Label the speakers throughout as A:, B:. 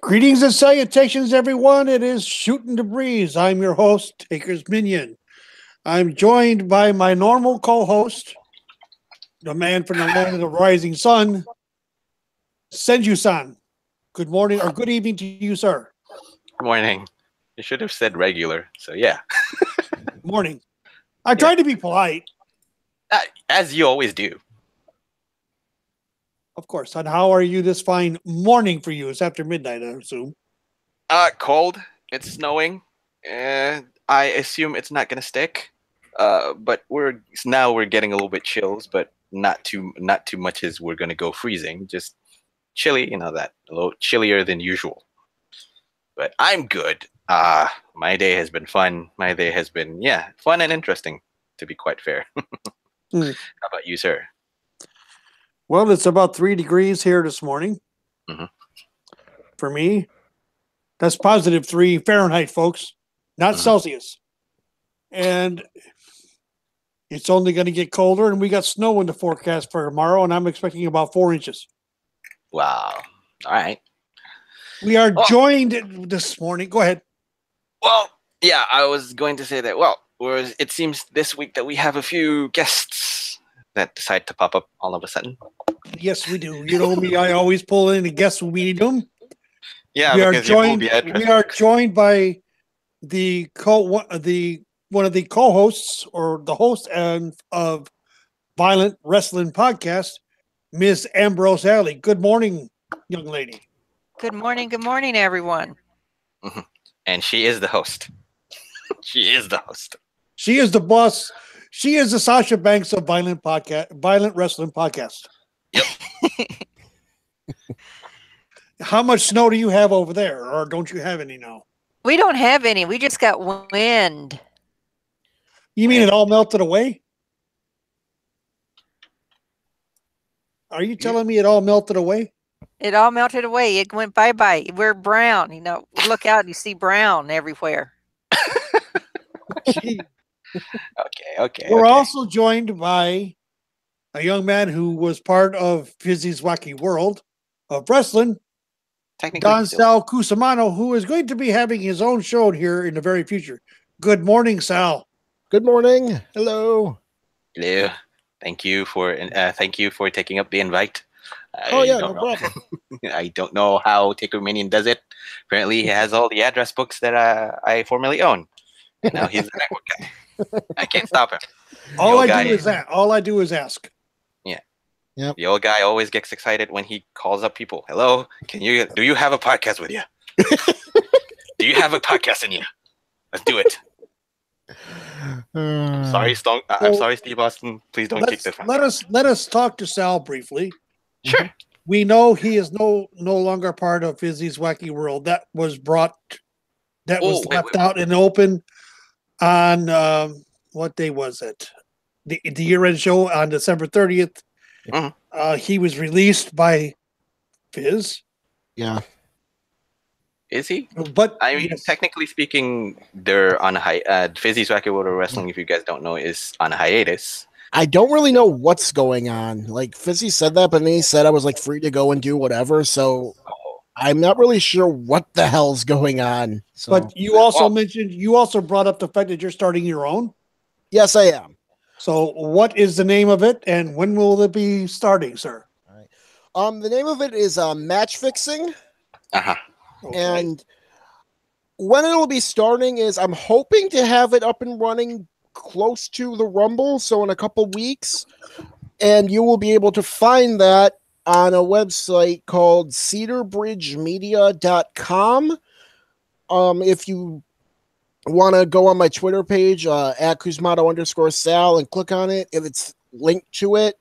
A: Greetings and salutations, everyone. It is Shootin' the Breeze. I'm your host, TakersMinion. I'm joined by my normal co-host, the man from the land of the rising sun, Senju-san. Good morning or good evening to you, sir.
B: Good morning. You should have said regular. So yeah.
A: Morning. I tried to be polite.
B: As you always do.
A: Of course. And how are you this fine morning for you? It's after midnight, I assume.
B: Cold. It's snowing. I assume it's not gonna stick. But we're getting a little bit chills, but not too much as we're gonna go freezing. Just chilly, that a little chillier than usual. But I'm good. My day has been fun. My day has been fun and interesting, to be quite fair. How about you, sir?
A: Well, it's about 3 degrees here this morning.
B: Mm-hmm.
A: For me, that's positive 3 Fahrenheit, folks, not Celsius. And it's only going to get colder, and we got snow in the forecast for tomorrow, and I'm expecting about 4 inches.
B: Wow. All right.
A: We are joined this morning. Go ahead.
B: Well, yeah, I was going to say that, it seems this week that we have a few guests that decide to pop up all of a sudden.
A: Yes, we do. You know me, I always pull in the guests when we need them.
B: Yeah,
A: we are joined by one of the co-hosts or the host of Violent Wrestling Podcast, Ms. Ambrose Alley. Good morning, young lady.
C: Good morning, everyone.
B: Mm-hmm. And she is the host. She is the host.
A: She is the boss. She is the Sasha Banks of Violent Wrestling Podcast.
B: Yep.
A: How much snow do you have over there, or don't you have any now?
C: We don't have any. We just got wind.
A: You mean it all melted away? Are you telling me it all melted away?
C: It all melted away. It went bye-bye. We're brown. Look out, you see brown everywhere.
B: Okay.
A: We're also joined by a young man who was part of Fizzy's Wacky World of Wrestling, Don Sal Cusimano, who is going to be having his own show here in the very future. Good morning, Sal.
D: Good morning. Hello.
B: Hello. Thank you for taking up the invite.
D: No problem.
B: I don't know how TakersMinion does it. Apparently, he has all the address books that I formerly own. And now he's the network guy. I can't stop him.
A: All I do is ask.
B: Yeah.
D: Yep.
B: The old guy always gets excited when he calls up people. Hello, do you have a podcast with you? Do you have a podcast in you? Let's do it. I'm sorry, Steve Austin. Please don't kick this one.
A: Let us talk to Sal briefly.
B: Sure.
A: We know he is no longer part of Fizzy's Wacky World. That was left out in the open on what day was it? The year-end show on December 30th.
B: Mm-hmm.
A: He was released by Fizz.
D: Yeah.
B: Is he?
A: But
B: I mean, technically speaking, they're on Fizzy's Wacky World of Wrestling, if you guys don't know, is on hiatus.
D: I don't really know what's going on. Like, Fizzy said that, but then he said I was, free to go and do whatever, so I'm not really sure what the hell's going on. So.
A: But you also brought up the fact that you're starting your own?
D: Yes, I am.
A: So what is the name of it, and when will it be starting, sir?
D: All right. The name of it is Match Fixing.
B: Uh-huh.
A: Okay.
D: And when it'll be starting is I'm hoping to have it up and running close to the Rumble, so in a couple weeks. And you will be able to find that on a website called cedarbridgemedia.com. If you want to go on my Twitter page at Kuzmato_Sal and click on it, if it's linked to it,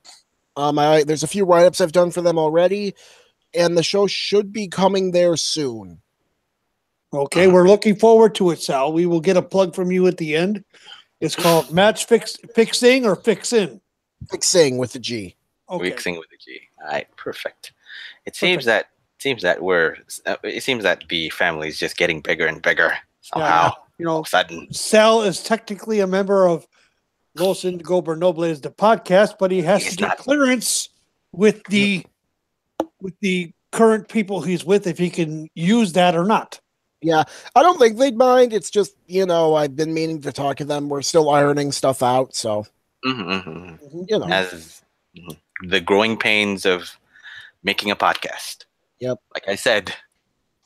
D: there's a few write-ups I've done for them already, and the show should be coming there soon.
A: Okay, we're looking forward to it, Sal. We will get a plug from you at the end. It's called Match Fixing or Fixin'?
D: Fixing with a G.
A: Okay.
B: Fixing with a G. All right, perfect. It seems that the family is just getting bigger and bigger somehow.
A: Yeah,
B: sudden.
A: Sal is technically a member of Los Indigo Nobles, the podcast, but he has to get clearance with the current people he's with if he can use that or not.
D: Yeah, I don't think they'd mind. It's just, I've been meaning to talk to them. We're still ironing stuff out, so
B: as the growing pains of making a podcast.
D: Yep.
B: Like I said,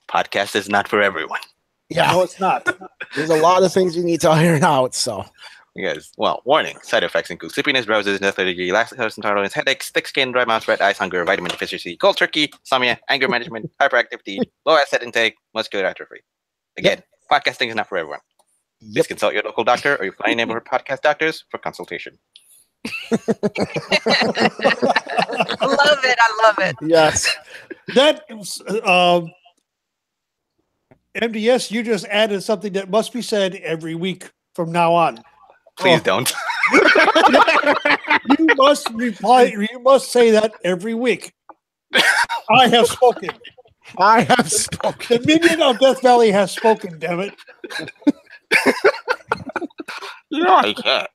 B: podcast is not for everyone.
D: Yeah,
A: No, it's not.
D: There's a lot of things you need to iron out. So,
B: warning: side effects include sleepiness, drowsiness, lethargy, lactose intolerance, headaches, thick skin, dry mouth, red eyes, hunger, vitamin deficiency, cold turkey, insomnia, anger management, hyperactivity, low acid intake, muscular atrophy. Again, podcasting is not for everyone. Please consult your local doctor or your fine neighborhood podcast doctors for consultation.
C: I love it.
D: Yes.
A: That MDS, you just added something that must be said every week from now on.
B: Please don't.
A: You must reply. You must say that every week. I have spoken.
D: I have spoken.
A: The minion of Death Valley has spoken, damn it.
B: I can't.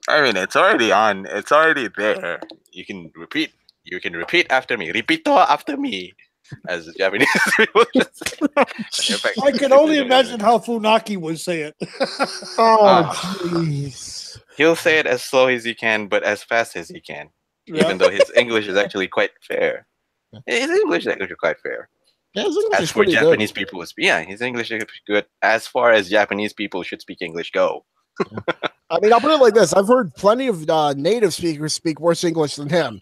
B: I mean, it's already on. It's already there. You can repeat. You can repeat after me. Repito after me. As the Japanese people say.
A: I can only imagine how Funaki would say it.
D: Jeez.
B: He'll say it as slow as he can, but as fast as he can. Even though his English is actually quite fair. His English is actually quite fair.
D: Yeah, his English
B: as
D: is
B: for
D: pretty
B: Japanese
D: good.
B: people, his English is good. As far as Japanese people should speak English go.
D: I mean, I'll put it like this: I've heard plenty of native speakers speak worse English than him.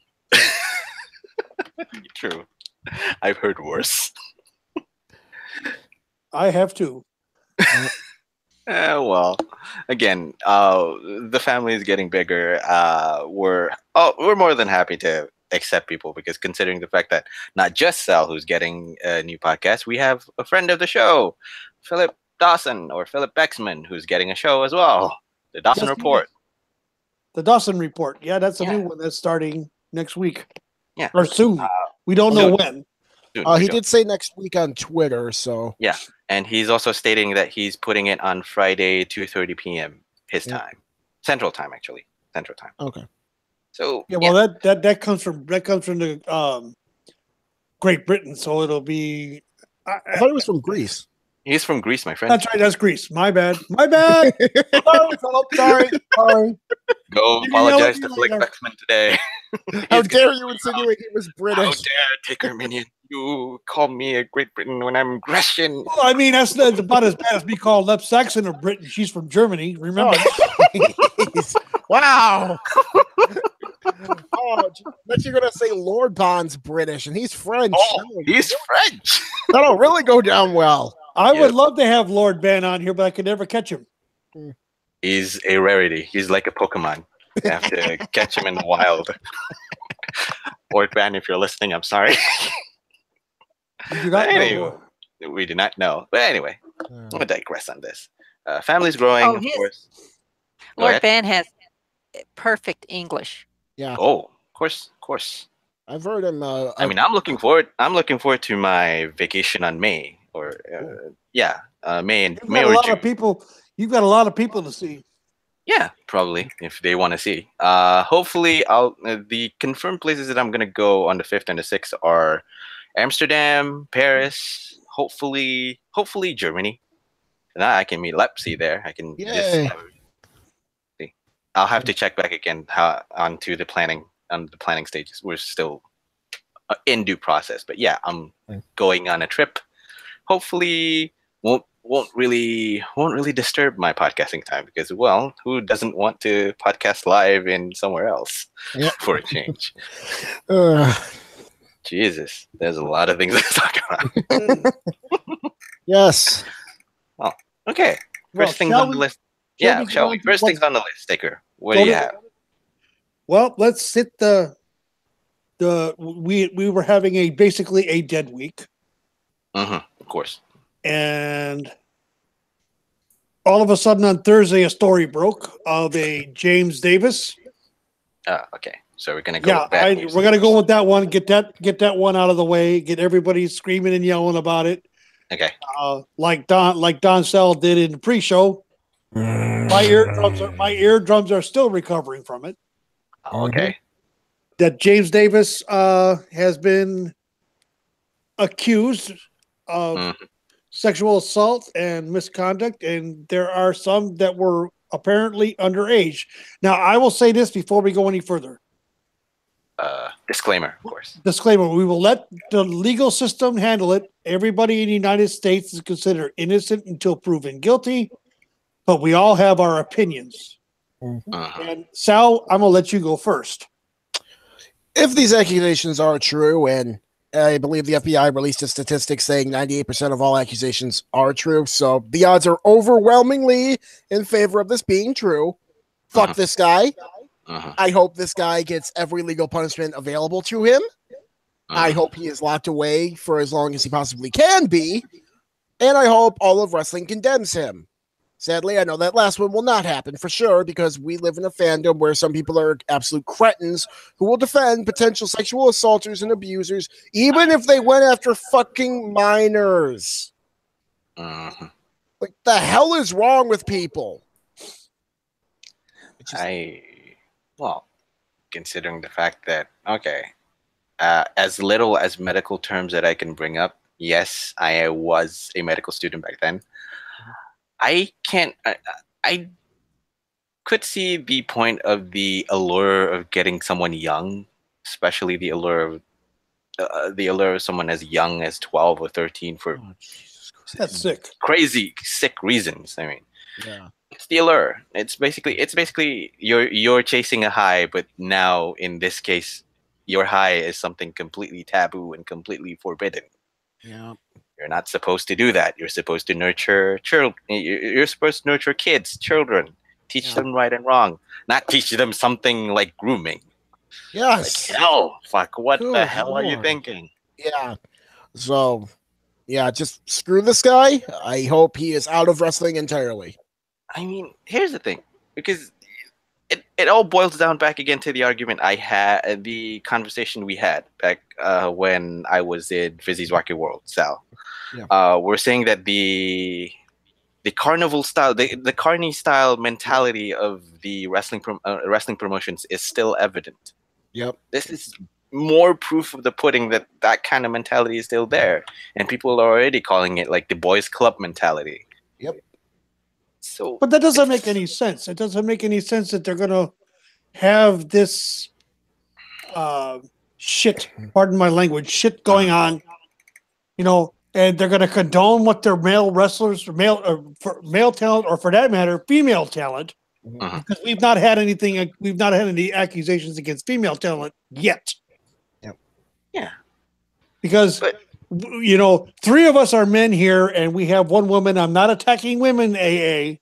B: True, I've heard worse.
A: I have too.
B: Well, again, the family is getting bigger. We're more than happy to accept people because considering the fact that not just Sal who's getting a new podcast, we have a friend of the show, Philip Dawson or Philip Bexman, who's getting a show as well. The Dawson Report.
A: The Dawson Report. Yeah, that's a new one that's starting next week.
B: Yeah.
A: Or soon. We don't know when.
D: He did say next week on Twitter, so
B: yeah, and he's also stating that he's putting it on Friday 2:30 p.m. his time, Central Time, actually, Central Time.
D: Okay.
B: So
A: that comes from the Great Britain, so it'll be.
D: I thought it was from Greece.
B: He's from Greece, my friend.
A: That's right. That's Greece. My bad. Sorry, Philip. Sorry.
B: Go apologize to Flick Bexman today.
D: How dare you insinuate he was British?
B: How dare TakersMinion? You call me a Great Britain when I'm Grecian.
A: Well, I mean, that's about as bad as me calling Lep Saxon of Britain. She's from Germany. Remember?
D: Wow. Bet you're gonna say Lord Bond's British and he's French.
B: He's French.
D: That'll really go down well.
A: I would love to have Lord Ban on here, but I could never catch him.
B: He's a rarity. He's like a Pokemon. You have to catch him in the wild. Lord Ban, if you're listening, I'm sorry. Anyway, we do not know. But anyway, we'll digress on this. Family's growing, of course.
C: Lord Ban has perfect English.
D: Yeah.
B: Oh, of course.
D: I've heard him.
B: I mean, I'm looking forward to my vacation on May. May and May or June.
A: You've got a lot of people to see.
B: Yeah, probably if they want to see. Hopefully, the confirmed places that I'm gonna go on the 5th and the 6th are Amsterdam, Paris. Hopefully Germany. And I can meet Lepsy there. I can just see. I'll have to check back again onto the planning stages. We're still in due process, but yeah, I'm going on a trip. Hopefully won't really disturb my podcasting time because, well, who doesn't want to podcast live in somewhere else for a change? Jesus, there's a lot of things to talk about.
D: Yes.
B: Oh, okay. First things on the list. Yeah, shall we? First things on the list, Taker. What do you have?
A: Well, let's hit we were having basically a dead week.
B: Of course.
A: And all of a sudden on Thursday, a story broke of a James Davis.
B: Okay. So we're gonna go. With bad news.
A: We're gonna go with that one. Get that one out of the way. Get everybody screaming and yelling about it.
B: Okay.
A: Like Don Sell did in the pre-show. My eardrums are still recovering from it.
B: Okay.
A: That James Davis has been accused of sexual assault and misconduct, and there are some that were apparently underage. Now, I will say this before we go any further.
B: Disclaimer, of course.
A: Disclaimer, we will let the legal system handle it. Everybody in the United States is considered innocent until proven guilty, but we all have our opinions. And Sal, I'm going to let you go first.
D: If these accusations are true, and I believe the FBI released a statistic saying 98% of all accusations are true, so the odds are overwhelmingly in favor of this being true. Fuck this guy. I hope this guy gets every legal punishment available to him. I hope he is locked away for as long as he possibly can be. And I hope all of wrestling condemns him. Sadly, I know that last one will not happen for sure, because we live in a fandom where some people are absolute cretins who will defend potential sexual assaulters and abusers, even if they went after fucking minors. Like, the hell is wrong with people?
B: Well, considering the fact that, as little as medical terms that I can bring up, yes, I was a medical student back then. I could see the point of the allure of getting someone young, especially the allure of someone as young as 12 or 13 for
A: that's sick,
B: crazy, sick reasons. I mean,
D: yeah.
B: It's the allure. It's basically you're chasing a high, but now in this case, your high is something completely taboo and completely forbidden.
D: Yeah,
B: you're not supposed to do that. You're supposed to nurture children. You're supposed to nurture kids, children, teach them right and wrong, not teach them something like grooming.
D: Yes.
B: Like, hell, fuck. What the hell are you thinking?
D: Yeah. So, yeah, just screw this guy. I hope he is out of wrestling entirely.
B: I mean, here's the thing, because it all boils down back again to the argument I had, the conversation we had back when I was in Fizzy's Wacky World, Sal. Yeah. We're saying that the carnival style, the carny style mentality of the wrestling promotions is still evident.
D: Yep.
B: This is more proof of the pudding that kind of mentality is still there, and people are already calling it like the boys' club mentality.
D: Yep.
B: So,
A: but that doesn't make any sense. It doesn't make any sense that they're going to have this shit, pardon my language, shit going on, and they're going to condone what their male wrestlers, male talent, or for that matter, female talent, because we've not had any accusations against female talent yet.
D: Yep.
B: Yeah.
A: Because, three of us are men here, and we have one woman. I'm not attacking women, AA.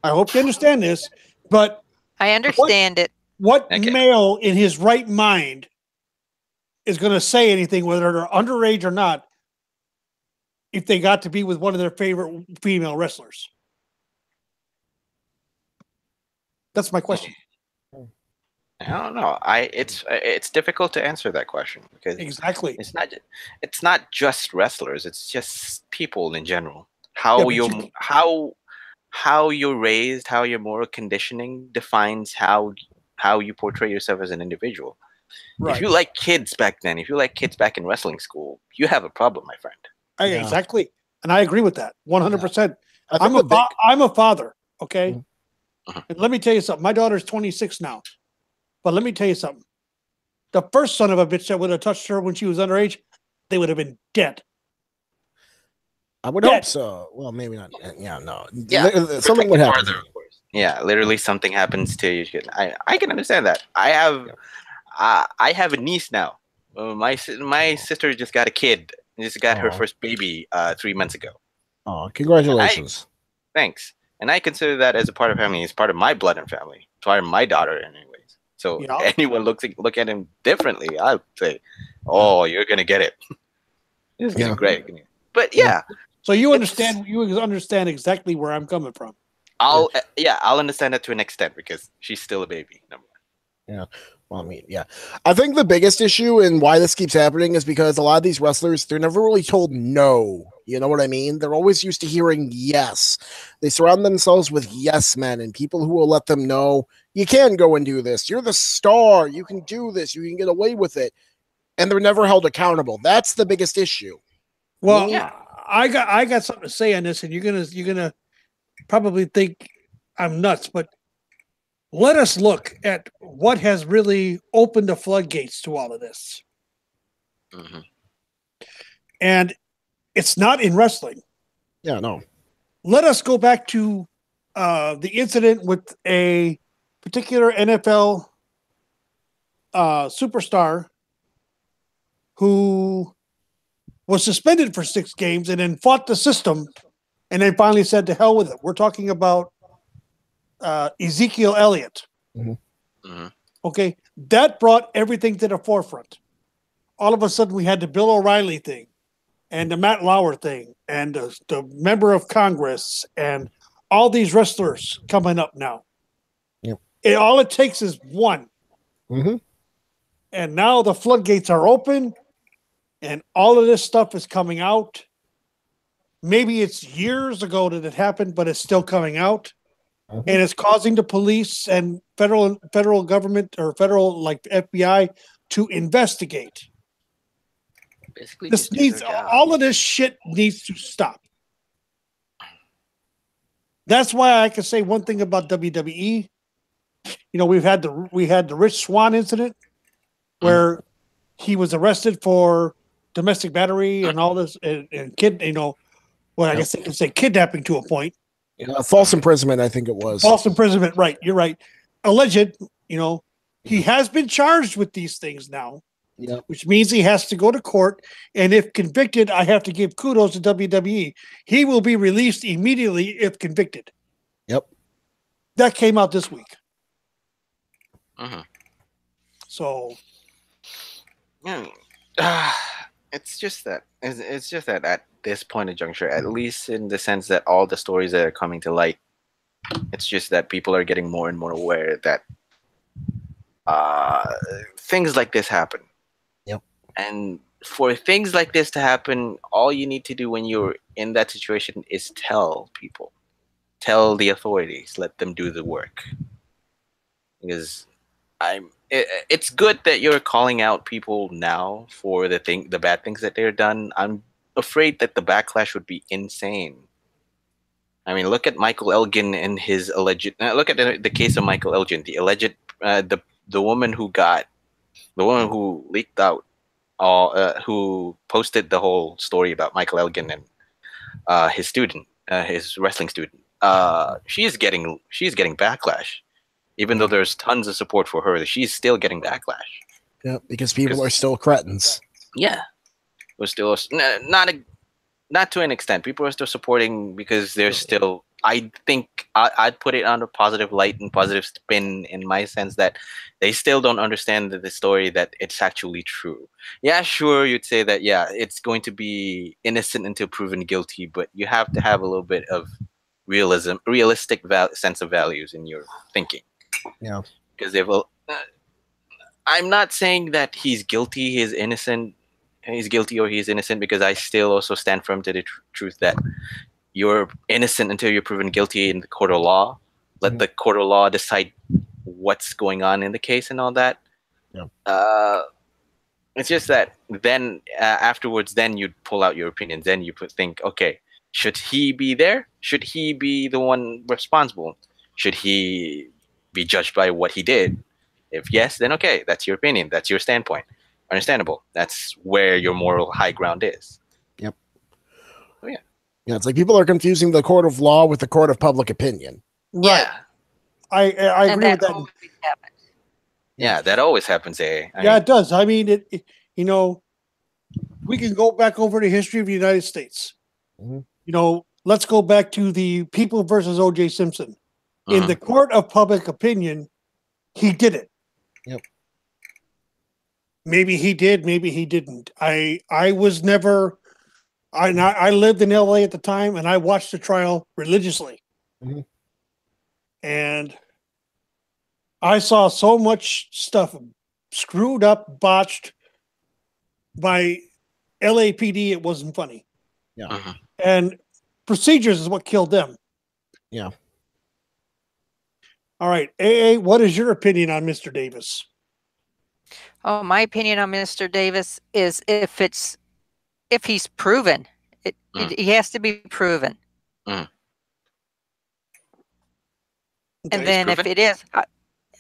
A: I hope you understand this, but
C: I understand it.
A: What male in his right mind is going to say anything, whether they're underage or not, if they got to be with one of their favorite female wrestlers? That's my question.
B: I don't know. It's difficult to answer that question because
A: exactly
B: it's not just wrestlers. It's just people in general. How you're raised, how your moral conditioning defines how you portray yourself as an individual. Right. If you like kids back then, if you like kids back in wrestling school, you have a problem, my friend.
A: Exactly, and I agree with that 100%. I'm a father, okay? And let me tell you something. My daughter's 26 now. But let me tell you something. The first son of a bitch that would have touched her when she was underage, they would have been dead.
D: I would hope so. Well, maybe not. Yeah, no.
B: Yeah,
D: something would happen.
B: Yeah, literally something happens to you. I can understand that. I have a niece now. My sister just got a kid. Just got her first baby 3 months ago.
D: Oh, congratulations.
B: Thanks. And I consider that as a part of family. It's part of my blood and family. It's part of my daughter anyways. So anyone look at him differently, I'll say, "Oh, you're gonna get it." This is great. But
A: so you understand exactly where I'm coming from.
B: I'll understand that to an extent because she's still a baby. Number one.
D: Yeah. Well, I mean, yeah. I think the biggest issue and why this keeps happening is because a lot of these wrestlers, they're never really told no. You know what I mean? They're always used to hearing yes. They surround themselves with yes men and people who will let them know, you can go and do this. You're the star. You can do this. You can get away with it. and they're never held accountable. That's the biggest issue.
A: Well, I got something to say on this, and you're gonna probably think I'm nuts, but let us look at what has really opened the floodgates to all of this.
B: Mm-hmm.
A: And it's not in wrestling.
D: Yeah, no.
A: Let us go back to the incident with a particular NFL superstar who was suspended for 6 games and then fought the system and then finally said to hell with it. We're talking about Ezekiel Elliott.
D: Mm-hmm.
B: Mm-hmm.
A: Okay, that brought everything to the forefront. All of a sudden, we had the Bill O'Reilly thing, and the Matt Lauer thing, and the member of Congress, and all these wrestlers coming up now.
D: Yep.
A: All it takes is one.
D: Mm-hmm.
A: And now the floodgates are open, and all of this stuff is coming out. Maybe it's years ago that it happened, but it's still coming out.
D: Mm-hmm.
A: And it's causing the police and federal government or federal like FBI to investigate.
B: Basically,
A: This needs all of this shit needs to stop. That's why I can say one thing about WWE. You know, we had the Rich Swann incident where he was arrested for domestic battery and all this and kid. You know, well, I guess they can say kidnapping to a point.
D: False imprisonment, I think it was.
A: False imprisonment, right? You're right. Alleged. You know, he has been charged with these things now.
D: Yep.
A: Which means he has to go to court. And if convicted, I have to give kudos to WWE. He will be released immediately if convicted.
D: Yep.
A: That came out this week.
B: Mm-hmm.
A: So,
B: it's just that at this point of juncture, at least in the sense that all the stories that are coming to light, it's just that people are getting more and more aware that things like this happen.
D: Yep.
B: And for things like this to happen, all you need to do when you're in that situation is tell people, tell the authorities, let them do the work. Because it's good that you're calling out people now for the bad things that they're done. I'm afraid that the backlash would be insane. I mean, look at Michael Elgin and his alleged. Look at the case of Michael Elgin, the alleged the woman who leaked out who posted the whole story about Michael Elgin and his student, his wrestling student. She's getting backlash. Even though there's tons of support for her, she's still getting backlash.
D: Yeah, because people are still cretins.
B: Yeah, we're still not to an extent. People are still supporting because they're still. I think I'd put it on a positive light and positive spin in my sense that they still don't understand the story that it's actually true. Yeah, sure, you'd say that. Yeah, it's going to be innocent until proven guilty, but you have to have a little bit of realistic sense of values in your thinking.
D: Yeah,
B: because I'm not saying that he's guilty, he's innocent, he's guilty or he's innocent, because I still also stand firm to the truth that you're innocent until you're proven guilty in the court of law. Let the court of law decide what's going on in the case and all that.
D: Yeah.
B: It's just that then afterwards, then you'd pull out your opinions. Then you think, okay, should he be there? Should he be the one responsible? Should he be judged by what he did? If yes, then okay, that's your opinion, that's your standpoint. Understandable. That's where your moral high ground is.
D: Yep.
B: Oh, yeah.
D: Yeah, it's like people are confusing the court of law with the court of public opinion.
A: right.
B: Yeah.
A: I agree with that.
C: always happens.
B: Yeah, that always happens, eh?
A: Yeah, it does. I mean, it you know, we can go back over the history of the United States.
D: Mhm.
A: You know, let's go back to the People versus O.J. Simpson. In the court of public opinion, he did it.
D: Yep.
A: Maybe he did, maybe he didn't. I was never. I lived in LA at the time, and I watched the trial religiously.
D: Mhm.
A: And I saw so much stuff screwed up, botched by LAPD. It wasn't funny.
D: Yeah.
A: And procedures is what killed them.
D: Yeah.
A: All right, AA, what is your opinion on Mr. Davis?
C: Oh, my opinion on Mr. Davis is if he's proven, he has to be proven.
B: Mm.
C: And
B: He's
C: then
B: proven?
C: if it is,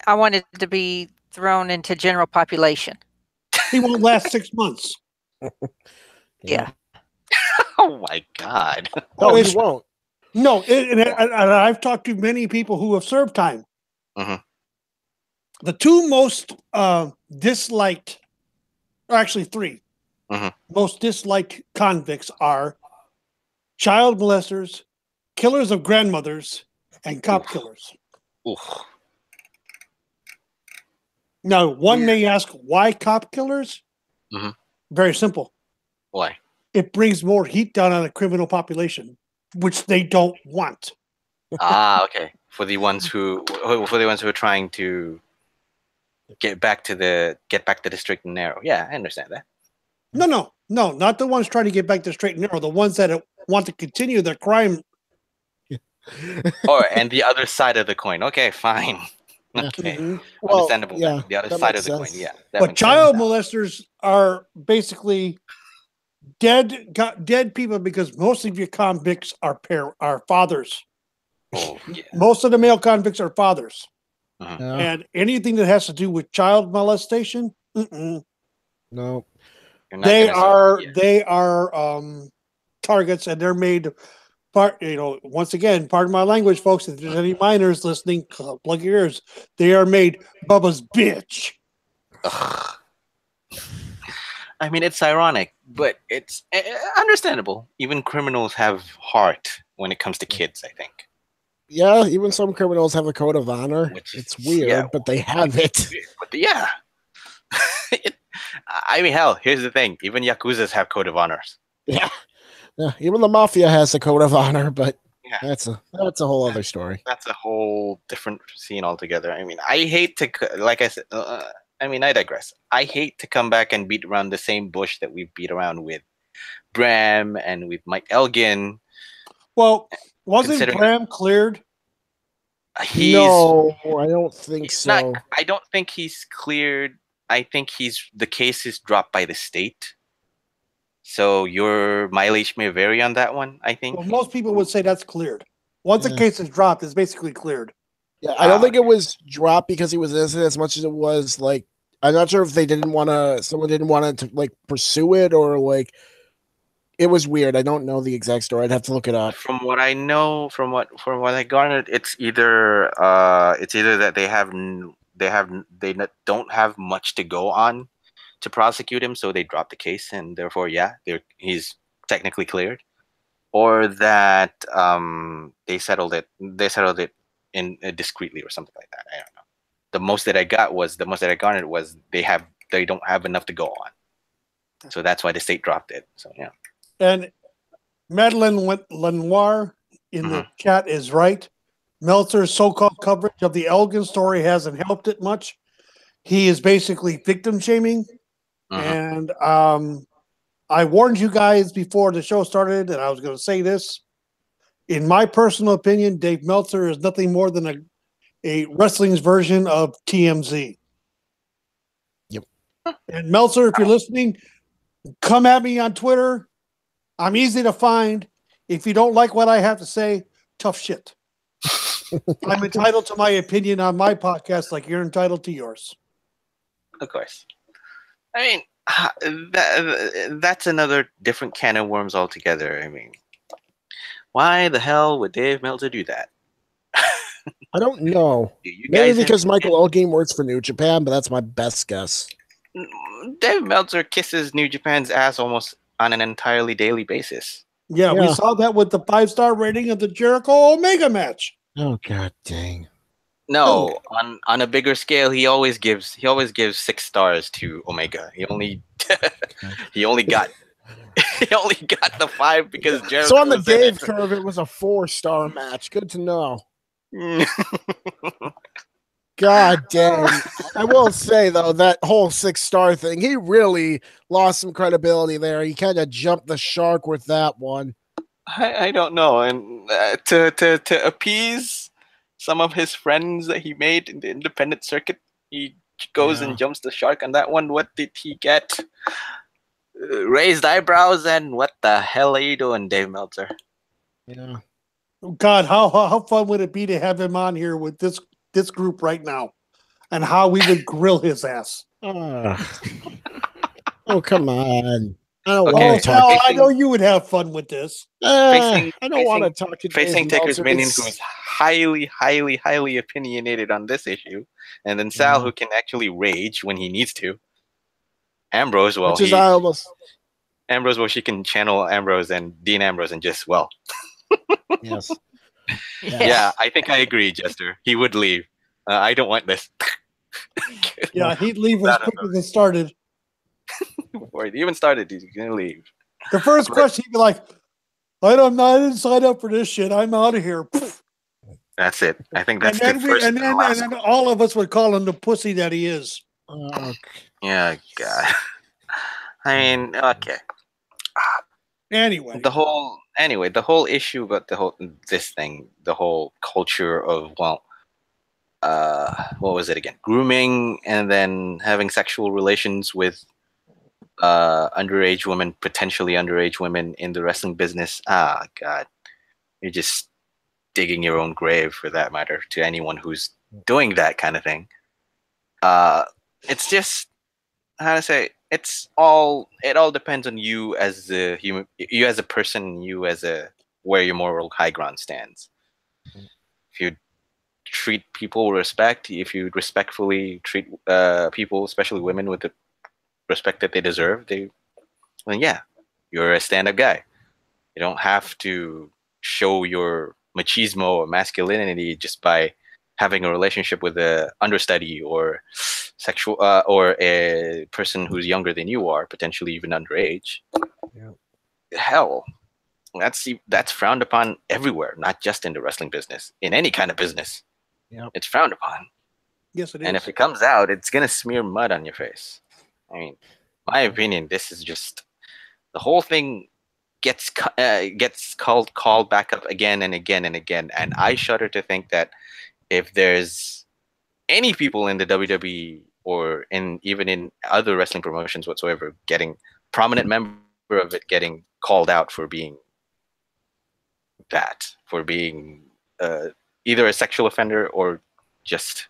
C: I want it to be thrown into general population.
A: He won't last 6 months.
C: Yeah.
B: Oh my God.
D: No, he
A: it's-
D: won't.
A: No, and I've talked to many people who have served time.
B: Mhm.
A: The two most disliked, or actually three,
B: Mhm.
A: most disliked convicts are child molesters, killers of grandmothers, and cop killers.
B: Oof.
A: Now, one may ask, why cop killers?
B: Mhm.
A: Very simple.
B: Why?
A: It brings more heat down on the criminal population, which they don't want.
B: Okay. For the ones who are trying to get back to the straight and narrow. Yeah, I understand that.
A: No, not the ones trying to get back to straight and narrow. The ones that want to continue their crime.
B: And the other side of the coin. Okay, fine. Okay,
A: Mhm.
D: Well,
B: understandable.
D: yeah,
B: Then. The other
D: that
B: side
D: makes
B: of the
D: sense.
B: coin. Yeah, that
A: But
B: makes
A: child
B: sense.
A: molesters are basically dead people because most of your convicts are fathers.
B: Oh, yeah.
A: Most of the male convicts are fathers,
B: Mhm.
D: Yeah,
A: and anything that has to do with child molestation,
D: no.
B: You're not
A: they
B: gonna
A: are
B: yeah.
A: they are targets, and they're made part. Once again, pardon my language, folks. If there's any minors listening, plug your ears. They are made Bubba's bitch.
B: Ugh. I mean, it's ironic, but it's understandable. Even criminals have heart when it comes to kids, I think.
D: Yeah, even some criminals have a code of honor.
B: Which
D: It's
B: is-
D: weird,
B: yeah,
D: but they have it.
B: But yeah. I mean, hell, here's the thing. Even Yakuzas have code of honors.
D: Yeah. Even the mafia has a code of honor, but
B: Yeah.
D: that's a whole other story.
B: That's a whole different scene altogether. I mean, I hate to, like I said, I digress. I hate to come back and beat around the same bush that we've beat around with Bram and with Mike Elgin.
A: Well, wasn't
B: Considering-
A: Bram cleared?
D: No, I don't think
B: He's
D: so.
B: not. I don't think he's cleared. I think the case is dropped by the state. So your mileage may vary on that one. I think.
A: Well, most people would say that's cleared. Once a
D: Yeah.
A: case is dropped, it's basically cleared.
D: Yeah, I don't think it
B: okay.
D: was dropped because he was innocent as much as it was like I'm not sure if someone didn't want to like pursue it or like it was weird. I don't know the exact story. I'd have to look it up.
B: From what I know, from what I garnered, it's either that they don't have much to go on to prosecute him, so they drop the case, and therefore, he's technically cleared, or that they settled it in discreetly or something like that. I don't know. The most that I garnered was they don't have enough to go on, so that's why the state dropped it. So yeah.
A: And Madeline Lenoir in the chat is right. Meltzer's so-called coverage of the Elgin story hasn't helped it much. He is basically victim shaming. And I warned you guys before the show started, and I was going to say this. In my personal opinion, Dave Meltzer is nothing more than a wrestling's version of TMZ.
D: Yep.
A: And Meltzer, if you're listening, come at me on Twitter. I'm easy to find. If you don't like what I have to say, tough shit. I'm entitled to my opinion on my podcast like you're entitled to yours.
B: Of course. I mean, that's another different can of worms altogether. I mean, why the hell would Dave Meltzer do that?
D: I don't know. Maybe because Michael Elgin works for New Japan, but that's my best guess.
B: Dave Meltzer kisses New Japan's ass almost on an entirely daily basis.
A: Yeah, we saw that with the 5-star rating of the Jericho Omega match.
D: Oh god dang.
B: No, on a bigger scale, he always gives 6 stars to Omega. He only got the 5 because Jericho.
D: So on the Dave curve, it was a 4-star match. Good to know. God dang. I will say though, that whole 6-star thing, he really lost some credibility there. He kind of jumped the shark with that one.
B: I don't know, and to appease some of his friends that he made in the independent circuit, he goes and jumps the shark on that one. What did he get? Raised eyebrows, and what the hell are you doing, Dave Meltzer?
D: Yeah.
A: God, how fun would it be to have him on here with this group right now, and how we would grill his ass.
D: Oh, come on. I don't
B: Okay.
D: want to talk.
A: I know you would have fun with this.
B: Facing-
D: I don't want to talk to
B: Facing
D: Dave
B: Taker's
D: Meltzer.
B: Minion,
D: It's-
B: who's highly opinionated on this issue, and then Sal, who can actually rage when he needs to. Ambrose, well,
D: which is I almost.
B: Ambrose, well, she can channel Ambrose and Dean Ambrose and just, well.
D: Yes.
B: Yeah, I think I agree, Jester. He would leave. I don't want this.
A: Yeah, he'd leave as quick as it started.
B: Before it even started, he's going to leave.
A: The first question, he'd be like, I didn't sign up for this shit. I'm out of here.
B: That's it. I think that's
A: and
B: the first
A: then, and then all of us would call him the pussy that he is.
B: Yeah, God. I mean, okay.
A: Anyway,
B: the whole issue about the whole culture of, well, what was it again? Grooming and then having sexual relations with potentially underage women in the wrestling business. Ah, God, you're just digging your own grave, for that matter, to anyone who's doing that kind of thing. It's just, how to say, it all depends on you as a human, you as a person, where your moral high ground stands. If you treat people with respect, if you respectfully treat people, especially women, with the respect that they deserve, then yeah, you're a stand-up guy. You don't have to show your machismo or masculinity just by having a relationship with a understudy or sexual or a person who's younger than you are, potentially even underage.
D: Yeah.
B: Hell, that's frowned upon everywhere, not just in the wrestling business. In any kind of business, it's frowned upon.
A: Yes, it is.
B: And if it comes out, it's gonna smear mud on your face. I mean, my opinion, this is just, the whole thing gets called back up again and again and again, and I shudder to think that if there's any people in the WWE or even in other wrestling promotions whatsoever getting prominent member of it getting called out for being either a sexual offender or just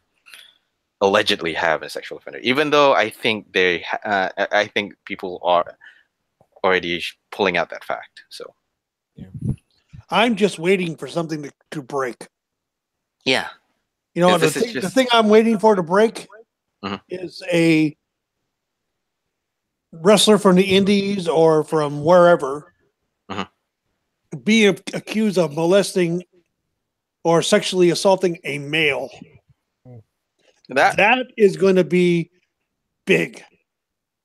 B: allegedly have a sexual offender, even though I think I think people are already pulling out that fact. So
A: I'm just waiting for something to break.
B: Yeah.
A: You know, the thing I'm waiting for to break is a wrestler from the Indies or from wherever being accused of molesting or sexually assaulting a male. That is going to be big.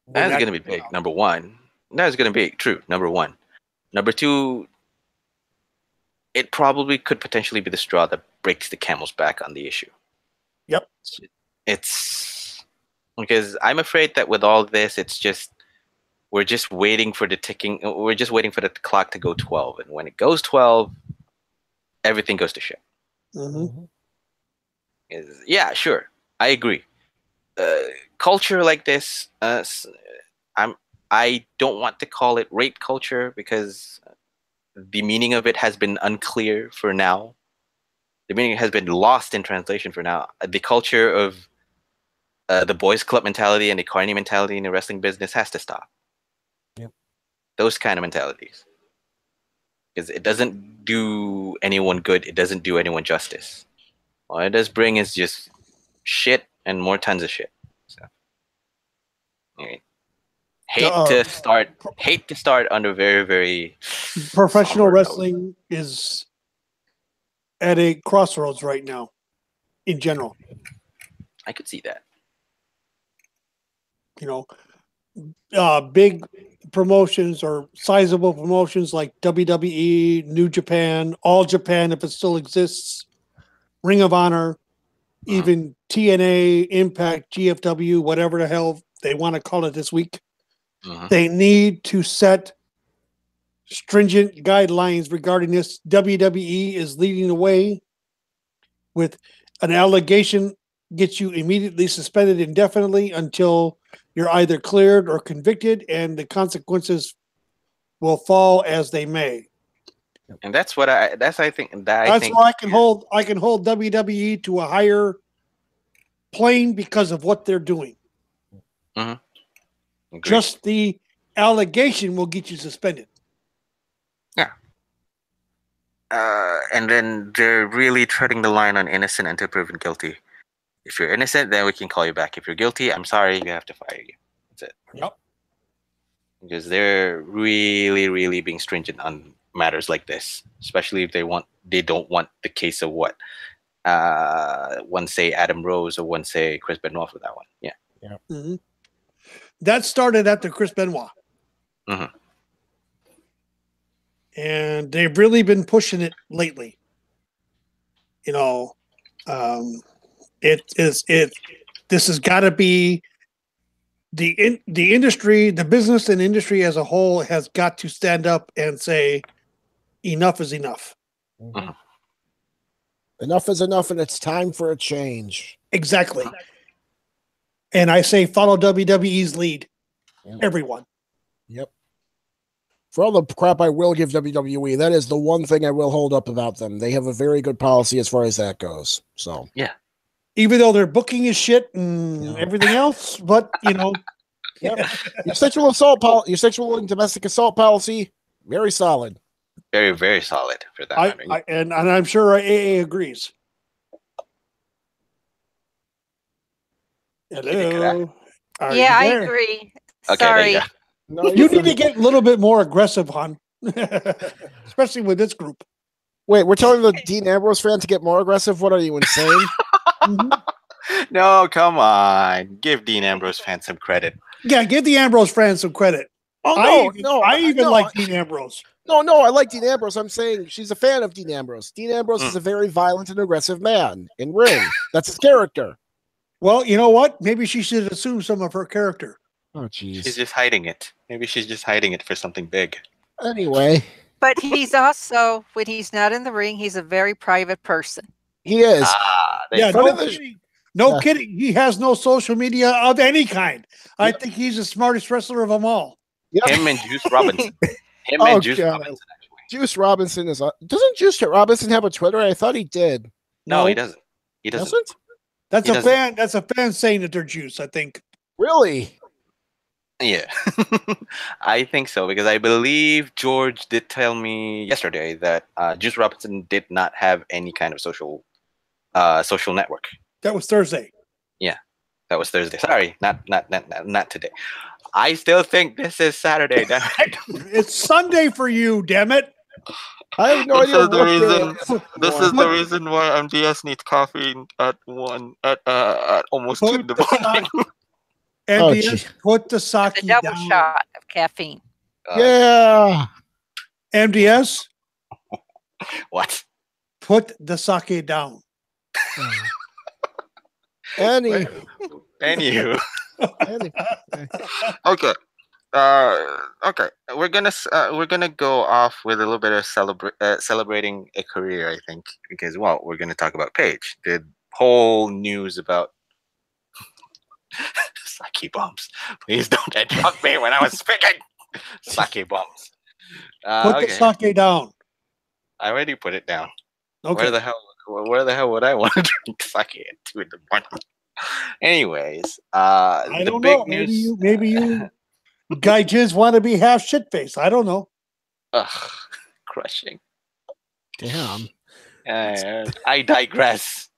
B: That's going to be big, number one. That's going to be true, number one. Number two, it probably could potentially be the straw that breaks the camel's back on the issue.
A: Yep.
B: It's because I'm afraid that with all this, we're just waiting for the clock to go 12. And when it goes 12, everything goes to shit. Yeah, sure. I agree. Culture like this, I don't want to call it rape culture because the meaning of it has been unclear for now. The meaning has been lost in translation for now. The culture of the boys club mentality and the carny mentality in the wrestling business has to stop.
D: Yep.
B: Those kind of mentalities. Because it doesn't do anyone good. It doesn't do anyone justice. All it does bring is just shit and more tons of shit. So, anyway, hate to start under very, very
A: professional wrestling is at a crossroads right now in general.
B: I could see that.
A: You know, big promotions or sizable promotions like WWE, New Japan, All Japan, if it still exists, Ring of Honor, even TNA, Impact, GFW, whatever the hell they want to call it this week. They need to set stringent guidelines regarding this. WWE is leading the way with an allegation gets you immediately suspended indefinitely until you're either cleared or convicted, and the consequences will fall as they may.
B: And that's what I think
A: That's why I can hold WWE to a higher plane because of what they're doing. Just the allegation will get you suspended.
B: Yeah. And then they're really treading the line on innocent until proven guilty. If you're innocent, then we can call you back. If you're guilty, I'm sorry, we have to fire you. That's it.
A: Yep.
B: Because they're really, really being stringent on matters like this, especially if they don't want the case of what one say Adam Rose or one say Chris Benoit for that one. Yeah.
A: Mm-hmm. That started after Chris Benoit.
B: Mm-hmm.
A: And they've really been pushing it lately. This has got to be the industry, the business and industry as a whole has got to stand up and say, enough is enough.
B: Mm-hmm.
D: Enough is enough, and it's time for a change.
A: Exactly. And I say follow WWE's lead.
D: Yep.
A: Everyone.
D: Yep. For all the crap I will give WWE, that is the one thing I will hold up about them. They have a very good policy as far as that goes. So
B: yeah.
A: Even though their booking is shit and everything else, but
D: Yep. Your sexual assault your sexual and domestic assault policy, very solid.
B: Very, very solid for that.
A: And I'm sure AA agrees. Hello.
C: Yeah, I agree.
B: Okay,
C: Sorry.
D: No,
A: you need to get a little bit more aggressive, hon. Especially with this group.
D: Wait, we're telling the Dean Ambrose fan to get more aggressive? What are you, insane?
B: No, come on. Give Dean Ambrose fans some credit.
A: Yeah, give the Ambrose fans some credit.
D: Oh,
A: I even like Dean Ambrose.
D: No, I like Dean Ambrose. I'm saying she's a fan of Dean Ambrose. Dean Ambrose is a very violent and aggressive man in ring. That's his character.
A: Well, you know what? Maybe she should assume some of her character.
D: Oh, jeez.
B: She's just hiding it. Maybe she's just hiding it for something big.
D: Anyway.
C: But he's also, when he's not in the ring, he's a very private person.
D: He is.
A: Yeah, no kidding. He has no social media of any kind. I think he's the smartest wrestler of them all.
D: Yep.
B: Him and Juice Robinson. Juice Robinson, actually.
D: Juice Robinson is... Doesn't Juice Robinson have a Twitter? I thought he did.
B: No, he doesn't. He doesn't?
A: That's a fan. That's a fan saying that they're Juice, I think.
D: Really?
B: Yeah. I think so, because I believe George did tell me yesterday that Juice Robinson did not have any kind of social network.
A: That was Thursday.
B: Yeah, that was Thursday. Sorry, not today. I still think this is Saturday. Damn it.
A: It's Sunday for you, damn it.
D: I have no idea.
B: This is the reason why MDS needs caffeine at almost 2 in the morning.
A: MDS, put the sake
C: down. A double shot of caffeine.
D: Yeah.
A: MDS.
B: What?
A: Put the sake down.
B: Anywho. Okay. Okay. We're gonna go off with a little bit of celebrating a career, I think, because we're gonna talk about Paige. The whole news about sake bombs. Please don't interrupt me when I was speaking. Sake bombs.
A: Put the sake down.
B: I already put it down.
A: Okay.
B: Where the hell would I want to drink sake at 2 in the morning? Anyways, the big news.
A: Maybe you guy jizz want to be half shit face. I don't know.
B: Ugh, crushing.
D: Damn.
B: I digress.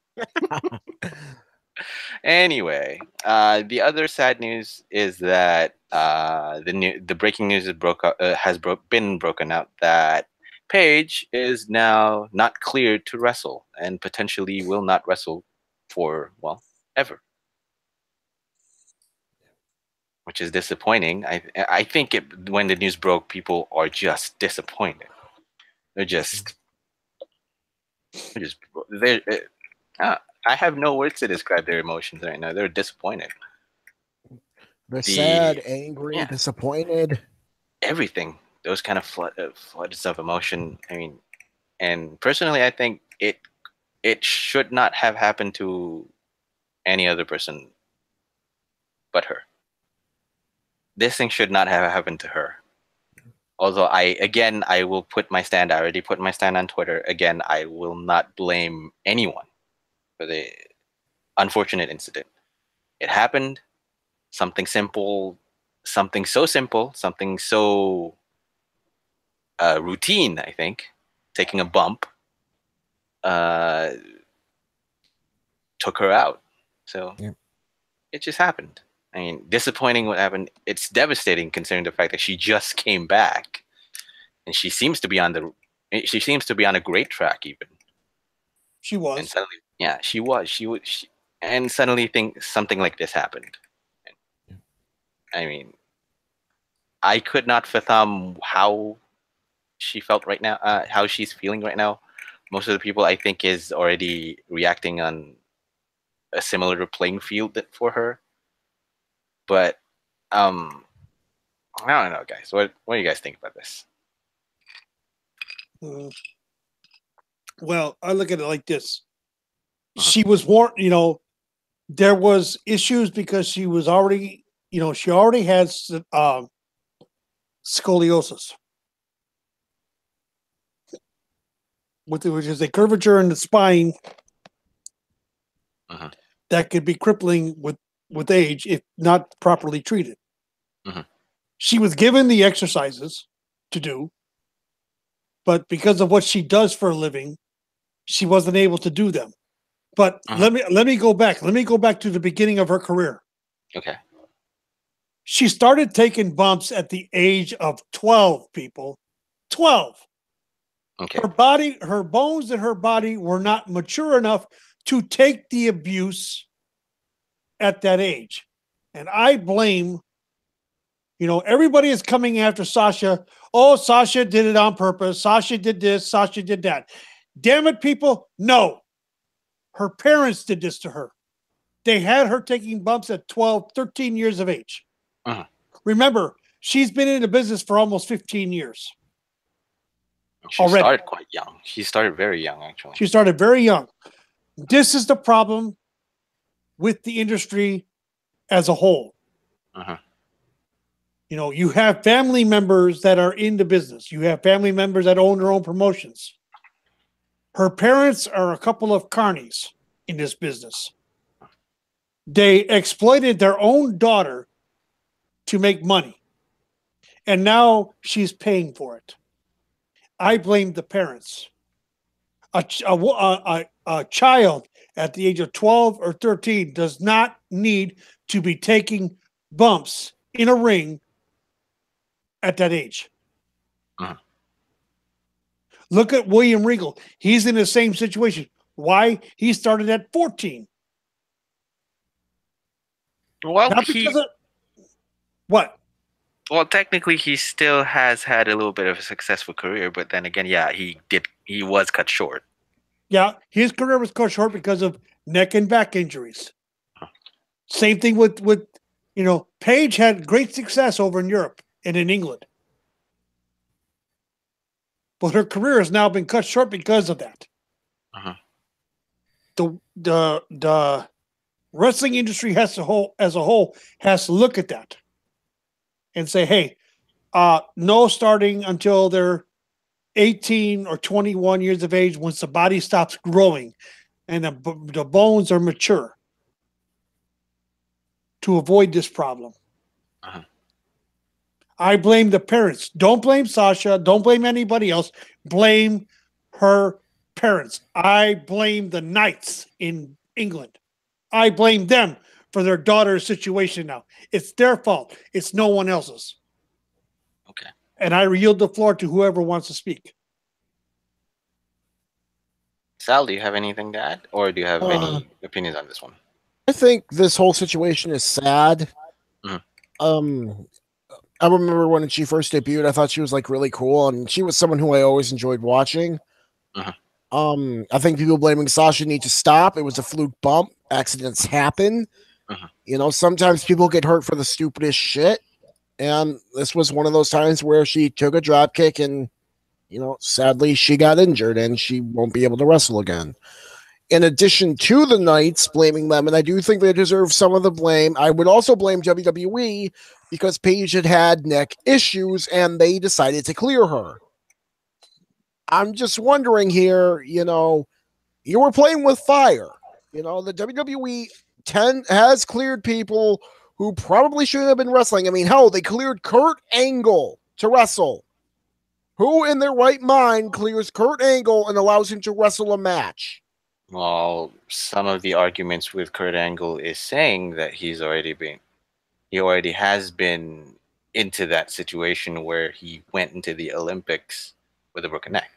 B: Anyway, the other sad news is that the breaking news has been broken out that Paige is now not cleared to wrestle and potentially will not wrestle for ever, which is disappointing. I think when the news broke, people are just disappointed. I have no words to describe their emotions right now. They're disappointed.
D: They're sad, angry, disappointed.
B: Everything. Those kind of floods of emotion. I mean, and personally, I think it should not have happened to any other person but her. This thing should not have happened to her. Although I will put my stand. I already put my stand on Twitter. Again, I will not blame anyone for the unfortunate incident. It happened. Something simple, something so routine. I think taking a bump took her out. So It just happened. I mean, disappointing what happened. It's devastating considering the fact that she just came back, and she seems to be on a great track. Even
A: she was.
B: And suddenly, she was. And suddenly, something like this happened. I mean, I could not fathom how she felt right now. How she's feeling right now. Most of the people, I think, is already reacting on a similar playing field for her. But I don't know, guys. What do you guys think about this?
A: Well, I look at it like this. She was warned, there was issues because she was already, she already had scoliosis, which is a curvature in the spine that could be crippling with age if not properly treated. She was given the exercises to do, but because of what she does for a living, she wasn't able to do them. But let me go back. Let me go back to the beginning of her career.
B: Okay.
A: She started taking bumps at the age of 12, people. 12.
B: Okay.
A: Her bones and her body were not mature enough to take the abuse at that age. And I blame, everybody is coming after Sasha. Oh, Sasha did it on purpose. Sasha did this. Sasha did that. Damn it, people. No. Her parents did this to her. They had her taking bumps at 12, 13 years of age. Remember, she's been in the business for almost 15 years.
B: She started quite young. She started very young, actually.
A: She started very young. This is the problem with the industry as a whole. You have family members that are in the business. You have family members that own their own promotions. Her parents are a couple of carnies in this business. They exploited their own daughter to make money. And now she's paying for it. I blame the parents. A child at the age of 12 or 13 does not need to be taking bumps in a ring at that age. Look at William Regal. He's in the same situation. Why? He started at 14.
B: Well,
A: what?
B: Well, technically, he still has had a little bit of a successful career, but then again, he was cut short.
A: Yeah, his career was cut short because of neck and back injuries. Same thing with Paige had great success over in Europe and in England. But her career has now been cut short because of that. The wrestling industry as a whole has to look at that and say, hey, no starting until they're 18 or 21 years of age once the body stops growing and the bones are mature to avoid this problem. I blame the parents. Don't blame Sasha. Don't blame anybody else. Blame her parents. I blame the Knights in England. I blame them for their daughter's situation now. It's their fault. It's no one else's.
B: Okay.
A: And I yield the floor to whoever wants to speak.
B: Sal, do you have anything to add? Or do you have any opinions on this one?
D: I think this whole situation is sad. I remember when she first debuted, I thought she was really cool, and she was someone who I always enjoyed watching. I think people blaming Sasha need to stop. It was a fluke bump. Accidents happen. Sometimes people get hurt for the stupidest shit, and this was one of those times where she took a drop kick and, sadly she got injured and she won't be able to wrestle again. in addition to the Knights blaming them, and I do think they deserve some of the blame, I would also blame WWE because Paige had neck issues and they decided to clear her. I'm just wondering here, you were playing with fire. The WWE has cleared people who probably shouldn't have been wrestling. I mean, hell, they cleared Kurt Angle to wrestle. Who in their right mind clears Kurt Angle and allows him to wrestle a match?
B: Well, some of the arguments with Kurt Angle is saying that he already has been into that situation where he went into the Olympics with a broken neck.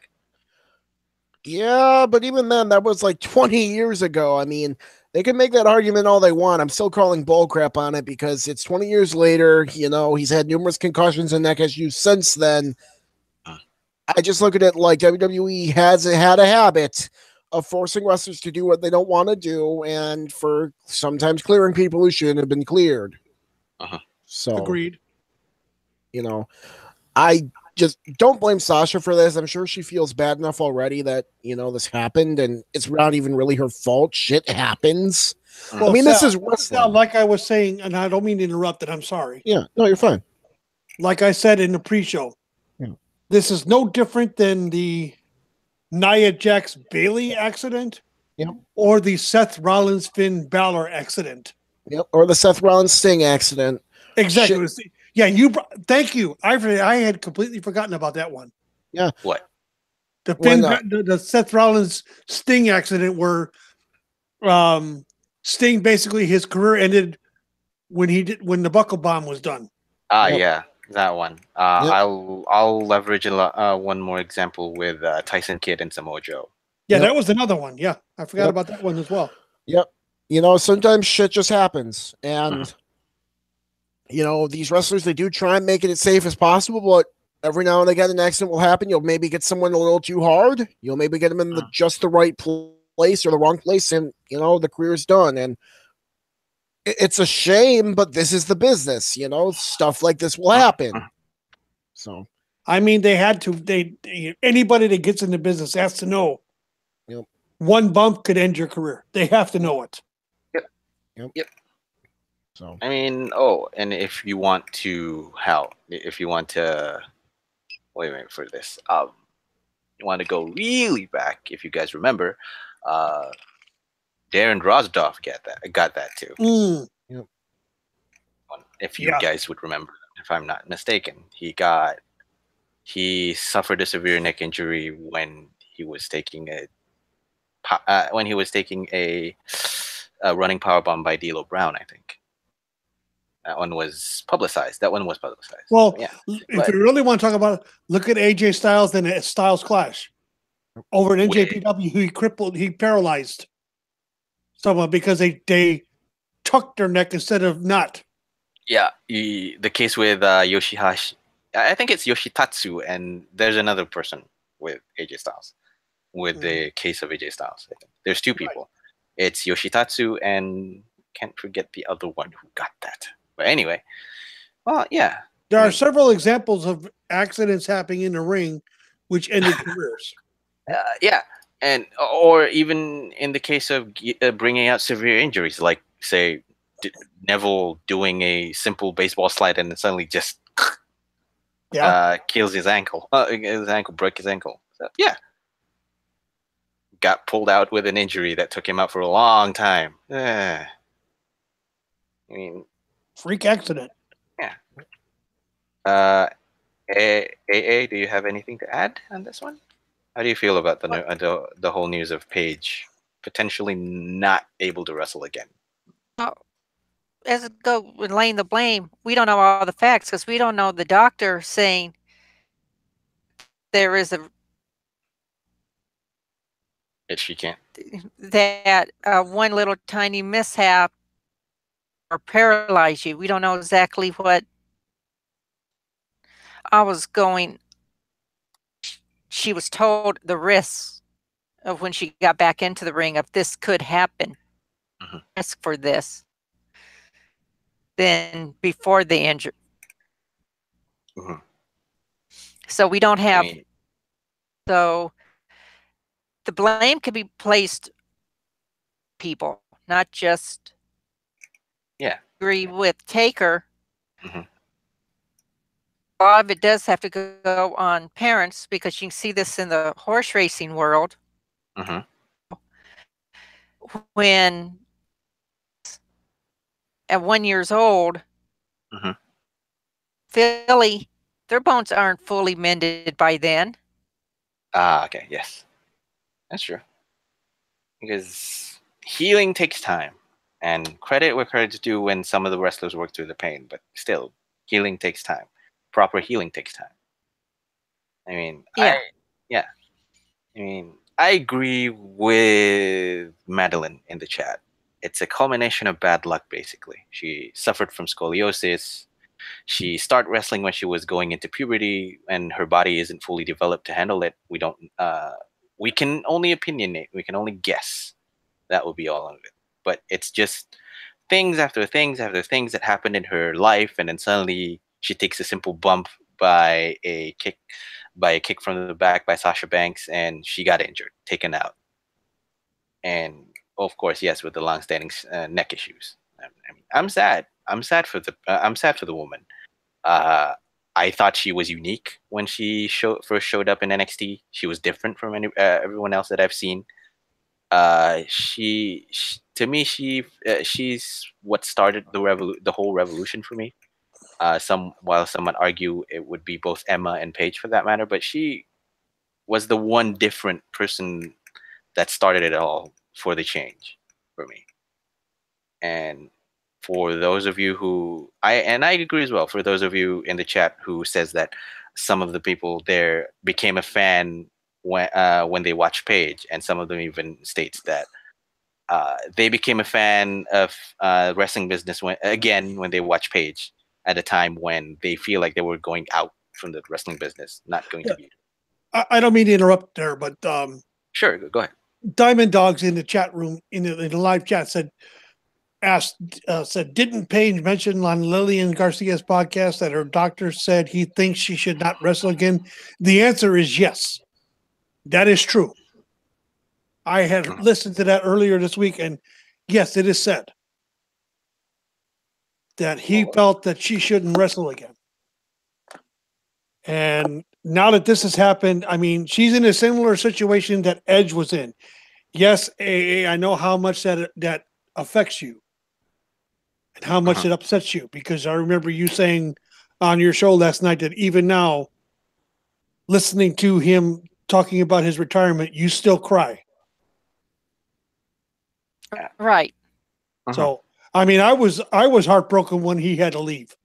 D: Yeah, but even then, that was like 20 years ago. I mean, they can make that argument all they want. I'm still calling bullcrap on it because it's 20 years later. He's had numerous concussions and neck issues since then. I just look at it like WWE has had a habit of forcing wrestlers to do what they don't want to do, and for sometimes clearing people who shouldn't have been cleared. So,
A: agreed.
D: I just don't blame Sasha for this. I'm sure she feels bad enough already that this happened, and it's not even really her fault. Shit happens.
A: Well,
D: I mean,
A: Sal,
D: this is wrestling.
A: Sal, like I was saying, and I don't mean to interrupt it. I'm sorry.
D: Yeah, no, you're fine.
A: Like I said in the pre-show, this is no different than the Nia Jax Bailey accident, or the Seth Rollins Finn Balor accident,
D: or the Seth Rollins Sting accident.
A: Exactly. Yeah, thank you. I had completely forgotten about that one.
D: Yeah.
B: What?
A: The Seth Rollins Sting accident where Sting basically his career ended when the buckle bomb was done.
B: Yeah, that one. I'll leverage one more example with Tyson Kidd and Samoa Joe.
A: Yeah, that was another one. Yeah, I forgot about that one as well.
D: Yep. Sometimes shit just happens, and these wrestlers, they do try and make it as safe as possible, but every now and again an accident will happen. You'll maybe get someone a little too hard. You'll maybe get them in just the right place or the wrong place, and the career's done. And it's a shame, but this is the business. Stuff like this will happen. So,
A: I mean, they had to. Anybody that gets in the business has to know. One bump could end your career. They have to know it.
B: Yep.
D: So,
B: I mean, and if you want to wait a minute for this, you want to go really back, if you guys remember, Darren Drozdov got that too. If you guys would remember, if I'm not mistaken, he suffered a severe neck injury when he was taking a running powerbomb by D'Lo Brown, I think. That one was publicized.
A: Well, if you really want to talk about it, look at AJ Styles and Styles Clash. Over at NJPW, he paralyzed someone because they tucked their neck instead of not.
B: Yeah, the case with Yoshihashi. I think it's Yoshitatsu, and there's another person with AJ Styles. With the case of AJ Styles, I think there's two people. Right. It's Yoshitatsu and can't forget the other one who got that. But anyway, well, yeah.
A: There are several examples of accidents happening in the ring, which ended careers.
B: Yeah, or even in the case of bringing out severe injuries, like say Neville doing a simple baseball slide and then suddenly just kills his ankle. Broke his ankle. So, yeah. Got pulled out with an injury that took him out for a long time. I mean,
A: freak accident.
B: Yeah. AA, do you have anything to add on this one? How do you feel about the whole news of Paige potentially not able to wrestle again?
C: As it go with laying the blame, we don't know all the facts because we don't know the doctor saying there is
B: she can't.
C: That one little tiny mishap or paralyze you. We don't know exactly what I was going. She was told the risks of when she got back into the ring of this could happen. Risk for this. Then before the injury. So we don't have. So the blame could be placed people, not just.
B: Yeah.
C: Agree with Taker.
B: Mhm.
C: A lot of it does have to go on parents, because you can see this in the horse racing world.
B: Mhm.
C: When at 1 year old,
B: Mhm.
C: filly, their bones aren't fully mended by then.
B: Okay. Yes, that's true. Because healing takes time, and credit where credit's due when some of the wrestlers work through the pain, but still, healing takes time. Proper healing takes time. I mean,
C: Yeah.
B: yeah. I mean, I agree with Madeline in the chat. It's a culmination of bad luck, basically. She suffered from scoliosis. She started wrestling when she was going into puberty, and her body isn't fully developed to handle it. We don't. We can only opinionate. We can only guess. That would be all of it. But it's just things after things after things that happened in her life, and then suddenly she takes a simple bump by a kick from the back by Sasha Banks, and she got injured, taken out. And of course, yes, with the long-standing neck issues. I mean, I'm sad. I'm sad for the woman. Uh, I thought she was unique when she first showed up in NXT. She was different from everyone else that I've seen. To me, she's what started the whole revolution for me. While some would argue it would be both Emma and Paige for that matter, but she was the one different person that started it all for the change for me. And for those of you who I agree as well, for those of you in the chat who says that some of the people there became a fan when they watched Paige, and some of them even states that they became a fan of wrestling business when they watch Paige at a time when they feel like they were going out from the wrestling business, not going to be.
A: I don't mean to interrupt there, but
B: Sure, go ahead.
A: Diamond Dogs in the chat room in the live chat said, didn't Paige mention on Lillian Garcia's podcast that her doctor said he thinks she should not wrestle again? The answer is yes. That is true. I had listened to that earlier this week, and yes, it is said that he felt that she shouldn't wrestle again. And now that this has happened, I mean, she's in a similar situation that Edge was in. Yes, AA, I know how much that affects you and how much it upsets you, because I remember you saying on your show last night that even now, listening to him talking about his retirement, you still cry.
C: Right.
A: So, I mean, I was heartbroken when he had to leave.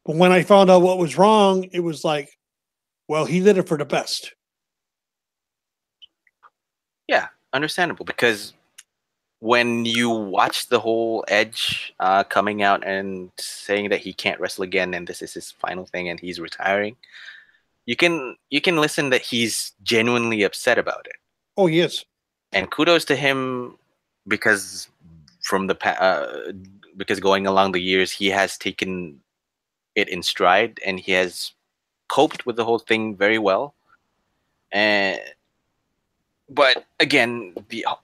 A: But when I found out what was wrong, it was like, well, he did it for the best.
B: Yeah, understandable, because when you watch the whole Edge coming out and saying that he can't wrestle again and this is his final thing and he's retiring, you can listen that he's genuinely upset about it.
A: Oh, yes.
B: And kudos to him, because because going along the years, he has taken it in stride and he has coped with the whole thing very well. And but again,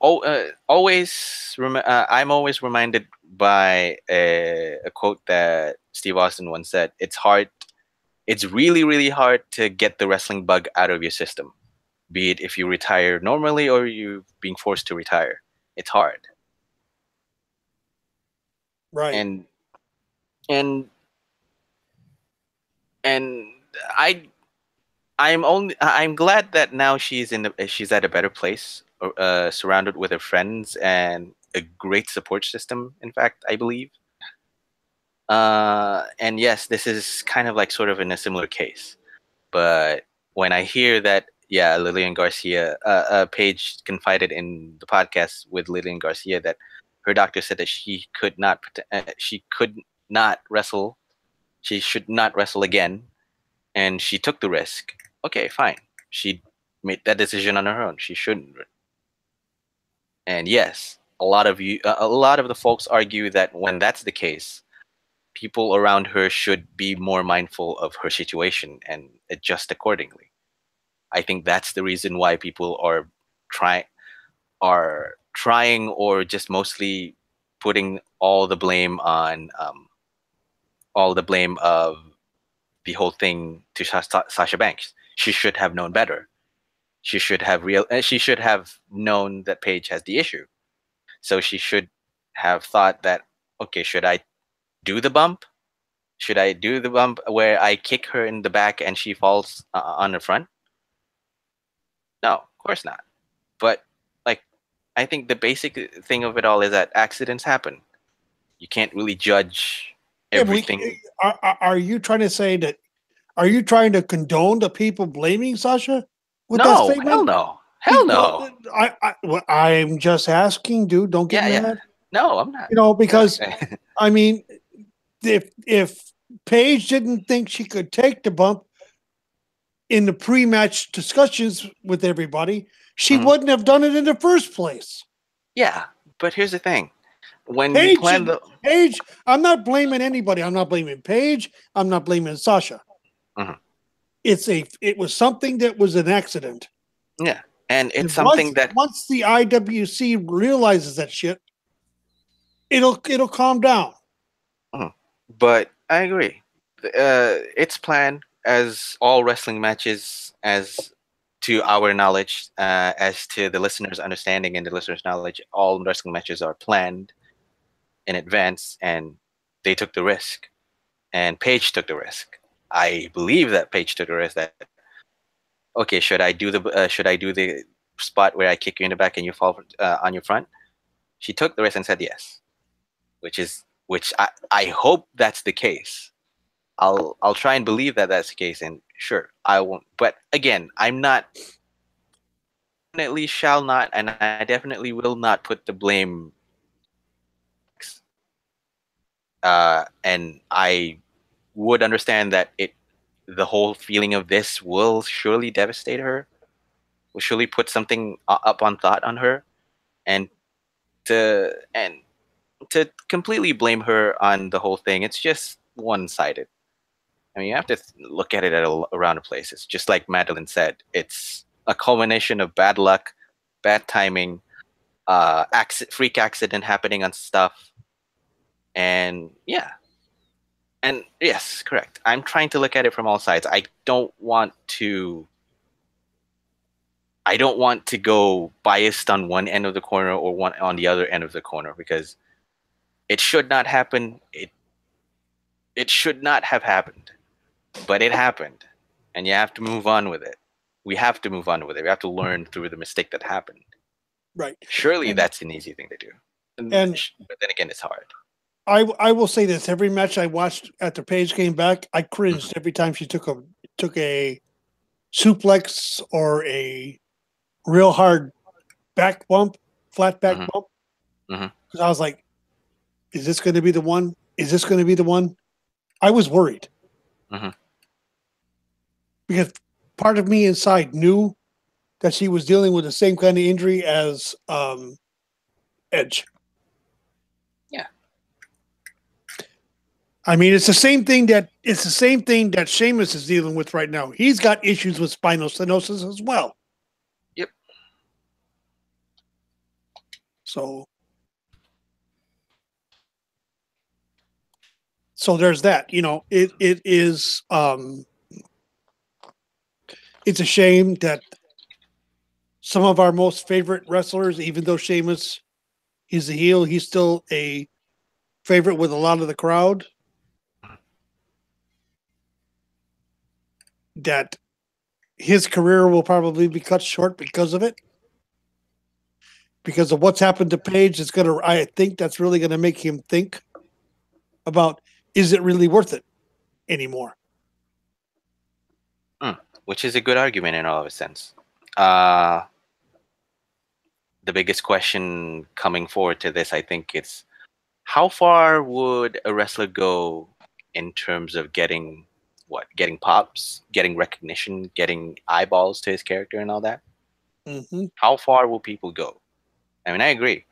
B: I'm always reminded by a quote that Steve Austin once said: It's really, really hard to get the wrestling bug out of your system, be it if you retire normally or you being forced to retire. It's hard."
A: Right.
B: And I'm glad that now she's at a better place, surrounded with her friends and a great support system. In fact, I believe. And yes, this is kind of like sort of in a similar case. But when I hear that, yeah, Lillian Garcia, Paige confided in the podcast with Lillian Garcia that her doctor said that she could not wrestle. She should not wrestle again, and she took the risk. Okay, fine. She made that decision on her own. She shouldn't. And yes, a lot of the folks argue that when that's the case, people around her should be more mindful of her situation and adjust accordingly. I think that's the reason why people are trying or just mostly putting all the blame of the whole thing to Sasha Banks. She should have known better. She should have known that Paige has the issue. So she should have thought that, okay, should I do the bump? Should I do the bump where I kick her in the back and she falls on the front? No, of course not. But like, I think the basic thing of it all is that accidents happen. You can't really judge everything.
A: Are you trying to say that? Are you trying to condone the people blaming Sasha with that
B: No,
A: statement?
B: hell no, hell no.
A: I'm just asking, dude. Don't get mad.
B: No, I'm not.
A: You know, because I mean, if Paige didn't think she could take the bump in the pre-match discussions with everybody, she wouldn't have done it in the first place.
B: Yeah, but here's the thing: when
A: Paige,
B: you plan the
A: Paige, I'm not blaming anybody. I'm not blaming Paige. I'm not blaming Sasha. It was something that was an accident.
B: Yeah, and it's something that
A: once the IWC realizes that shit, it'll calm down.
B: But I agree. It's planned, as all wrestling matches, as to our knowledge, as to the listeners' understanding and the listeners' knowledge, all wrestling matches are planned in advance, and they took the risk. And Paige took the risk. I believe that Paige took the risk that, okay, should I do the spot where I kick you in the back and you fall on your front? She took the risk and said yes, which I hope that's the case. I'll try and believe that that's the case, and sure, I won't. But again, I'm not, definitely shall not, and I definitely will not put the blame. And I would understand that the whole feeling of this will surely devastate her, will surely put something up on thought on her, and to completely blame her on the whole thing, it's just one-sided. I mean, you have to look at it around the place. It's just like Madeline said. It's a culmination of bad luck, bad timing, freak accident happening on stuff, and yeah. And yes, correct. I'm trying to look at it from all sides. I don't want to go biased on one end of the corner or one on the other end of the corner, because it should not happen. It should not have happened, but it happened, and you have to move on with it. We have to move on with it. We have to learn through the mistake that happened.
A: Right.
B: Surely that's an easy thing to do. But then again, it's hard.
A: I will say this: every match I watched after Paige came back, I cringed every time she took a suplex or a real hard back bump, flat back bump. Because I was like, "Is this going to be the one? Is this going to be the one?" I was worried because part of me inside knew that she was dealing with the same kind of injury as Edge. I mean, it's the same thing that Sheamus is dealing with right now. He's got issues with spinal stenosis as well.
B: Yep.
A: So there's that. You know, it is it's a shame that some of our most favorite wrestlers, even though Sheamus is a heel, he's still a favorite with a lot of the crowd, that his career will probably be cut short because of it. Because of what's happened to Paige, I think that's really gonna make him think about, is it really worth it anymore?
B: Which is a good argument in all of a sense. The biggest question coming forward to this, I think, it's how far would a wrestler go in terms of getting pops, getting recognition, getting eyeballs to his character and all that? How far will people go? I mean, I agree.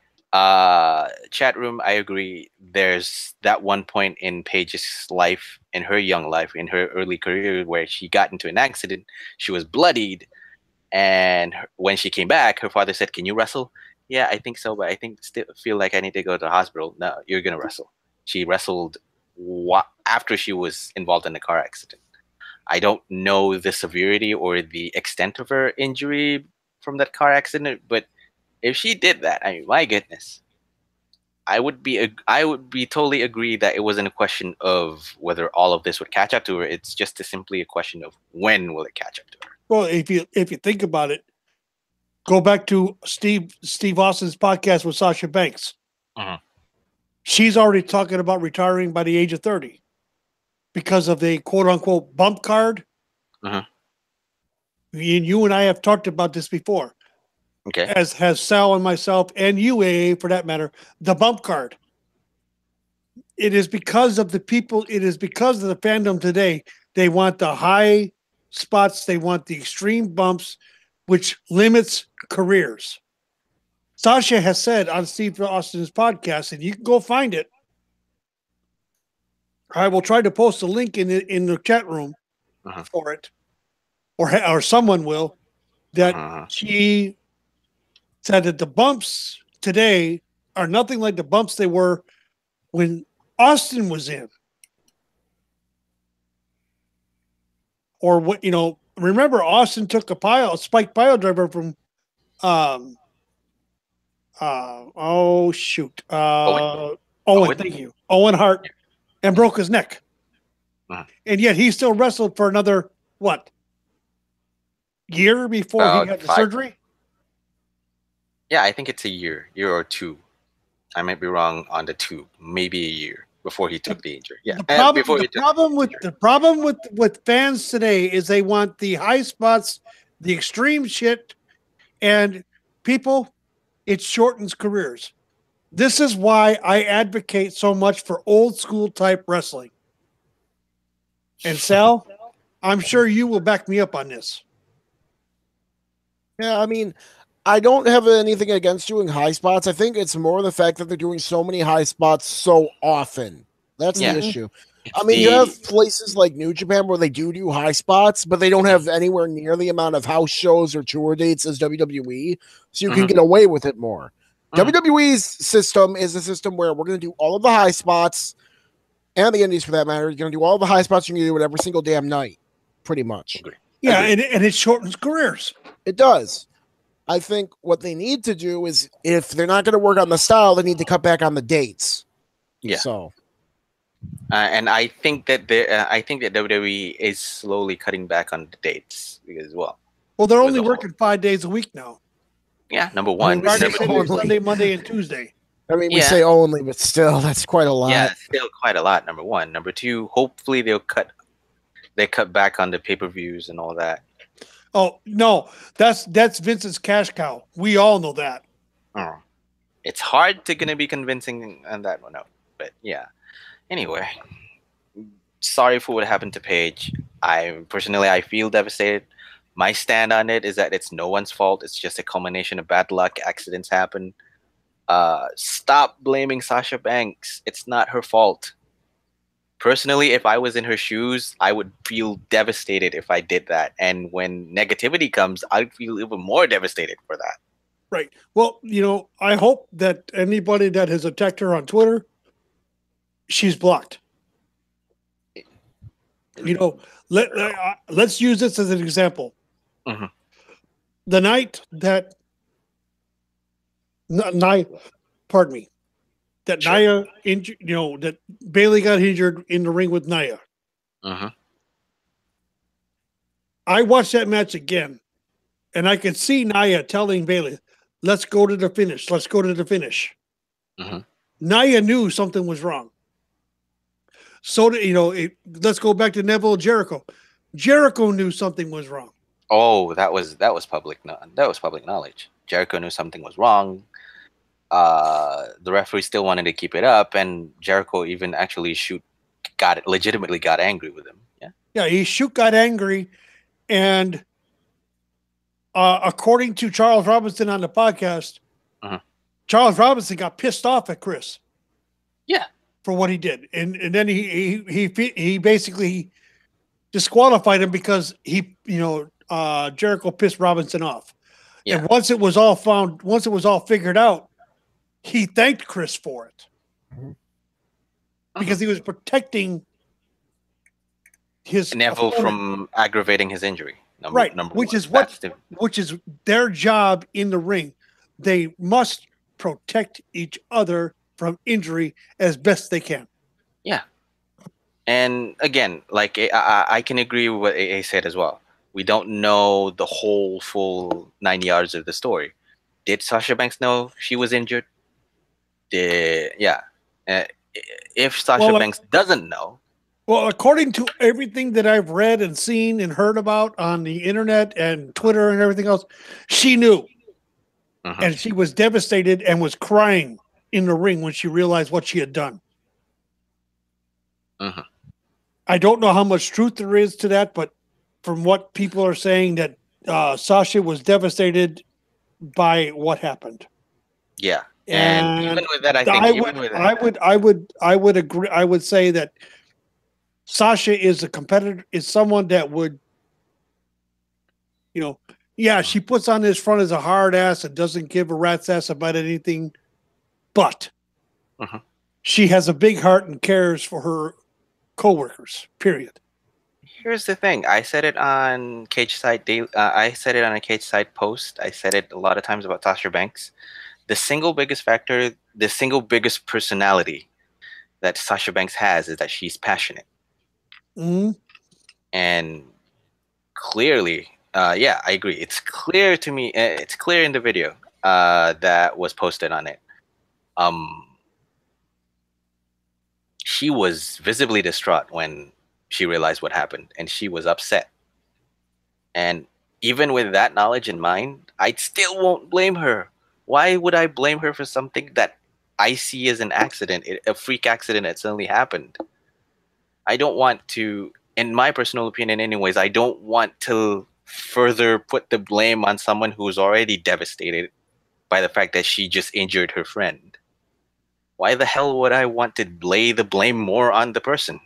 B: Chat room, I agree. There's that one point in Paige's life, in her young life, in her early career, where she got into an accident. She was bloodied. And when she came back, her father said, "Can you wrestle?" Yeah, I think so, but I still feel like I need to go to the hospital. No, you're gonna wrestle. She wrestled after she was involved in the car accident. I don't know the severity or the extent of her injury from that car accident, but if she did that, I mean, my goodness, I would be totally agree that it wasn't a question of whether all of this would catch up to her. It's just simply a question of when will it catch up to her.
A: Well, if you think about it, go back to Steve Austin's podcast with Sasha Banks.
B: Mhm.
A: She's already talking about retiring by the age of 30 because of the quote unquote bump card.
B: Mhm.
A: You and I have talked about this before.
B: Okay.
A: As has Sal and myself and you, AA, for that matter, the bump card. It is because of the people, it is because of the fandom today. They want the high spots, they want the extreme bumps, which limits careers. Sasha has said on Steve Austin's podcast, and you can go find it. I will try to post a link in the chat room for it, or someone will, that she said that the bumps today are nothing like the bumps they were when Austin was in. Or what, remember Austin took a spike pile driver from Owen. Thank you. Owen Hart, and broke his neck. And yet he still wrestled for another year before he had the surgery?
B: Yeah, I think it's a year or two. I might be wrong on the two, maybe a year before he took the injury. Yeah.
A: The problem with fans today is they want the high spots, the extreme shit, and people, it shortens careers. This is why I advocate so much for old school type wrestling. And Sal, I'm sure you will back me up on this.
D: Yeah, I mean, I don't have anything against doing high spots. I think it's more the fact that they're doing so many high spots so often. That's the issue. You have places like New Japan where they do high spots, but they don't have anywhere near the amount of house shows or tour dates as WWE, so you can get away with it more. WWE's system is a system where we're going to do all of the high spots, and the indies for that matter. You're going to do all the high spots. You're going to do it every single damn night, pretty much.
A: Yeah, and it shortens careers.
D: It does. I think what they need to do is, if they're not going to work on the style, they need to cut back on the dates.
B: Yeah.
D: So,
B: and I think that WWE is slowly cutting back on the dates as well.
A: Well, they're only working 5 days a week now.
B: Yeah, number one.
A: Sunday, Monday, and Tuesday.
D: I mean, we say only, but still, that's quite a lot.
B: Yeah, still quite a lot. Number one. Number two, hopefully they cut back on the pay-per-views and all that.
A: Oh no, that's Vince's cash cow. We all know that.
B: Oh. It's hard to be convincing on that one out, but yeah. Anyway, sorry for what happened to Paige. I feel devastated. My stand on it is that it's no one's fault. It's just a culmination of bad luck. Accidents happen. Stop blaming Sasha Banks. It's not her fault. Personally, if I was in her shoes, I would feel devastated if I did that. And when negativity comes, I'd feel even more devastated for that.
A: Right. Well, I hope that anybody that has attacked her on Twitter, she's blocked. Let's use this as an example.
B: Mm-hmm.
A: The night that Nia injured, that Bayley got injured in the ring with Nia.
B: Mm-hmm.
A: I watched that match again, and I could see Nia telling Bayley, "Let's go to the finish. Let's go to the finish."
B: Mm-hmm.
A: Nia knew something was wrong. So let's go back to Neville Jericho. Jericho knew something was wrong.
B: Oh, that was public. That was public knowledge. Jericho knew something was wrong. The referee still wanted to keep it up, and Jericho even actually legitimately got angry with him. Yeah,
A: he got angry, and according to Charles Robinson on the podcast, Charles Robinson got pissed off at Chris.
B: Yeah,
A: for what he did, and then he basically disqualified him because Jericho pissed Robinson off.
B: Yeah.
A: And once it was all figured out, he thanked Chris for it because he was protecting his
B: Neville
A: opponent.
B: from aggravating his injury.
A: Which is their job in the ring. They must protect each other from injury as best they can.
B: Yeah. And again, like I can agree with what AA said as well. We don't know the whole full 9 yards of the story. Did Sasha Banks know she was injured? If Sasha Banks doesn't know.
A: Well, according to everything that I've read and seen and heard about on the internet and Twitter and everything else, she knew. And she was devastated and was crying in the ring when she realized what she had done. I don't know how much truth there is to that, but from what people are saying, that Sasha was devastated by what happened.
B: Yeah, and even with that,
A: I would agree. I would say that Sasha is a competitor, is someone that would, she puts on this front as a hard ass and doesn't give a rat's ass about anything, but she has a big heart and cares for her coworkers, period.
B: Here's the thing. I said it on Cage Side Daily. I said it on a Cage Side post. I said it a lot of times about Sasha Banks. The single biggest factor, the single biggest personality that Sasha Banks has is that she's passionate. And clearly, I agree. It's clear to me. It's clear in the video that was posted on it. She was visibly distraught when she realized what happened, and she was upset. And even with that knowledge in mind, I still won't blame her. Why would I blame her for something that I see as an accident, a freak accident that suddenly happened? I don't want to, in my personal opinion anyways, I don't want to further put the blame on someone who's already devastated by the fact that she just injured her friend. Why the hell would I want to lay the blame more on the person?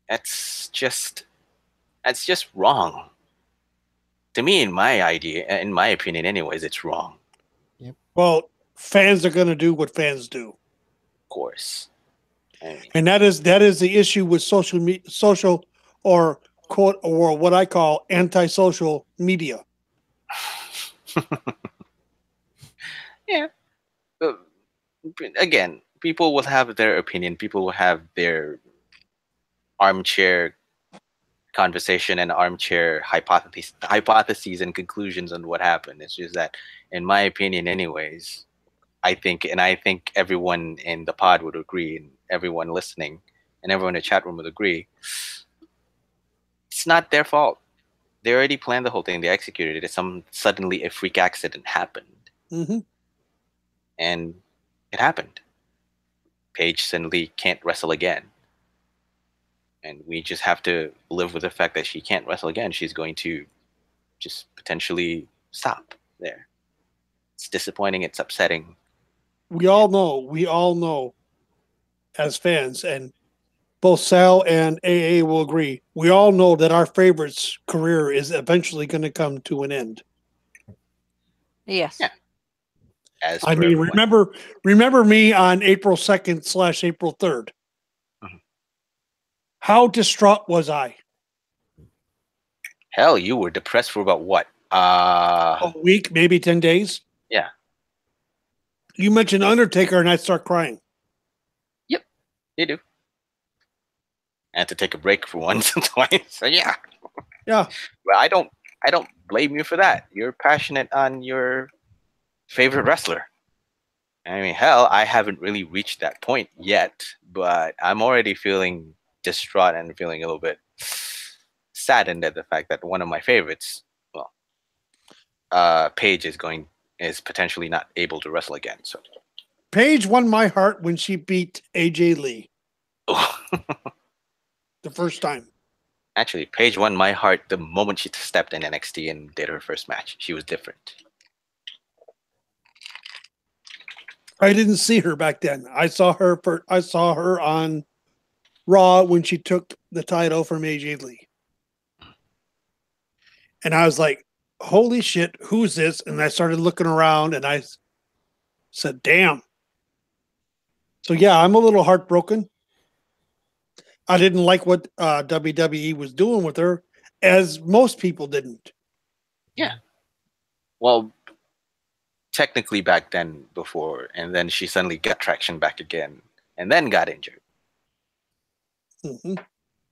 B: That's just wrong. To me, in my opinion anyways, it's wrong.
D: Yep.
A: Well, fans are going to do what fans do.
B: Of course.
A: And that is the issue with social or quote, or what I call antisocial media.
B: Yeah. Again, people will have their opinion. People will have their armchair conversation and armchair hypotheses and conclusions on what happened. It's just that, in my opinion anyways, I think everyone in the pod would agree, and everyone listening and everyone in the chat room would agree, it's not their fault. They already planned the whole thing. They executed it. Suddenly a freak accident happened. And it happened. Paige suddenly can't wrestle again. And we just have to live with the fact that she can't wrestle again. She's going to just potentially stop there. It's disappointing. It's upsetting.
A: We all know as fans, and both Sal and AA will agree, we all know that our favorite's career is eventually going to come to an end.
C: Yes.
B: Yeah.
A: I mean, remember me on April 2nd / April 3rd. How distraught was I?
B: Hell, you were depressed for about what?
A: A week, maybe 10 days.
B: Yeah.
A: You mentioned Undertaker and I start crying.
B: Yep, you do. I had to take a break for once and twice. So yeah.
A: Yeah.
B: Well, I don't blame you for that. You're passionate on your favorite wrestler. I mean, hell, I haven't really reached that point yet, but I'm already feeling distraught and feeling a little bit saddened at the fact that one of my favorites, Paige is potentially not able to wrestle again. So
A: Paige won my heart when she beat AJ Lee. The first time.
B: Actually, Paige won my heart the moment she stepped in NXT and did her first match. She was different.
A: I didn't see her back then. I saw her on Raw when she took the title from AJ Lee. And I was like, holy shit, who's this? And I started looking around and I said, damn. So yeah, I'm a little heartbroken. I didn't like what WWE was doing with her, as most people didn't.
B: Yeah. Well, technically back then before, and then she suddenly got traction back again, and then got injured.
A: Mm-hmm.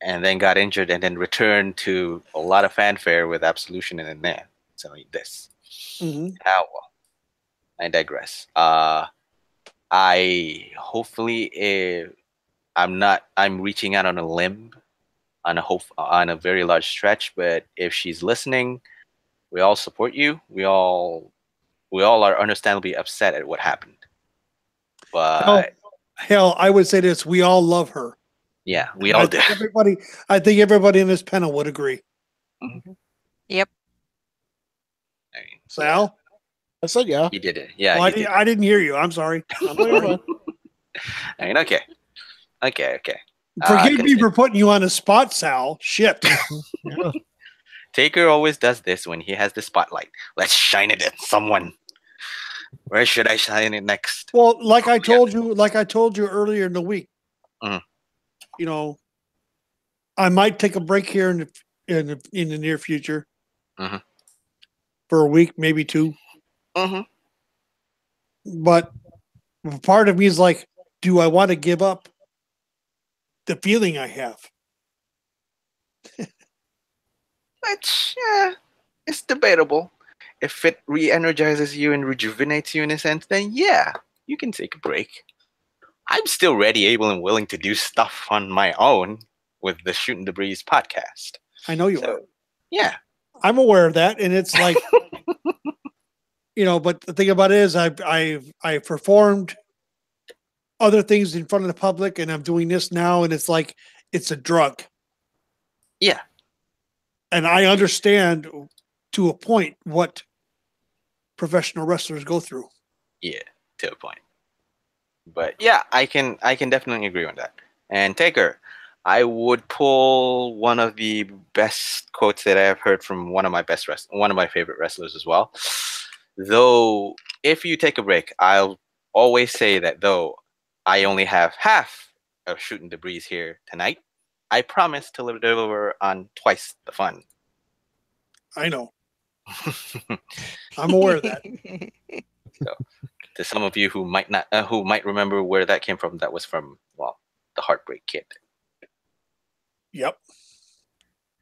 B: And then got injured, and then returned to a lot of fanfare with Absolution and then telling this.
A: Mm-hmm.
B: Now, I digress. I hopefully I'm reaching out on a limb on a very large stretch, but if she's listening, we all support you. We all are understandably upset at what happened. But
A: hell, I would say this: we all love her.
B: Yeah, we all do.
A: I think everybody in this panel would agree.
B: Mm-hmm.
C: Yep.
A: Sal,
D: I said yeah.
B: You did it. Yeah,
A: well, I didn't hear you. I'm sorry.
B: I mean, okay.
A: Forgive me for putting you on the spot, Sal. Shit.
B: Taker always does this when he has the spotlight. Let's shine it at someone. Where should I shine it next?
A: Well, like I told you earlier in the week.
B: Mm-hmm.
A: You know, I might take a break here in the near future.
B: Mm-hmm.
A: For a week, maybe two.
B: Mm-hmm.
A: But part of me is like, do I want to give up the feeling I have?
B: Which, yeah, it's debatable. If it re-energizes you and rejuvenates you in a sense, then yeah, you can take a break. I'm still ready, able, and willing to do stuff on my own with the Shootin' the Breeze podcast.
A: I know you are.
B: Yeah.
A: I'm aware of that, and it's like, you know, but the thing about it is I've performed other things in front of the public, and I'm doing this now, and it's like, it's a drug.
B: Yeah.
A: And I understand to a point what professional wrestlers go through.
B: Yeah, to a point. But yeah, I can definitely agree on that. And Taker, I would pull one of the best quotes that I have heard from one of my favorite wrestlers as well. Though, if you take a break, I'll always say that though I only have half of Shootin' the Breeze here tonight, I promise to deliver on twice the fun.
A: I know. I'm aware of that.
B: So, to some of you who might remember where that came from, that was from, well, the Heartbreak Kid.
A: Yep.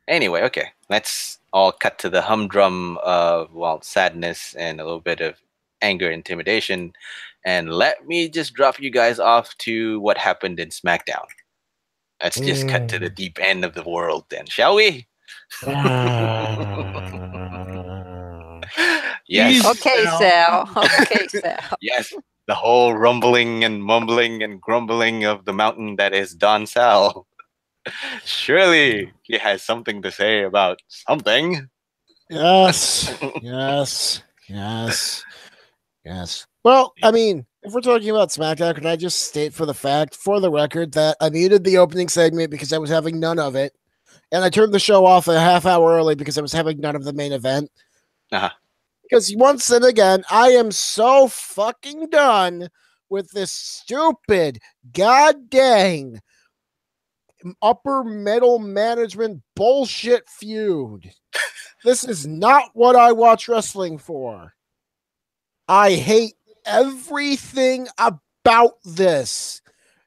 B: Anyway, okay, let's all cut to the humdrum of, well, sadness and a little bit of anger, intimidation, and let me just drop you guys off to what happened in Smackdown. Let's just cut to the deep end of the world then, shall we? Yes.
C: Okay, Sal. Okay, Sal.
B: Yes. The whole rumbling and mumbling and grumbling of the mountain that is Don Sal. Surely he has something to say about something.
D: Yes. Well, I mean, if we're talking about SmackDown, can I just state for the record, that I muted the opening segment because I was having none of it. And I turned the show off a half hour early because I was having none of the main event.
B: Uh-huh.
D: Because once and again, I am so fucking done with this stupid, goddamn upper middle management bullshit feud. This is not what I watch wrestling for. I hate everything about this.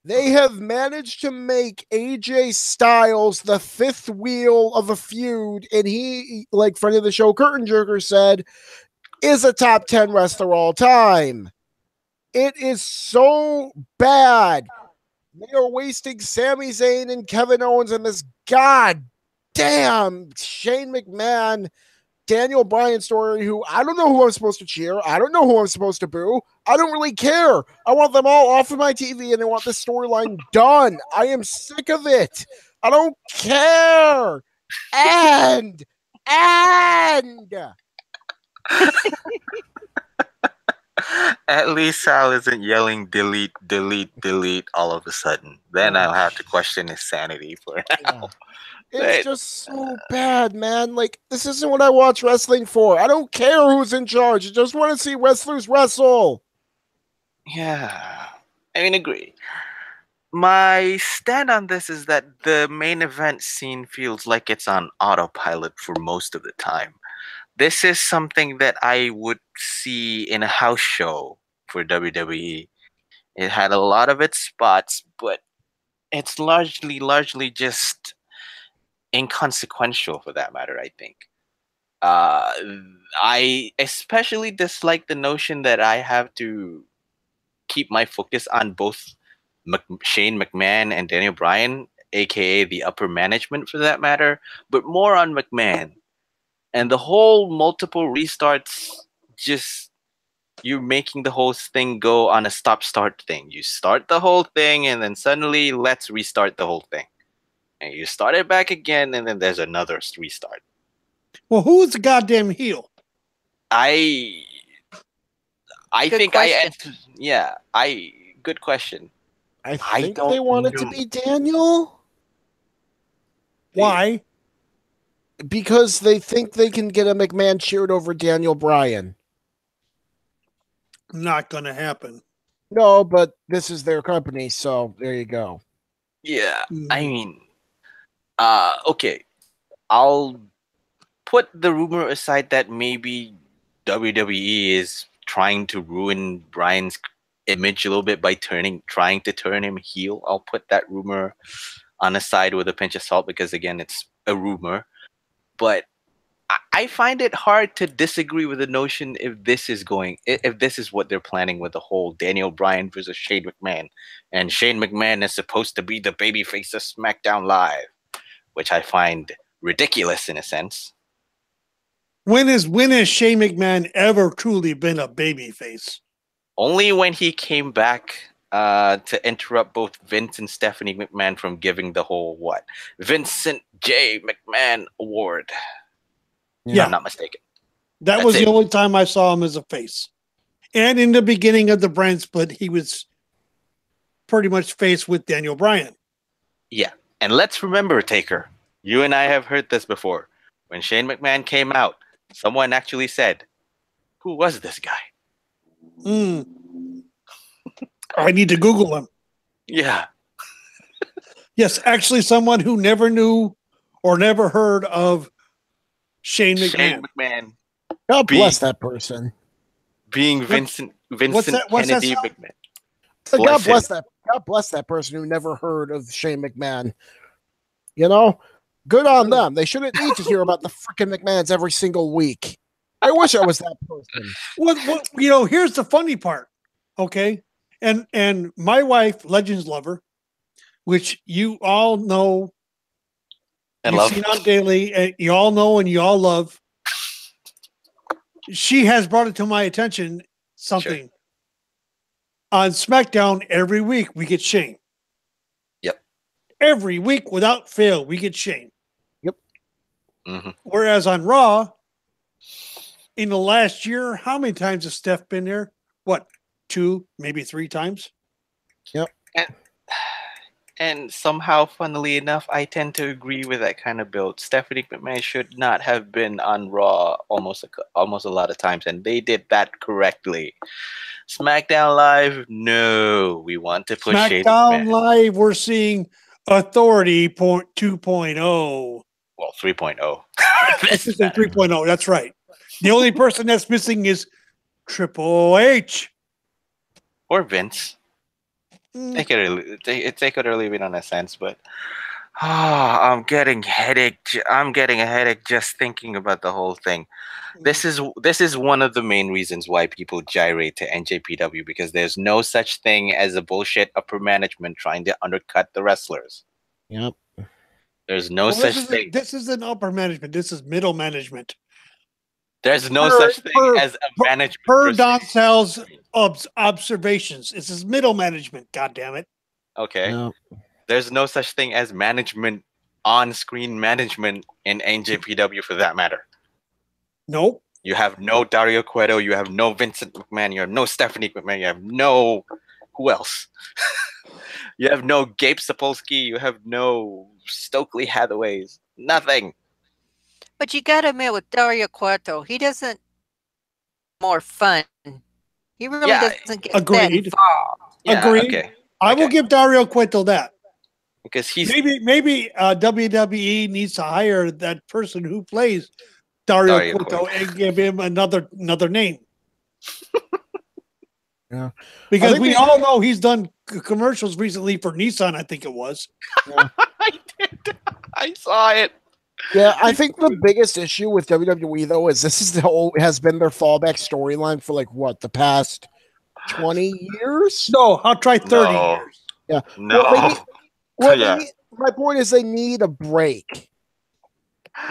D: They have managed to make AJ Styles the fifth wheel of a feud, and he, like friend of the show Curtain Jerker said, is a top 10 wrestler all time. It is so bad. They are wasting Sami Zayn and Kevin Owens in this goddamn Shane McMahon, Daniel Bryan story, who I don't know who I'm supposed to cheer. I don't know who I'm supposed to boo. I don't really care. I want them all off of my TV and I want this storyline done. I am sick of it. I don't care. And
B: At least Sal isn't yelling delete, delete, delete all of a sudden. Then I'll have to question his sanity for now.
D: It's just so bad, man. Like, this isn't what I watch wrestling for. I don't care who's in charge. I just want to see wrestlers wrestle.
B: Yeah, I mean, agree. My stand on this is that the main event scene feels like it's on autopilot for most of the time. This is something that I would see in a house show for WWE. It had a lot of its spots, but it's largely just inconsequential for that matter, I think. I especially dislike the notion that I have to keep my focus on both Shane McMahon and Daniel Bryan, aka the upper management for that matter, but more on McMahon. And the whole multiple restarts, just you're making the whole thing go on a stop-start thing. You start the whole thing and then suddenly let's restart the whole thing. And you start it back again and then there's another restart.
A: Well, who's the goddamn heel?
B: I
C: Good
B: think
C: question.
B: good question.
D: I
B: I
D: think
B: don't
D: they want it to
B: know.
D: be Daniel
A: Why?
D: because they think they can get a McMahon cheered over Daniel Bryan.
A: Not going to happen.
D: No, but this is their company, so there you go.
B: Yeah,
A: Mm.
B: I mean, okay. I'll put the rumor aside that maybe WWE is trying to ruin Bryan's image a little bit by trying to turn him heel. I'll put that rumor on the side with a pinch of salt because again, it's a rumor. But I find it hard to disagree with the notion if this is what they're planning with the whole Daniel Bryan versus Shane McMahon, and Shane McMahon is supposed to be the babyface of SmackDown Live, which I find ridiculous in a sense.
A: When has Shane McMahon ever truly been a babyface?
B: Only when he came back to interrupt both Vince and Stephanie McMahon from giving the whole Vincent J. McMahon Award. If
A: Yeah.
B: I'm not mistaken.
A: That was the only time I saw him as a face. And in the beginning of the brand split, he was pretty much face with Daniel Bryan.
B: Yeah. And let's remember, Taker, you and I have heard this before. When Shane McMahon came out, someone actually said, "Who was this guy?"
A: I need to Google him.
B: Yeah.
A: Yes, actually someone who never knew or never heard of Shane McMahon.
B: Shane McMahon.
D: God bless that person.
B: Being Vincent
A: what's that
B: Kennedy
A: song?
B: McMahon.
D: God bless that person who never heard of Shane McMahon. You know, good on them. They shouldn't need to hear about the freaking McMahons every single week. I wish I was that person.
A: Well, here's the funny part. Okay. And my wife, Legends Lover, which you all know
B: and
A: you've
B: love
A: seen on daily, and you all know and you all love. She has brought it to my attention something. Sure. On SmackDown, every week we get Shane.
B: Yep.
A: Every week without fail, we get Shane.
D: Yep.
B: Mm-hmm.
A: Whereas on Raw, in the last year, how many times has Steph been there? 2, maybe 3 times?
D: Yep.
B: And somehow, funnily enough, I tend to agree with that kind of build. Stephanie McMahon should not have been on Raw almost a lot of times, and they did that correctly. SmackDown Live, no. We want to push
A: SmackDown Live, we're seeing Authority 2.0.
B: Well, 3.0.
A: This is 3.0, that's right. The only person that's missing is Triple H.
B: Or Vince. Take it or leave it on a sense, but I'm getting headache. I'm getting a headache just thinking about the whole thing. This is one of the main reasons why people gyrate to NJPW, because there's no such thing as a bullshit upper management trying to undercut the wrestlers.
D: Yep.
B: There's no such thing.
A: This isn't upper management. This is middle management.
B: There's no such thing as a management.
A: Per Don Sal's observations, this is middle management. God damn it.
B: Okay.
D: No.
B: There's no such thing as management, on-screen management in NJPW for that matter.
A: Nope.
B: You have no Dario Cueto. You have no Vincent McMahon. You have no Stephanie McMahon. You have no... Who else? You have no Gabe Sapolsky. You have no Stokely Hathaways. Nothing.
C: But you got to admit, with Dario Cueto, he doesn't more fun. He really doesn't get that
A: Agreed.
C: involved.
B: Yeah,
A: Agreed.
B: okay.
A: I will give Dario Cueto that.
B: Because he's
A: maybe WWE needs to hire that person who plays Dario Cueto and give him another name.
D: Yeah.
A: Because we all know he's done commercials recently for Nissan, I think it was.
D: Yeah.
B: I did. I saw it.
D: Yeah, I think the biggest issue with WWE though is this is has been their fallback storyline for like what, the past 20 years?
A: No, I'll try 30 years.
D: Yeah.
B: No.
D: My point is they need a break.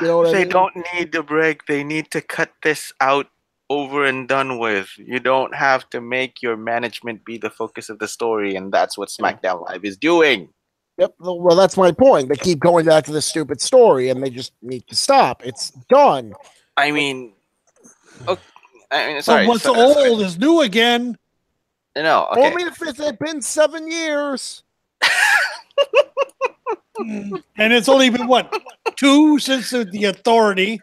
D: You know what I mean?
B: They don't need the break. They need to cut this out, over and done with. You don't have to make your management be the focus of the story, and that's what SmackDown Live is doing.
D: Yep. Well, that's my point. They keep going back to this stupid story, and they just need to stop. It's done.
B: I mean, sorry.
A: What's old is new again.
B: No, okay.
D: Well, I mean, if it's been 7 years.
A: And it's only been, what, 2 since the Authority.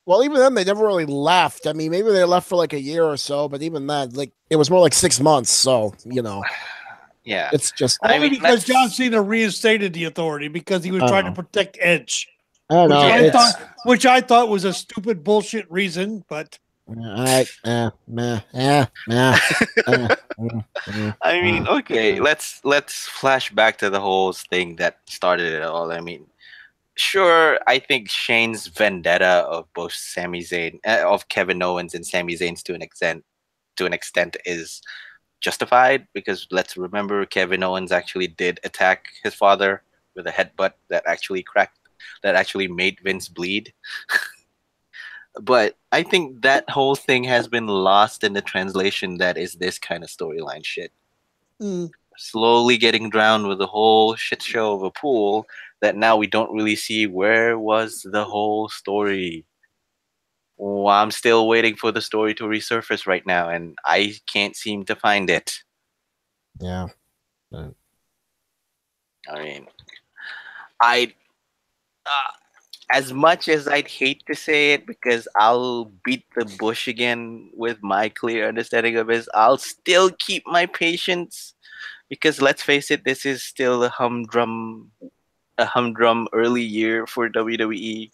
D: Well, even then, they never really left. I mean, maybe they left for like a year or so, but even then, like it was more like 6 months. So, you know.
B: Yeah.
D: It's just...
A: Only because John Cena reinstated the Authority because he was trying to protect Edge.
D: I don't know.
A: Which I thought was a stupid bullshit reason, but...
B: I mean, okay, let's flash back to the whole thing that started it all. I mean, sure, I think Shane's vendetta of both Sami Zayn, of Kevin Owens and Sami Zayn to an extent is justified, because let's remember Kevin Owens actually did attack his father with a headbutt that actually made Vince bleed. But I think that whole thing has been lost in the translation that is this kind of storyline shit. Slowly getting drowned with the whole shit show of a pool that now we don't really see where was the whole story. Oh, I'm still waiting for the story to resurface right now, and I can't seem to find it.
D: Yeah.
B: I mean, as much as I'd hate to say it, because I'll beat the bush again with my clear understanding of this, I'll still keep my patience, because let's face it, this is still a humdrum early year for WWE.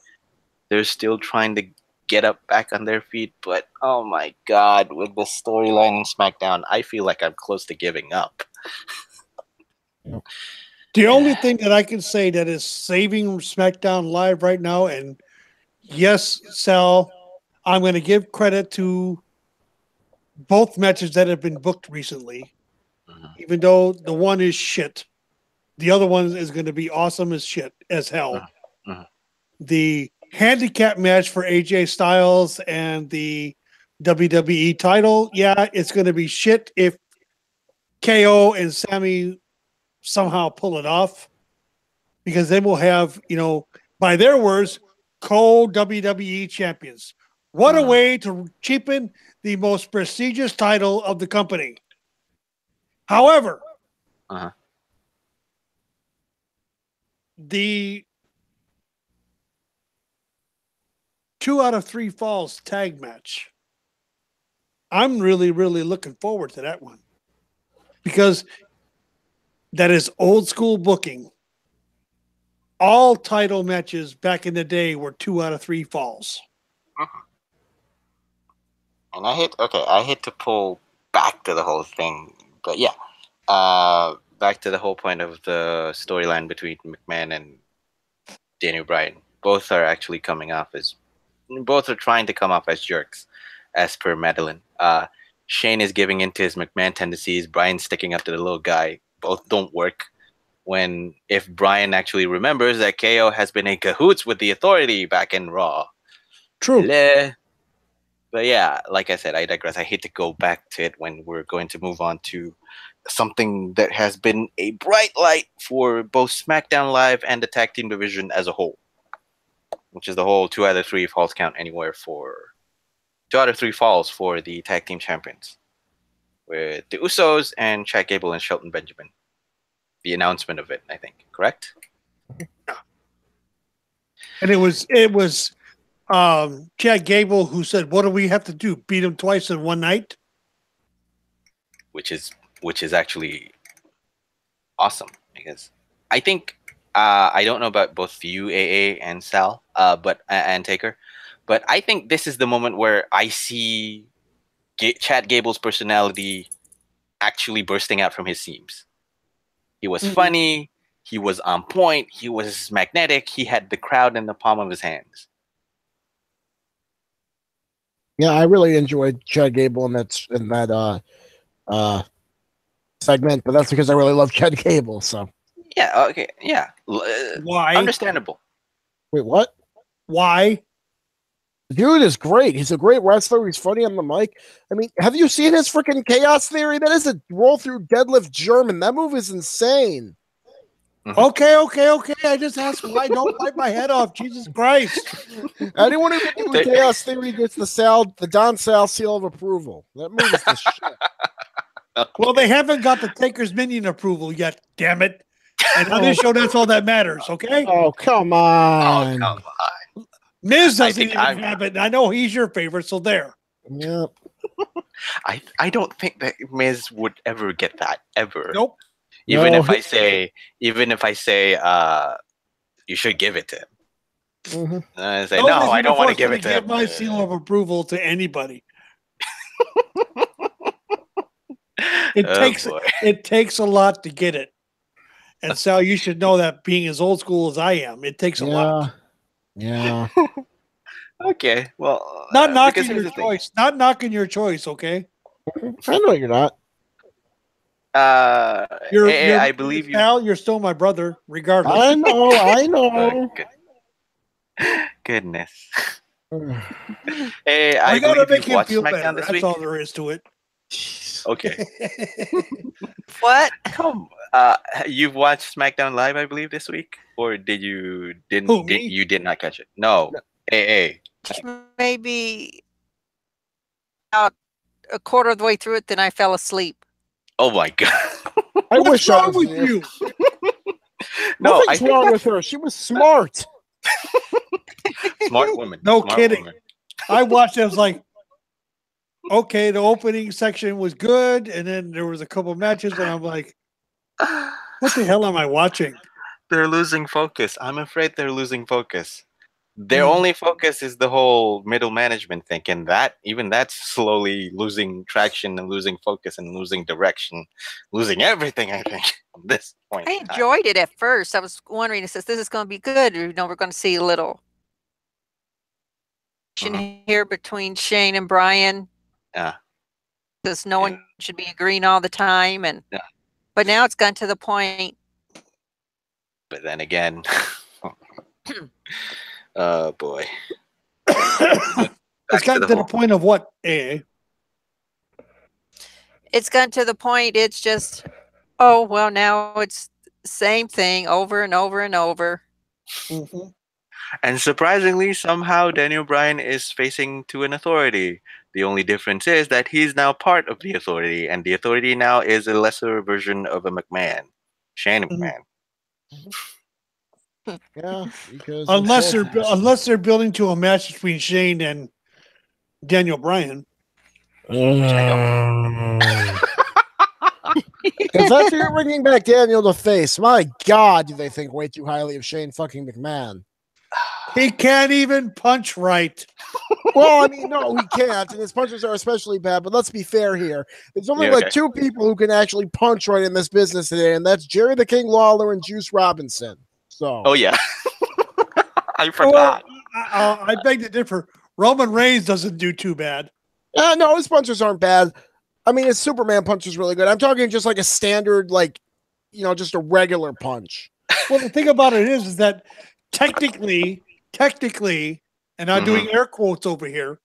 B: They're still trying to get up back on their feet, but oh my god, with the storyline in SmackDown, I feel like I'm close to giving up.
A: The only thing that I can say that is saving SmackDown Live right now, and yes, Sal, I'm going to give credit to both matches that have been booked recently, even though the one is shit. The other one is going to be awesome as shit, as hell. The handicap match for AJ Styles and the WWE title, yeah, it's going to be shit if KO and Sammy somehow pull it off, because then we'll have, by their words, co-WWE champions. What a way to cheapen the most prestigious title of the company. However, the 2 out of 3 falls tag match, I'm really, really looking forward to that one, because that is old school booking. All title matches back in the day were 2 out of 3 falls.
B: And I hate to pull back to the whole thing, but yeah, back to the whole point of the storyline between McMahon and Daniel Bryan. Both are trying to come off as jerks, as per Madeline. Shane is giving into his McMahon tendencies. Bryan's sticking up to the little guy. Both don't work. If Bryan actually remembers that KO has been in cahoots with the Authority back in Raw.
A: True.
B: But yeah, like I said, I digress. I hate to go back to it when we're going to move on to something that has been a bright light for both SmackDown Live and the tag team division as a whole, which is the whole 2 out of 3 falls count anywhere for 2 out of 3 falls for the tag team champions, with the Usos and Chad Gable and Shelton Benjamin. The announcement of it, I think, correct?
A: And it was Chad Gable who said, "What do we have to do? Beat him twice in one night?"
B: Which is actually awesome, because I think I don't know about both you, AA, and Sal, and Taker, but I think this is the moment where I see Chad Gable's personality actually bursting out from his seams. He was funny. He was on point. He was magnetic. He had the crowd in the palm of his hands.
D: Yeah, I really enjoyed Chad Gable in that segment, but that's because I really love Chad Gable. So
B: yeah, okay, yeah.
A: Why?
B: Understandable.
D: Wait, what?
A: Why?
D: Dude is great. He's a great wrestler. He's funny on the mic. I mean, have you seen his freaking Chaos Theory? That is a roll through deadlift German. That move is insane.
A: Okay. I just asked why. Don't bite my head off. Jesus Christ.
D: Anyone who can do Chaos Theory gets the Don Sal seal of approval. That move is the shit.
A: Well, they haven't got the TakersMinion approval yet, damn it. And on this show, that's all that matters, okay?
D: Oh, come on.
B: Oh, come on.
A: Miz doesn't even have it. I know he's your favorite, so there.
D: Yep.
B: I don't think that Miz would ever get that, ever.
A: Nope.
B: Even if I say, you should give it to him.
D: Mm-hmm.
B: I say, no, I don't want to give it to him.
A: My seal of approval to anybody. It takes a lot to get it. And Sal, you should know that, being as old school as I am, it takes a lot.
D: Yeah.
B: Okay. Well,
A: not knocking your choice. Not knocking your choice, okay?
D: I know you're not.
B: I believe you.
A: Sal, you're still my brother, regardless.
D: I know.
B: Goodness.
A: I gotta make him feel better. That's all there is to it.
B: Okay.
C: What?
B: You've watched SmackDown Live, I believe, this week, or you did not catch it? No. AA.
C: Maybe about a quarter of the way through it, then I fell asleep.
B: Oh my god!
A: What's wrong with you?
B: No,
D: nothing's wrong with her. She was smart.
B: Smart woman.
A: No
B: smart
A: kidding.
B: Woman.
A: I watched it. I was like, okay, the opening section was good, and then there was a couple matches, and I'm like, what the hell am I watching?
B: They're losing focus. I'm afraid they're losing focus. Their only focus is the whole middle management thing, and that's slowly losing traction and losing focus and losing direction, losing everything, I think, at this point.
C: I enjoyed it at first. I was wondering, this is going to be good. We're going to see a little here between Shane and Brian.
B: Yeah.
C: Because no one should be agreeing all the time. But now it's gotten to the point.
B: But then again... Oh boy.
A: It's gotten to the point of what, AA?
C: It's gotten to the point, it's just, oh, well, now it's the same thing over and over and over.
A: Mm-hmm.
B: And surprisingly, somehow Daniel Bryan is facing to an authority. The only difference is that he's now part of the authority, and the authority now is a lesser version of a McMahon. Shane McMahon.
D: Yeah, because
A: unless they're building to a match between Shane and Daniel Bryan.
D: Because that's you're bringing back Daniel to face. My God, do they think way too highly of Shane fucking McMahon?
A: He can't even punch right.
D: Well, I mean, no, he can't, and his punches are especially bad. But let's be fair here. There's only two people who can actually punch right in this business today, and that's Jerry the King Lawler and Juice Robinson. So.
B: Oh yeah, I forgot.
A: Well, I beg to differ. Roman Reigns doesn't do too bad.
D: No, his punches aren't bad. I mean, his Superman punch is really good. I'm talking just like a standard, just a regular punch.
A: Well, the thing about it is that technically, and I'm doing air quotes over here,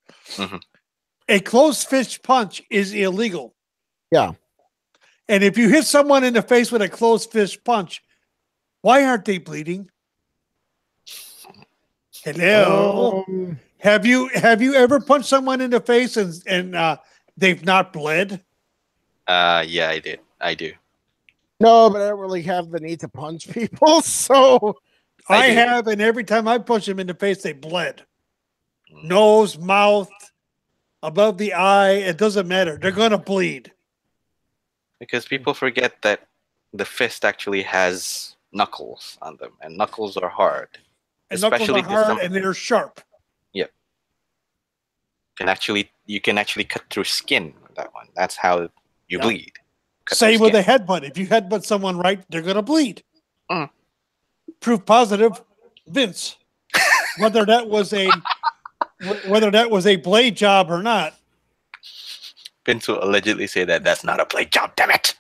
A: a closed fist punch is illegal.
D: Yeah.
A: And if you hit someone in the face with a closed fist punch, why aren't they bleeding? Hello. Have you ever punched someone in the face and they've not bled?
B: Yeah, I do.
D: No, but I don't really have the need to punch people, so
A: I have, and every time I punch them in the face, they bled. Nose, mouth, above the eye. It doesn't matter. They're gonna bleed.
B: Because people forget that the fist actually has knuckles on them, and knuckles are hard.
A: And especially knuckles are hard, and they're sharp.
B: Yep. You can actually cut through skin with that one. That's how you bleed.
A: Same with a headbutt. If you headbutt someone right, they're gonna bleed. Proof positive, Vince. Whether that was a blade job or not.
B: Vince will allegedly say that that's not a blade job. Damn it!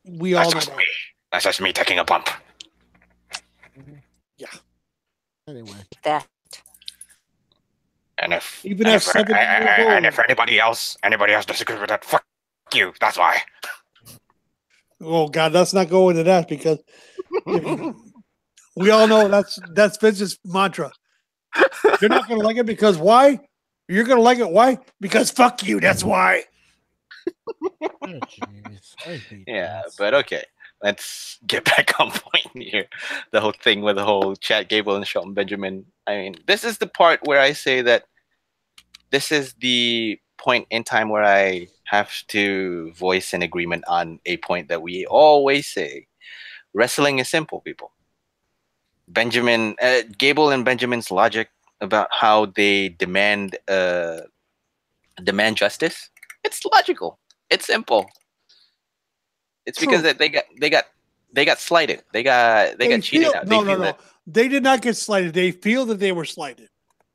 A: We all know that.
B: That's just me taking a bump.
A: Yeah.
D: Anyway.
C: That.
B: And if anybody else disagrees with that, fuck you. That's why.
A: Oh God, let's not go into that because we all know that's Vince's mantra. You're not gonna like it because why? You're gonna like it why? Because fuck you. That's why.
D: Oh,
B: yeah, but okay. Let's get back on point here. The whole thing with the whole Chad Gable and Shelton Benjamin. I mean, this is the part where I say that this is the point in time where I have to voice an agreement on a point that we always say. Wrestling is simple, people. Gable and Benjamin's logic about how they demand justice. It's logical. It's simple. It's because they got slighted. They got cheated out.
A: No. They did not get slighted. They feel that they were slighted.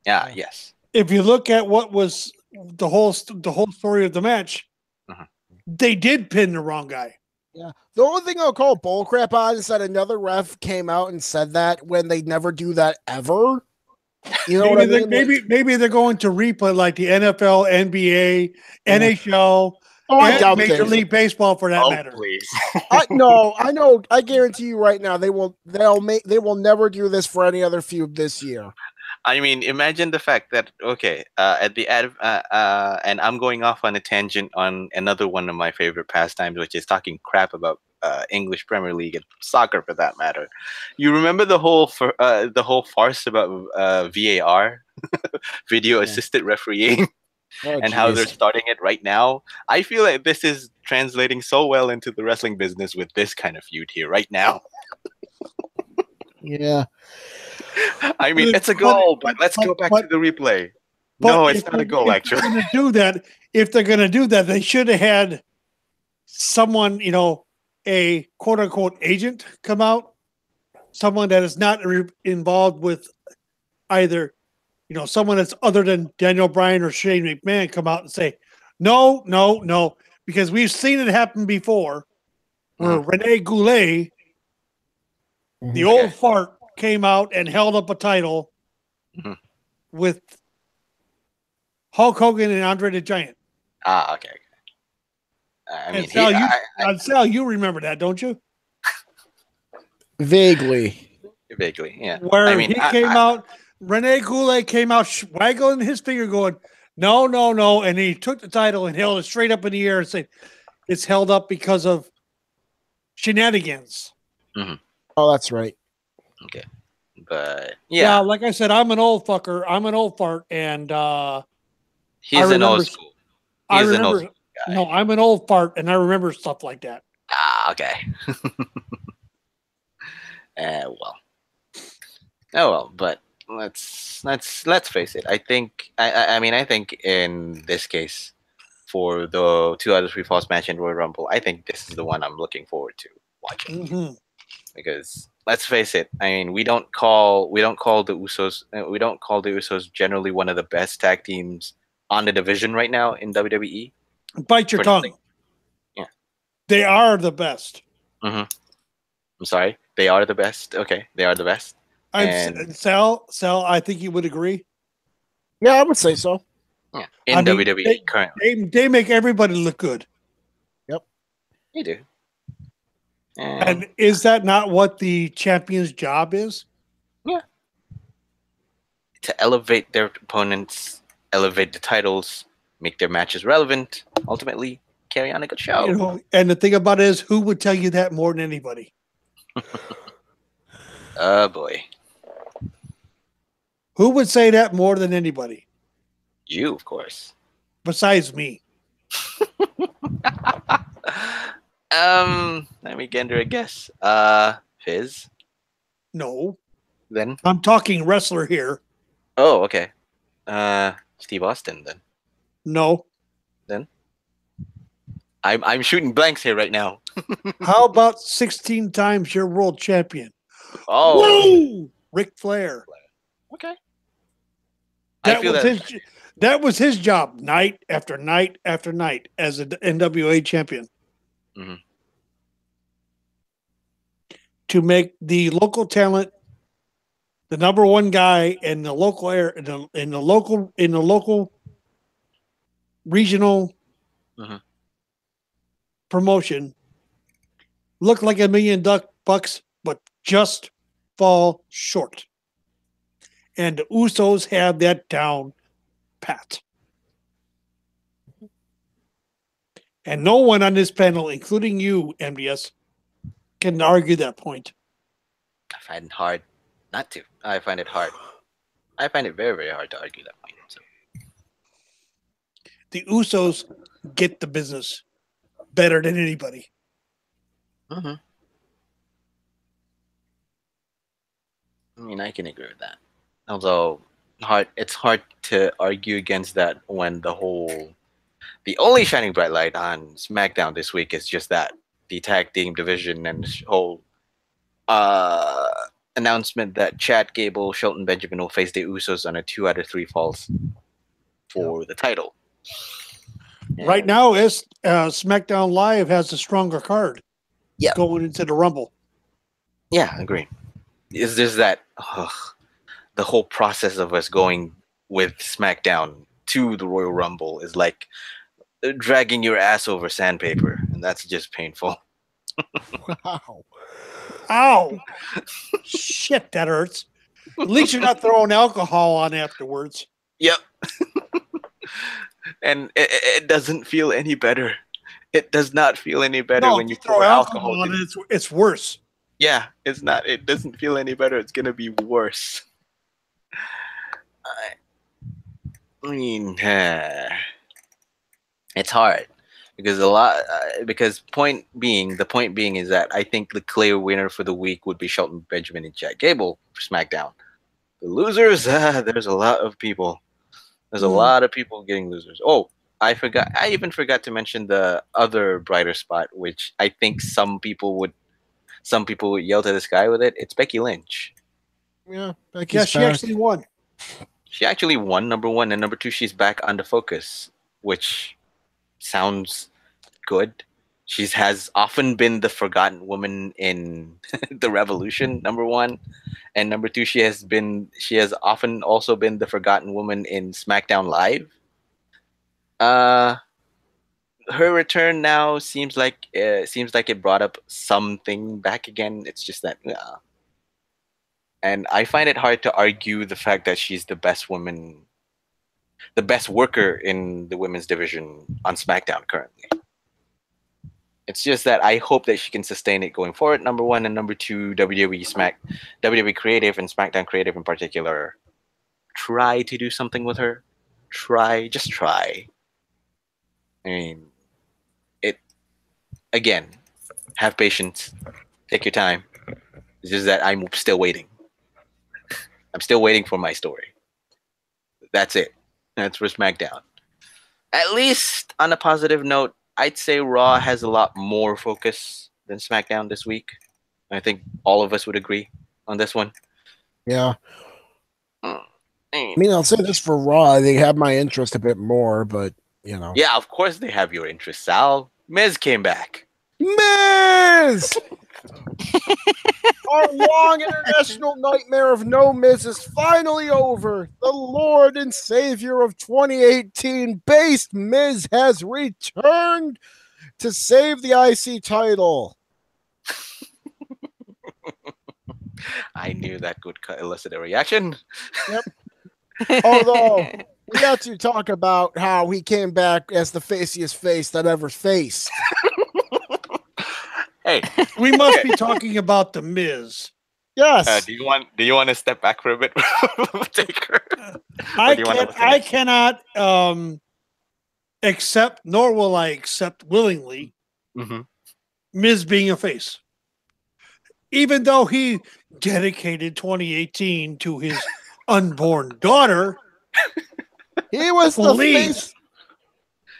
B: Yeah. Yes.
A: If you look at what was the whole story of the match, they did pin the wrong guy.
D: Yeah. The only thing I'll call bullcrap on is that another ref came out and said that when they never do that ever. You know what I mean?
A: Maybe they're going to replay like the NFL, NBA, NHL.
D: I
A: Major League Baseball, for that matter.
B: Please.
D: I know. I guarantee you right now, they will never do this for any other feud this year.
B: I mean, imagine the fact that at the end, and I'm going off on a tangent on another one of my favorite pastimes, which is talking crap about English Premier League and soccer, for that matter. You remember the whole farce about VAR, video assisted refereeing? And how they're starting it right now. I feel like this is translating so well into the wrestling business with this kind of feud here right now.
D: Yeah.
B: I mean, it's a goal, but let's go back to the replay. No, it's not a goal, actually.
A: If they're going to do that, they should have had someone, a quote-unquote agent come out, someone that is not involved with either someone that's other than Daniel Bryan or Shane McMahon come out and say, no, because we've seen it happen before where Rene Goulet, the old fart, came out and held up a title with Hulk Hogan and Andre the Giant.
B: Okay. I mean,
A: Sal, you remember that, don't you?
D: Vaguely,
B: yeah.
A: Where he came out, Rene Goulet came out waggling his finger going, no. And he took the title and held it straight up in the air and said, it's held up because of shenanigans.
D: Oh, that's right.
B: Okay. But, yeah.
A: Like I said, I'm an old fucker. I'm an old fart. And
B: he's an old school. He's an old school guy.
A: No, I'm an old fart, and I remember stuff like that.
B: Okay. But let's face it. I think in this case, for the 2 out of 3 falls match in Royal Rumble, I think this is the one I'm looking forward to watching. Because let's face it, I mean, we don't call the Usos generally one of the best tag teams on the division right now in WWE.
A: Bite your tongue.
B: Yeah,
A: they are the best.
B: I'm sorry, they are the best. Okay, they are the best.
A: Sal, I think you would agree.
D: Yeah, I would say so.
B: Yeah, in WWE currently,
A: they make everybody look good.
D: Yep,
B: they do.
A: And is that not what the champion's job is?
B: Yeah, to elevate their opponents, elevate the titles, make their matches relevant, ultimately carry on a good show.
A: And the thing about it is, who would tell you that more than anybody?
B: Oh boy.
A: Who would say that more than anybody?
B: You, of course.
A: Besides me.
B: Let me get a guess. Fizz.
A: No.
B: Then
A: I'm talking wrestler here.
B: Oh, okay. Steve Austin then.
A: No.
B: Then I'm shooting blanks here right now.
A: How about 16 times your world champion?
B: Oh,
A: Woo! Ric Flair.
B: okay.
A: That was his job night after night after night as an NWA champion.
B: Mm-hmm.
A: To make the local talent the number one guy in the local area, in the local regional promotion, look like $1 million bucks, but just fall short. And the Usos have that down pat. And no one on this panel, including you, MDS, can argue that point.
B: I find it hard not to. I find it hard. I find it very, very hard to argue that point. So.
A: The Usos get the business better than anybody.
B: I mean, I can agree with that. Although, it's hard to argue against that when the only shining bright light on SmackDown this week is just that the tag team division and this whole announcement that Chad Gable, Shelton Benjamin will face the Usos on a 2 out of 3 falls for the title. And
A: right now, SmackDown Live has a stronger card going into the Rumble.
B: Yeah, agree. It's just that the whole process of us going with SmackDown to the Royal Rumble is like dragging your ass over sandpaper, and that's just painful.
D: Wow.
A: Ow. Shit, that hurts. At least you're not throwing alcohol on afterwards.
B: Yep. And it doesn't feel any better. It does not feel any better when you throw alcohol
A: on it. It's worse.
B: Yeah, it's not. It doesn't feel any better. It's going to be worse. I mean, it's hard because the point being is that I think the clear winner for the week would be Shelton Benjamin and Chad Gable for SmackDown. The losers, there's a lot of people. There's a lot of people getting losers. Oh, I even forgot to mention the other brighter spot, which I think some people would yell to the sky with it. It's Becky Lynch.
D: Yeah,
A: she actually won.
B: She actually won, number one, and number two, she's back on the focus, which sounds good. She has often been the forgotten woman in the Revolution, number one, and number two, she has often also been the forgotten woman in SmackDown Live. Her return now seems like it brought up something back again. It's just that, and I find it hard to argue the fact that she's the best woman, the best worker in the women's division on SmackDown currently. It's just that I hope that she can sustain it going forward, number one, and number two, WWE Creative and SmackDown Creative in particular, try to do something with her. Just try. I mean, again, have patience. Take your time. It's just that I'm still waiting. I'm still waiting for my story. That's it. That's for SmackDown. At least on a positive note, I'd say Raw has a lot more focus than SmackDown this week. I think all of us would agree on this one.
D: Yeah. I mean, I'll say this for Raw. They have my interest a bit more, but, you know.
B: Yeah, of course they have your interest, Sal. Miz came back.
D: Miz! Our long international nightmare of no Miz is finally over. The Lord and Savior of 2018 based Miz has returned to save the IC title.
B: I knew that could elicit a reaction.
D: Yep. Although we got to talk about how he came back as the faciest face that ever faced.
B: Hey,
A: we must be talking about the Miz.
D: Yes.
B: Do you want to step back for a bit, Taker?
A: I cannot accept, nor will I accept willingly, Miz being a face. Even though he dedicated 2018 to his unborn daughter,
D: he was the face.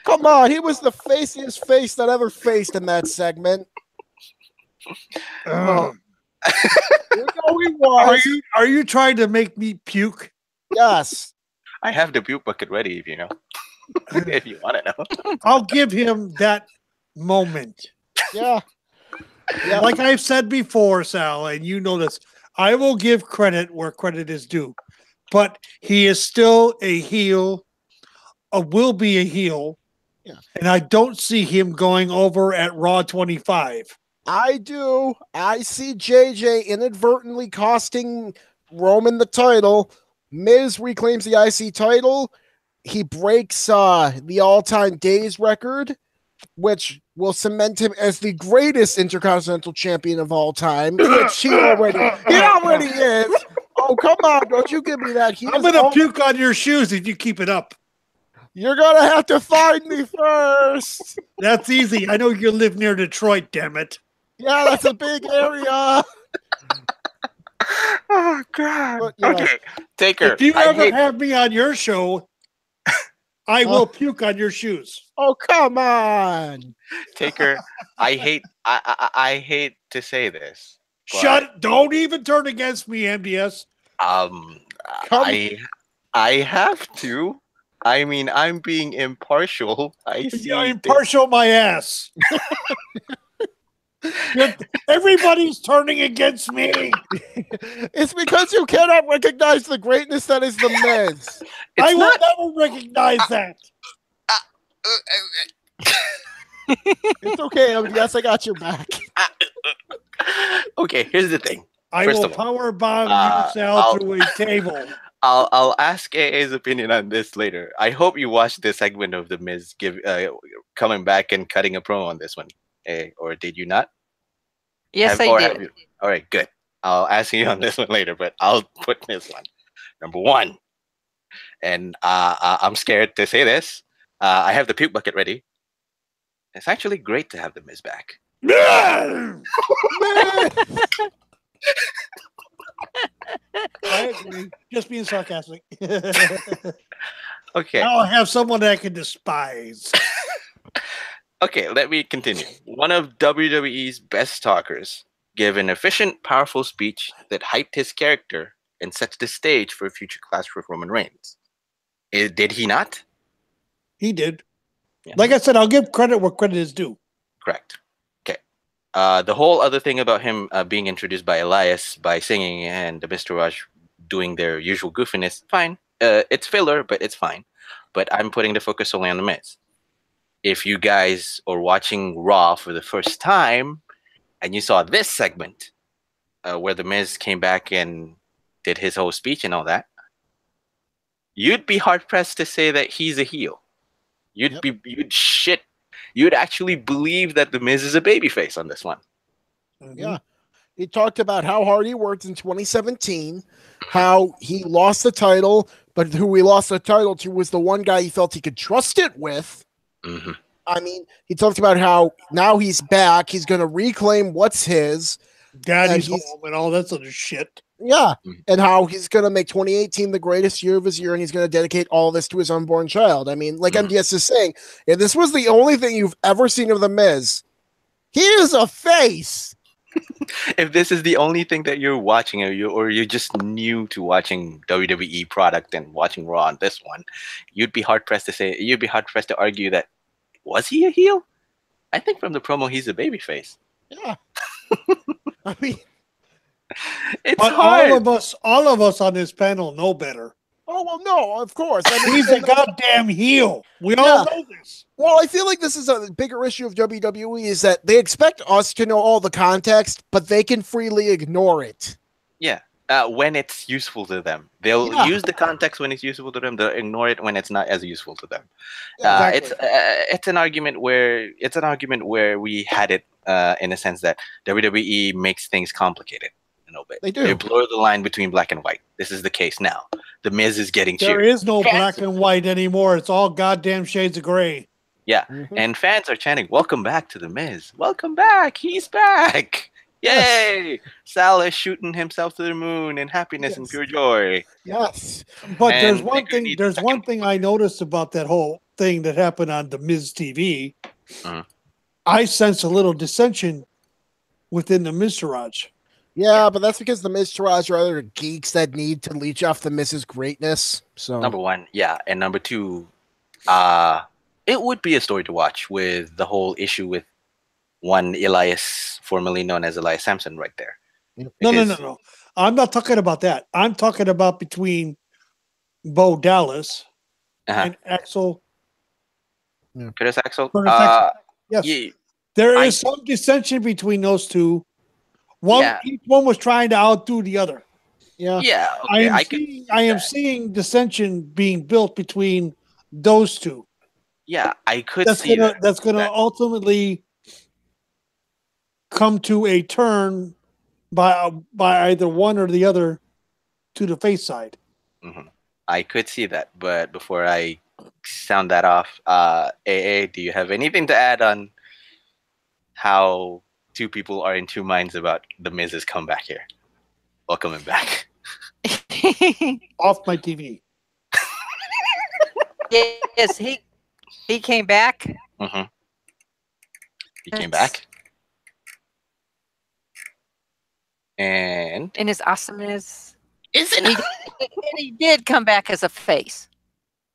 D: Come on, he was the faciest face that ever faced in that segment. You know he was.
A: Are you trying to make me puke?
D: Yes.
B: I have the puke bucket ready if you know. If you want to know.
A: I'll give him that moment.
D: Yeah.
A: Like I've said before, Sal, and you know this, I will give credit where credit is due. But he is still a heel, will be a heel.
D: Yeah.
A: And I don't see him going over at Raw 25.
D: I do. I see JJ inadvertently costing Roman the title. Miz reclaims the IC title. He breaks the all-time days record, which will cement him as the greatest Intercontinental Champion of all time, which he already is. Oh, come on. Don't you give me that.
A: I'm going to puke on your shoes if you keep it up.
D: You're going to have to find me first.
A: That's easy. I know you live near Detroit, damn it.
D: Yeah, that's a big area.
B: Oh, God. But, okay, Taker.
A: If you ever have me on your show, I will puke on your shoes.
D: Oh, come on.
B: Taker, I hate to say this.
A: Don't even turn against me, MDS.
B: I have to. I mean, I'm being impartial.
A: Impartial my ass. Everybody's turning against me.
D: It's because you cannot recognize the greatness that is the Miz.
A: I will never recognize that.
D: It's okay, yes, I got your back.
B: Okay, here's the thing.
A: I will power bomb you, Sal, through a table.
B: I'll ask AA's opinion on this later. I hope you watched this segment of the Miz coming back and cutting a promo on this one. Or did you not?
C: Yes, I did.
B: All right, good. I'll ask you on this one later, but I'll put this one. Number one, and I'm scared to say this. I have the puke bucket ready. It's actually great to have the Miz back.
A: I agree. Just being sarcastic.
B: Okay.
A: Now I have someone that I can despise.
B: Okay, let me continue. One of WWE's best talkers gave an efficient, powerful speech that hyped his character and sets the stage for a future clash with Roman Reigns. Did he not?
A: He did.
B: Yeah.
A: Like I said, I'll give credit where credit is due.
B: Correct. Okay. The whole other thing about him being introduced by Elias by singing and the Mr. Rush doing their usual goofiness, fine. It's filler, but it's fine. But I'm putting the focus solely on the Miz. If you guys are watching Raw for the first time and you saw this segment where the Miz came back and did his whole speech and all that, you'd be hard pressed to say that he's a heel. You'd actually believe that the Miz is a babyface on this one.
D: Yeah. He talked about how hard he worked in 2017, how he lost the title, but who he lost the title to was the one guy he felt he could trust it with.
B: Mm-hmm.
D: I mean, he talked about how now he's back. He's going to reclaim what's his.
A: Daddy's home and all that sort of shit.
D: Yeah. And how he's going to make 2018 the greatest year of his year, and he's going to dedicate all this to his unborn child. I mean, like MDS is saying, if this was the only thing you've ever seen of The Miz, he is a face.
B: If this is the only thing that you're watching, or you're just new to watching WWE product and watching Raw on this one, you'd be hard pressed to argue that, was he a heel? I think from the promo he's a babyface.
D: Yeah. I mean,
B: it's hard.
A: All of us on this panel know better.
D: Oh, well, no, of course. I mean,
A: he's a goddamn heel. We all know this.
D: Well, I feel like this is a bigger issue of WWE is that they expect us to know all the context, but they can freely ignore it.
B: Yeah. When it's useful to them. They'll use the context when it's useful to them. They'll ignore it when it's not as useful to them. Yeah, exactly. It's an argument where we had it in a sense that WWE makes things complicated. little bit.
D: They do.
B: They blur the line between black and white. This is the case now. The Miz is getting
A: There
B: cheered.
A: is no black and white anymore. It's all goddamn shades of gray.
B: Yeah, and fans are chanting, "Welcome back to the Miz! Welcome back! He's back! Yay!" Sal is shooting himself to the moon in happiness and pure joy.
D: Yes,
A: but
B: And
A: there's one thing. There's one thing I noticed about that whole thing that happened on the Miz TV. I sense a little dissension within the Miztourage.
D: Yeah, but that's because the Miztourage are other geeks that need to leech off the Miz's greatness. So
B: number one, yeah, and number two, it would be a story to watch with the whole issue with one Elias, formerly known as Elias Sampson, right there.
A: No. I'm not talking about that. I'm talking about between Bo Dallas and Axel.
B: Curtis Axel?
A: Yes.
B: Yeah,
A: there is some dissension between those two. Each one was trying to outdo the other.
B: Yeah.
A: Okay, I am seeing dissension being built between those two.
B: Yeah, I could see that.
A: That's going to ultimately come to a turn by either one or the other to the face side.
B: I could see that, but before I sound that off, AA, do you have anything to add on how two people are in two minds about the Miz's comeback here? Welcome him back.
A: Off my TV.
C: Yes, he came back.
B: He came back. And
C: his awesomeness.
B: Isn't
C: it? He did come back as a face.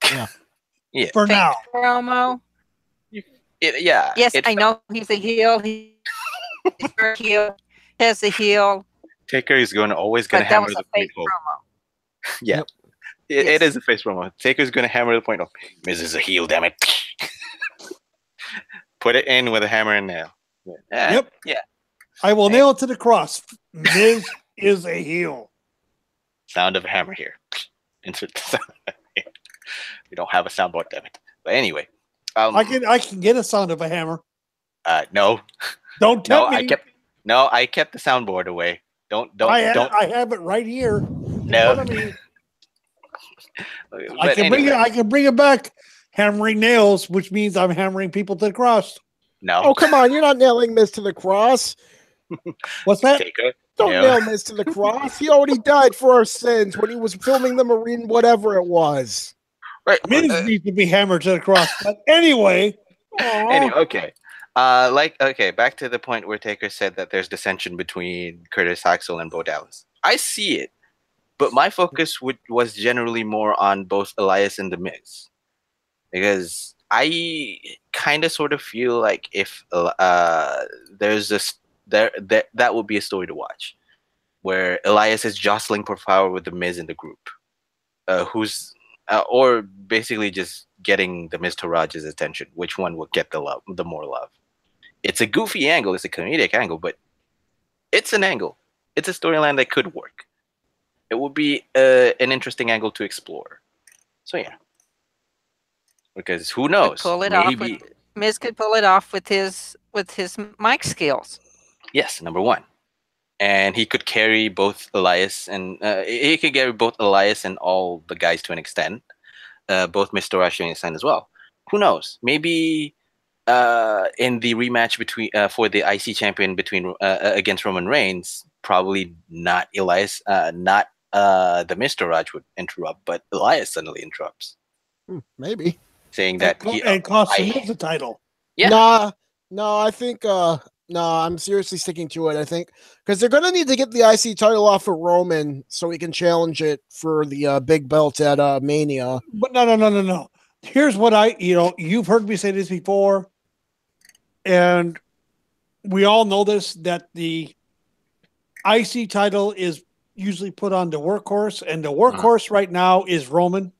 B: Yeah.
A: For
C: face
A: now.
C: Promo. Yes, I know he's a heel. He's a heel. Has a heel.
B: Taker is always going to hammer the point home. Yeah. It is a face promo. Taker's going to hammer the point home. Miz is a heel, damn it. Put it in with a hammer and nail.
A: Yep.
B: Yeah.
A: I will nail it to the cross. Miz is a heel.
B: Sound of a hammer here. Insert the sound. We don't have a soundboard, damn it. But anyway.
A: I can get a sound of a hammer.
B: No.
A: Don't tell me.
B: I kept the soundboard away.
A: I have it right here.
B: No.
A: I can bring it back. Hammering nails, which means I'm hammering people to the cross.
B: No.
D: Oh, come on. You're not nailing Miz to the cross.
A: What's that?
B: Taker.
D: Don't nail Miz to the cross. He already died for our sins when he was filming the Marine, whatever it was.
B: Right.
A: Miz needs to be hammered to the cross. But anyway.
B: Okay. Back to the point where Taker said that there's dissension between Curtis Axel and Bo Dallas. I see it, but my focus was generally more on both Elias and The Miz, because I kind of sort of feel like if there's that would be a story to watch, where Elias is jostling for power with The Miz in the group, or basically just getting The Miztourage's attention. Which one will get the more love? It's a goofy angle. It's a comedic angle, but it's an angle. It's a storyline that could work. It would be an interesting angle to explore. So yeah, because who knows?
C: Miz could pull it off with his mic skills.
B: Yes, number one, and he could carry both Elias and all the guys to an extent. Both Miztourage to an extent as well. Who knows? Maybe in the rematch between for the IC champion against Roman Reigns, probably not Elias, not the Miztourage would interrupt, but Elias suddenly interrupts.
D: Maybe
B: saying that
A: and cost him the title.
B: Yeah.
D: No, I think I'm seriously sticking to it. I think because they're gonna need to get the IC title off of Roman so he can challenge it for the big belt at Mania.
A: But no. Here's what you've heard me say this before, and we all know this, that the IC title is usually put on the workhorse, and the workhorse right now is Roman.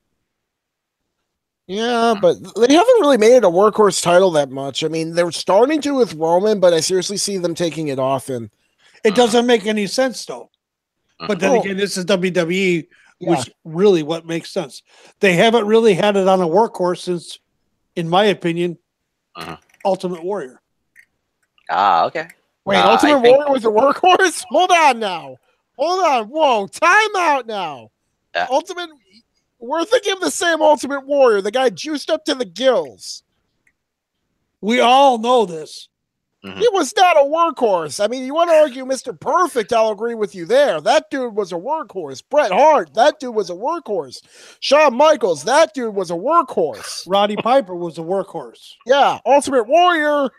D: Yeah, but they haven't really made it a workhorse title that much. I mean, they're starting to with Roman, but I seriously see them taking it off him.
A: It doesn't make any sense, though. But then again, this is WWE, which really what makes sense. They haven't really had it on a workhorse since, in my opinion, Ultimate Warrior.
B: Okay.
D: Wait, Ultimate Warrior was a workhorse? Hold on now. Hold on. Whoa. Time out now. Ultimate. We're thinking of the same Ultimate Warrior, the guy juiced up to the gills.
A: We all know this.
D: He was not a workhorse. I mean, you want to argue Mr. Perfect, I'll agree with you there. That dude was a workhorse. Bret Hart, that dude was a workhorse. Shawn Michaels, that dude was a workhorse.
A: Roddy Piper was a workhorse.
D: Yeah, Ultimate Warrior,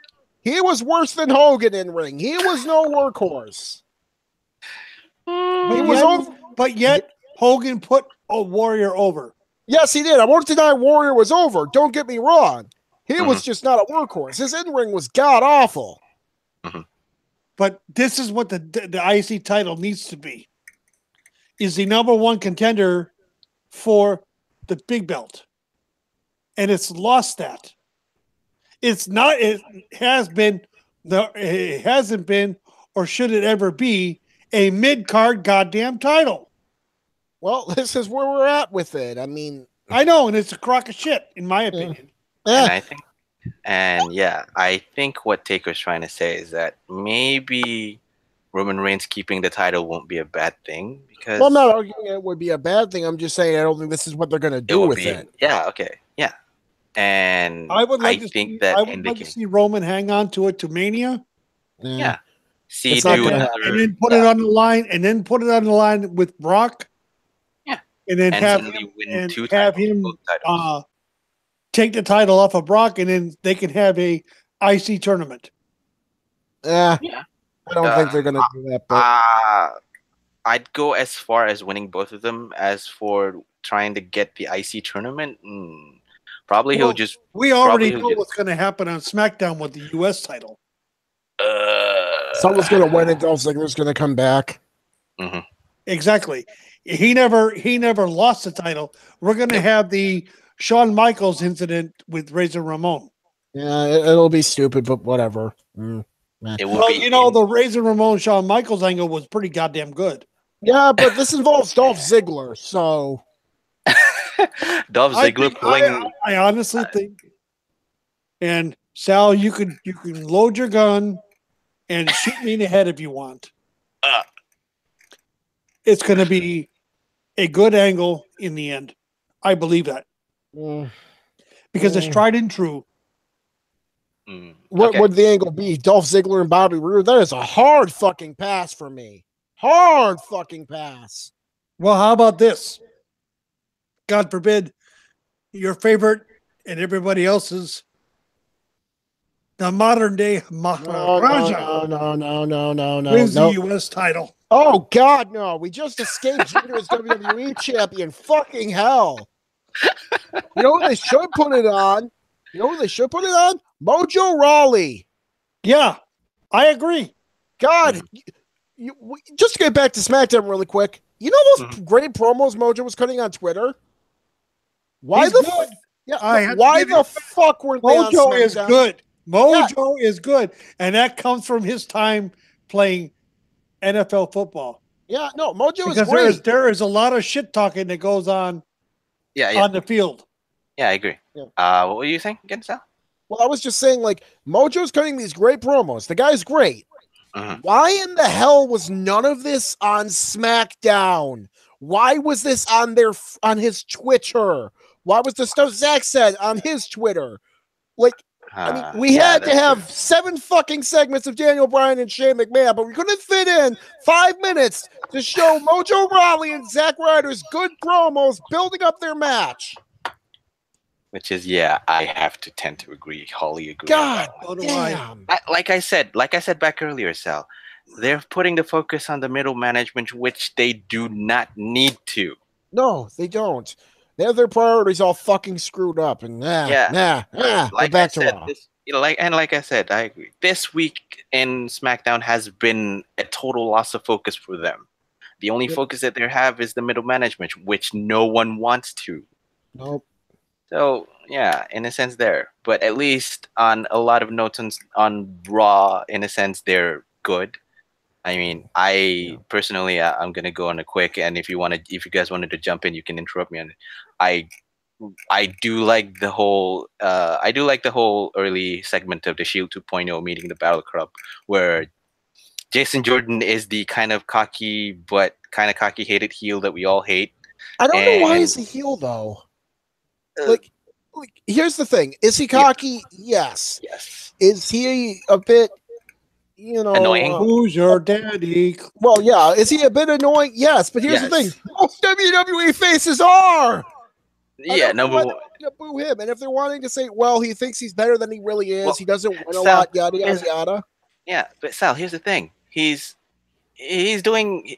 D: he was worse than Hogan in ring. He was no workhorse.
A: But yet Hogan put a Warrior over.
D: Yes, he did. I won't deny Warrior was over. Don't get me wrong. He was just not a workhorse. His in-ring was god-awful.
A: But this is what the IC title needs to be. Is the number one contender for the big belt. And it's lost that. It hasn't been, or should it ever be, a mid-card goddamn title.
D: Well, this is where we're at with it. I mean,
A: I know, and it's a crock of shit, in my opinion.
B: And I think what Taker's trying to say is that maybe Roman Reigns keeping the title won't be a bad thing, because
D: I'm not arguing it would be a bad thing. I'm just saying I don't think this is what they're going to do with it.
B: Yeah, okay, yeah. And
A: I would like to see Roman hang on to it to Mania.
B: Yeah.
A: And then put it on the line, with Brock.
B: Yeah.
A: And then have him take the title off of Brock, and then they can have a IC tournament.
D: Yeah. I don't think they're going to do that. But
B: I'd go as far as winning both of them. As for trying to get the IC tournament, probably he'll just.
A: We already know what's going to happen on SmackDown with the US title.
D: Someone's going to win it. Dolph Ziggler's going to come back.
A: Exactly. He never lost the title. We're going to have the Shawn Michaels incident with Razor Ramon.
D: Yeah, it'll be stupid, but whatever.
A: The Razor Ramon Shawn Michaels angle was pretty goddamn good.
D: Yeah, but this involves Dolph Ziggler, so
B: Dolph Ziggler playing.
A: I honestly think, and Sal, you can load your gun and shoot me in the head if you want. It's going to be a good angle in the end. I believe that. Because it's tried and true.
D: What would the angle be? Dolph Ziggler and Bobby Roode? That is a hard fucking pass for me. Hard fucking pass.
A: Well, how about this? God forbid your favorite and everybody else's, the modern day Maharaja.
D: No.
A: Wins the US title.
D: Oh, God, no. We just escaped Junior's WWE champion. Fucking hell. You know what they should put it on? Mojo Rawley.
A: Yeah, I agree.
D: God, just to get back to SmackDown really quick. You know those great promos Mojo was cutting on Twitter? Why the fuck were they on SmackDown?
A: Mojo is good. Mojo is good. And that comes from his time playing NFL football.
D: Yeah, no, Mojo is great.
A: Because there is a lot of shit talking that goes on on the field.
B: Yeah, I agree. Yeah. What were you saying again, Sal?
D: Well, I was just saying, like, Mojo's cutting these great promos. The guy's great. Why in the hell was none of this on SmackDown? Why was this on his Twitter? Why was the stuff Zach said on his Twitter? Like, I mean, we had to have 7 fucking segments of Daniel Bryan and Shane McMahon, but we couldn't fit in 5 minutes to show Mojo Rawley and Zack Ryder's good promos building up their match.
B: Which is, I have to tend to agree. Wholly agree.
D: God damn.
B: Like I said back earlier, Sal, they're putting the focus on the middle management, which they do not need to.
D: No, they don't. They have their priorities all fucking screwed up, and
B: like
D: back
B: I said,
D: to Raw.
B: Like I said, I agree. This week in SmackDown has been a total loss of focus for them. The only focus that they have is the middle management, which no one wants to.
D: Nope.
B: So, in a sense there. But at least on a lot of notes on Raw, in a sense, they're good. I mean, personally, I'm going to go on a quick, and if you guys wanted to jump in, you can interrupt me on it. I do like the whole early segment of the Shield 2.0 meeting the Battle Club, where Jason Jordan is the kind of cocky hated heel that we all hate.
D: I don't know why he's a heel though. Like, here's the thing: is he cocky? Yes.
B: Yes.
D: Is he a bit,
B: annoying?
A: Who's your daddy?
D: Well, yeah. Is he a bit annoying? Yes. But here's the thing: most WWE faces are.
B: Yeah, number one.
D: To boo him, and if they're wanting to say, well, he thinks he's better than he really is, he doesn't win a lot, yada yada yada.
B: Yeah, but Sal, here's the thing: he's doing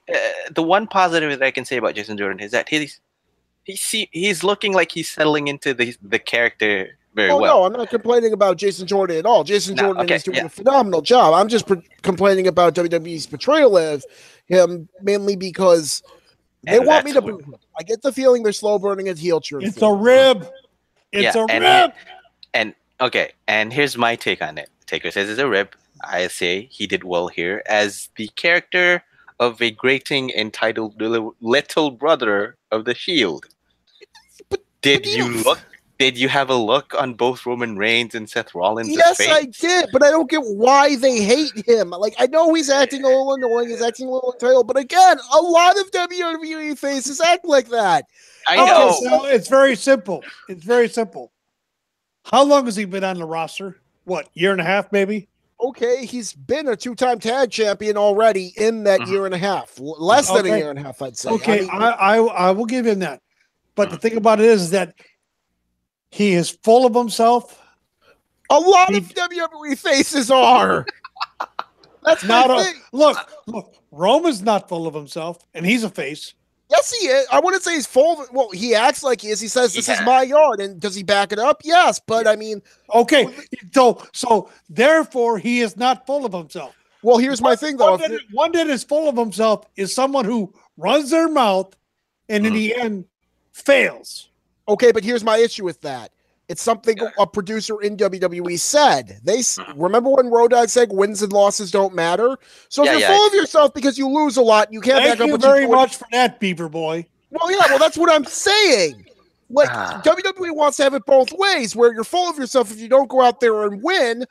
B: the one positive that I can say about Jason Jordan is that he's looking like he's settling into the character very well.
D: No, I'm not complaining about Jason Jordan at all. Jason Jordan is doing a phenomenal job. I'm just complaining about WWE's portrayal of him, mainly because they want me to boo him. I get the feeling they're slow burning his heel turn.
A: It's a rib. It's a rib.
B: And here's my take on it. Taker says it's a rib. I say he did well here as the character of a grating entitled little brother of the Shield. Did you have a look on both Roman Reigns and Seth Rollins' face?
D: Yes, I did, but I don't get why they hate him. Like, I know he's acting a little annoying, he's acting a little entitled, but again, a lot of WWE faces act like that.
B: I know.
A: So it's very simple. It's very simple. How long has he been on the roster? What, year and a half, maybe?
D: Okay, he's been a 2-time tag champion already in that year and a half. Less than a year and a half, I'd say.
A: Okay, I will give him that. But the thing about it is that he is full of himself.
D: A lot of WWE faces are. That's not thing.
A: Look, Roman's not full of himself, and he's a face.
D: Yes, he is. I wouldn't say he's full. Well, he acts like he is. He says, this is my yard. And does he back it up? Yes. But I mean.
A: Okay. So therefore, he is not full of himself.
D: Well, here's my thing, though.
A: One that is full of himself is someone who runs their mouth and in the end fails.
D: Okay. But here's my issue with that. It's something a producer in WWE said. Remember when Road Dogg said wins and losses don't matter? So if you're full of yourself because you lose a lot, you can't back up.
A: Thank you very much for that, Beaver Boy.
D: Well, yeah, that's what I'm saying. Like, WWE wants to have it both ways, where you're full of yourself if you don't go out there and win,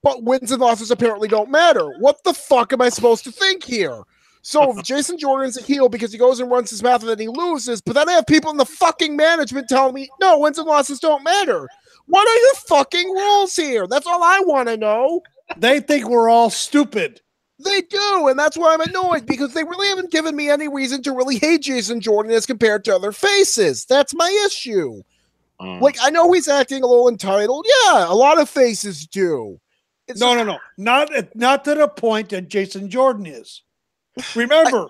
D: but wins and losses apparently don't matter. What the fuck am I supposed to think here? So if Jason Jordan's a heel because he goes and runs his mouth and then he loses, but then I have people in the fucking management telling me, no, wins and losses don't matter. What are your fucking rules here? That's all I want to know.
A: They think we're all stupid.
D: They do, and that's why I'm annoyed, because they really haven't given me any reason to really hate Jason Jordan as compared to other faces. That's my issue. Like, I know he's acting a little entitled. Yeah, a lot of faces do.
A: No. Not to the point that Jason Jordan is. Remember,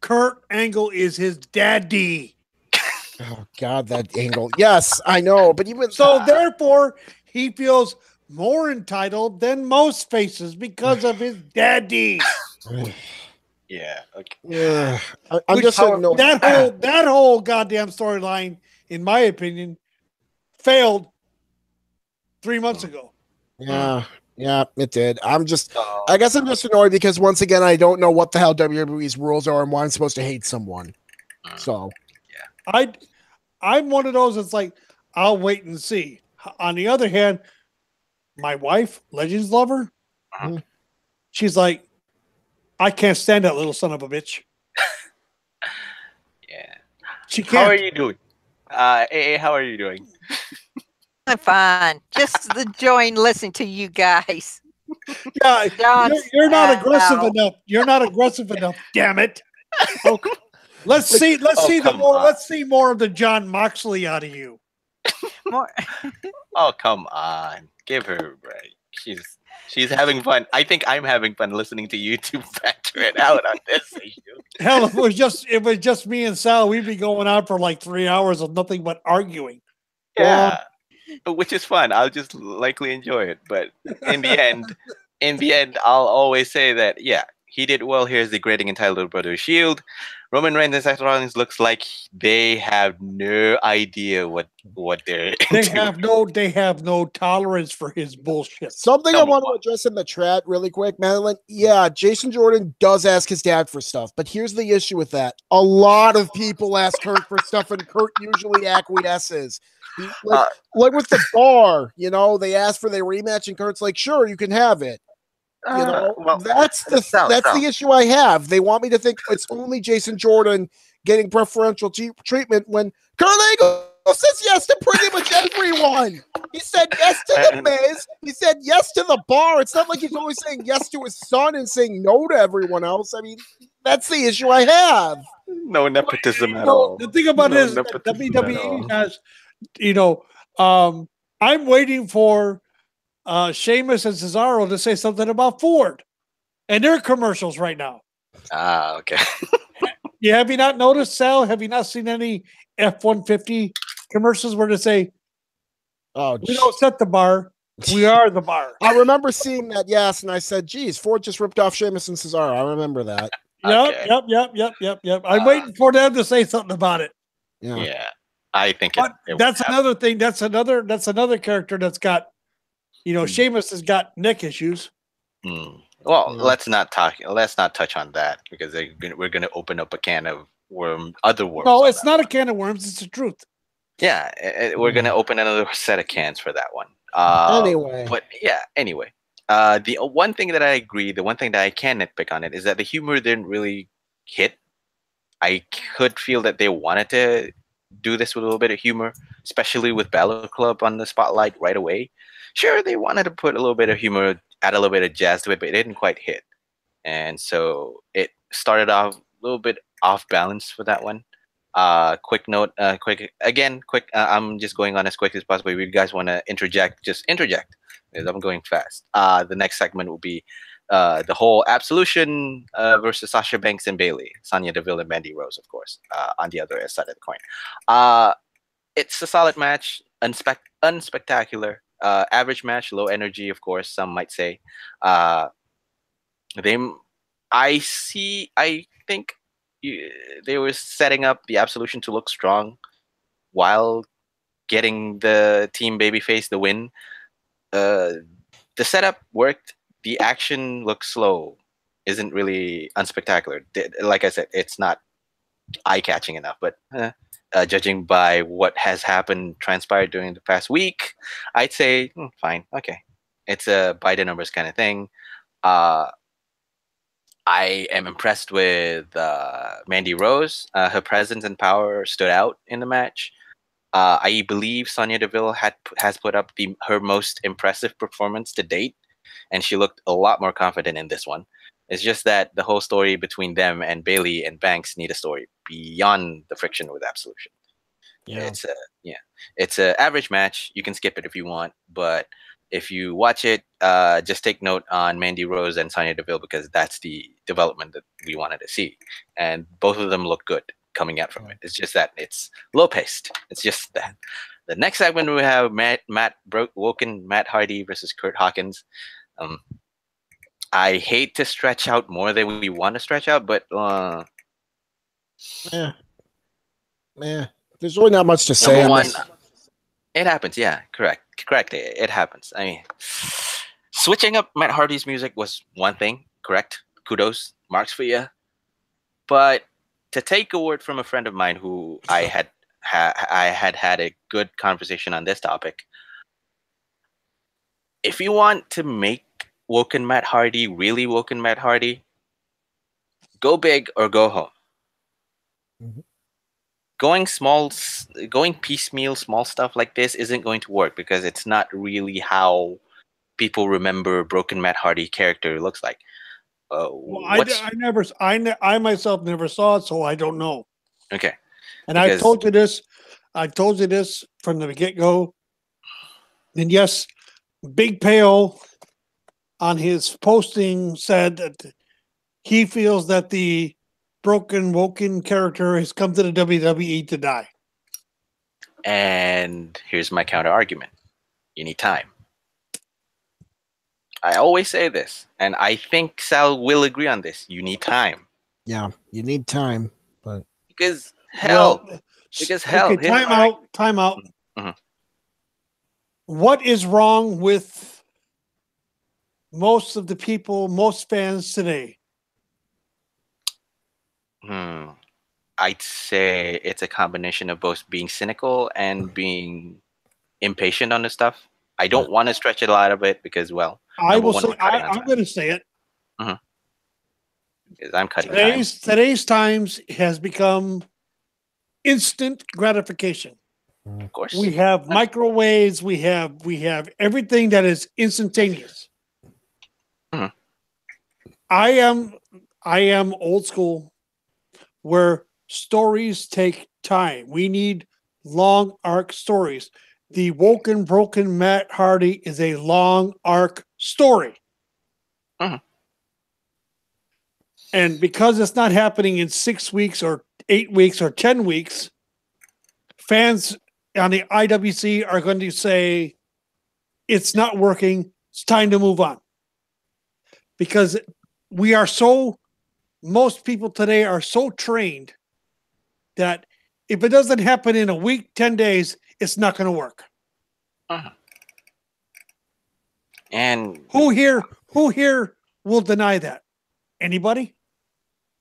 A: Kurt Angle is his daddy.
D: Oh God, that Angle. Yes, I know, but even
A: so, therefore, he feels more entitled than most faces because of his daddy.
B: Yeah. Okay.
D: Yeah. I'm just annoyed.
A: That whole goddamn storyline, in my opinion, failed 3 months ago.
D: Yeah, it did. I guess I'm just annoyed because once again, I don't know what the hell WWE's rules are and why I'm supposed to hate someone. So,
A: yeah, I'm one of those that's like, I'll wait and see. On the other hand, my wife, Legends lover, she's like, I can't stand that little son of a bitch.
B: Yeah.
A: She can't.
B: How are you doing? AA, how are you doing?
C: I'm fine. Just enjoying listening to you guys.
A: Yeah, you're not aggressive enough. You're not aggressive enough. Damn it! Let's see more of the John Moxley out of you.
C: More.
B: Oh, come on, give her a break. She's having fun. I think I'm having fun listening to YouTube factor it out on this issue.
A: Hell, if it was just me and Sal, we'd be going out for like 3 hours of nothing but arguing.
B: Yeah. Which is fun. I'll just likely enjoy it. But in the end, I'll always say that, yeah, he did well. Here's the grading entitled Brother Shield. Roman Reigns and Seth Rollins looks like they have no idea what they're into.
A: They have no tolerance for his bullshit.
D: Something I want to address in the chat really quick, Madeline. Yeah, Jason Jordan does ask his dad for stuff, but here's the issue with that. A lot of people ask Kurt for stuff, and Kurt usually acquiesces. Like with the bar, they ask for their rematch, and Kurt's like, sure, you can have it. You know,
B: well,
D: that's the issue I have. They want me to think it's only Jason Jordan getting preferential treatment when Kurt Angle says yes to pretty much everyone. He said yes to the Miz. He said yes to the Bar. It's not like he's always saying yes to his son and saying no to everyone else. I mean, that's the issue I have.
B: No nepotism at all.
A: The thing about it is that WWE has, I'm waiting for Sheamus and Cesaro to say something about Ford and their commercials right now.
B: Ah, okay.
A: Yeah, have you not noticed, Sal? Have you not seen any F-150 commercials where they say,
D: "Oh,
A: we don't set the bar, we are the bar"?
D: I remember seeing that, yes, and I said, "Geez, Ford just ripped off Sheamus and Cesaro." I remember that.
A: Yep. I'm waiting for them to say something about it.
B: Yeah, I think
A: that's another thing. That's another character that's got, Sheamus has got neck issues.
B: Well, let's not touch on that because we're going to open up a can of other worms.
A: No, it's not a can of worms. It's the truth.
B: Yeah, we're going to open another set of cans for that one. Anyway. The one thing that I agree, the one thing that I can nitpick on it is that the humor didn't really hit. I could feel that they wanted to do this with a little bit of humor, especially with Balor Club on the spotlight right away. Sure, they wanted to put a little bit of humor, add a little bit of jazz to it, but it didn't quite hit. And so it started off a little bit off balance for that one. Quick note, I'm just going on as quick as possible. If you guys want to interject, just interject, because I'm going fast. The next segment will be the whole Absolution versus Sasha Banks and Bayley, Sonya Deville and Mandy Rose, of course, on the other side of the coin. It's a solid match, unspectacular. Average match, low energy, of course, some might say. I think they were setting up the Absolution to look strong while getting the team babyface the win. The setup worked. The action looks slow. Isn't really unspectacular. Like I said, it's not eye-catching enough, but judging by what has transpired during the past week, I'd say fine, okay. It's a by the numbers kind of thing. I am impressed with Mandy Rose. Her presence and power stood out in the match. I believe Sonya Deville has put up her most impressive performance to date, and she looked a lot more confident in this one. It's just that the whole story between them and Bayley and Banks need a story beyond the friction with Absolution. Yeah. It's a average match. You can skip it if you want, but if you watch it, just take note on Mandy Rose and Sonya Deville because that's the development that we wanted to see, and both of them look good coming out from it. It's just that it's low paced. It's just that. The next segment we have Woken, Matt Hardy versus Kurt Hawkins. I hate to stretch out more than we want to stretch out, but
D: there's really not much to say.
B: Number one, it happens. Yeah, correct. It happens. I mean, switching up Matt Hardy's music was one thing. Correct. Kudos, marks for you. But to take a word from a friend of mine who I had a good conversation on this topic. If you want to make Woken Matt Hardy really Woken Matt Hardy, go big or go home. Mm-hmm. Going piecemeal, small stuff like this isn't going to work because it's not really how people remember Broken Matt Hardy character looks like.
A: I myself never saw it, so I don't know.
B: Okay.
A: And I told you this from the get-go. And yes, Big Pale on his posting said that he feels that the Woken character has come to the WWE to die.
B: And here's my counter argument. You need time. I always say this, and I think Sal will agree on this. You need time.
D: Yeah, you need time. But
B: Because hell.
A: Okay, time out. Mm-hmm. What is wrong with most of the people, most fans today?
B: I'd say it's a combination of both being cynical and being impatient on the stuff. I don't want to stretch it a lot of it because, well,
A: I will say I'm going to say it.
B: Because I'm cutting time.
A: Today's times has become instant gratification.
B: Of course,
A: we have microwaves. We have everything that is instantaneous. I am old school, where stories take time. We need long arc stories. The Woken Broken Matt Hardy is a long arc story. And because it's not happening in 6 weeks or 8 weeks or 10 weeks, fans on the IWC are going to say, it's not working. It's time to move on. Because most people today are so trained that if it doesn't happen in a week, 10 days, it's not going to work.
B: And
A: who here will deny that? Anybody?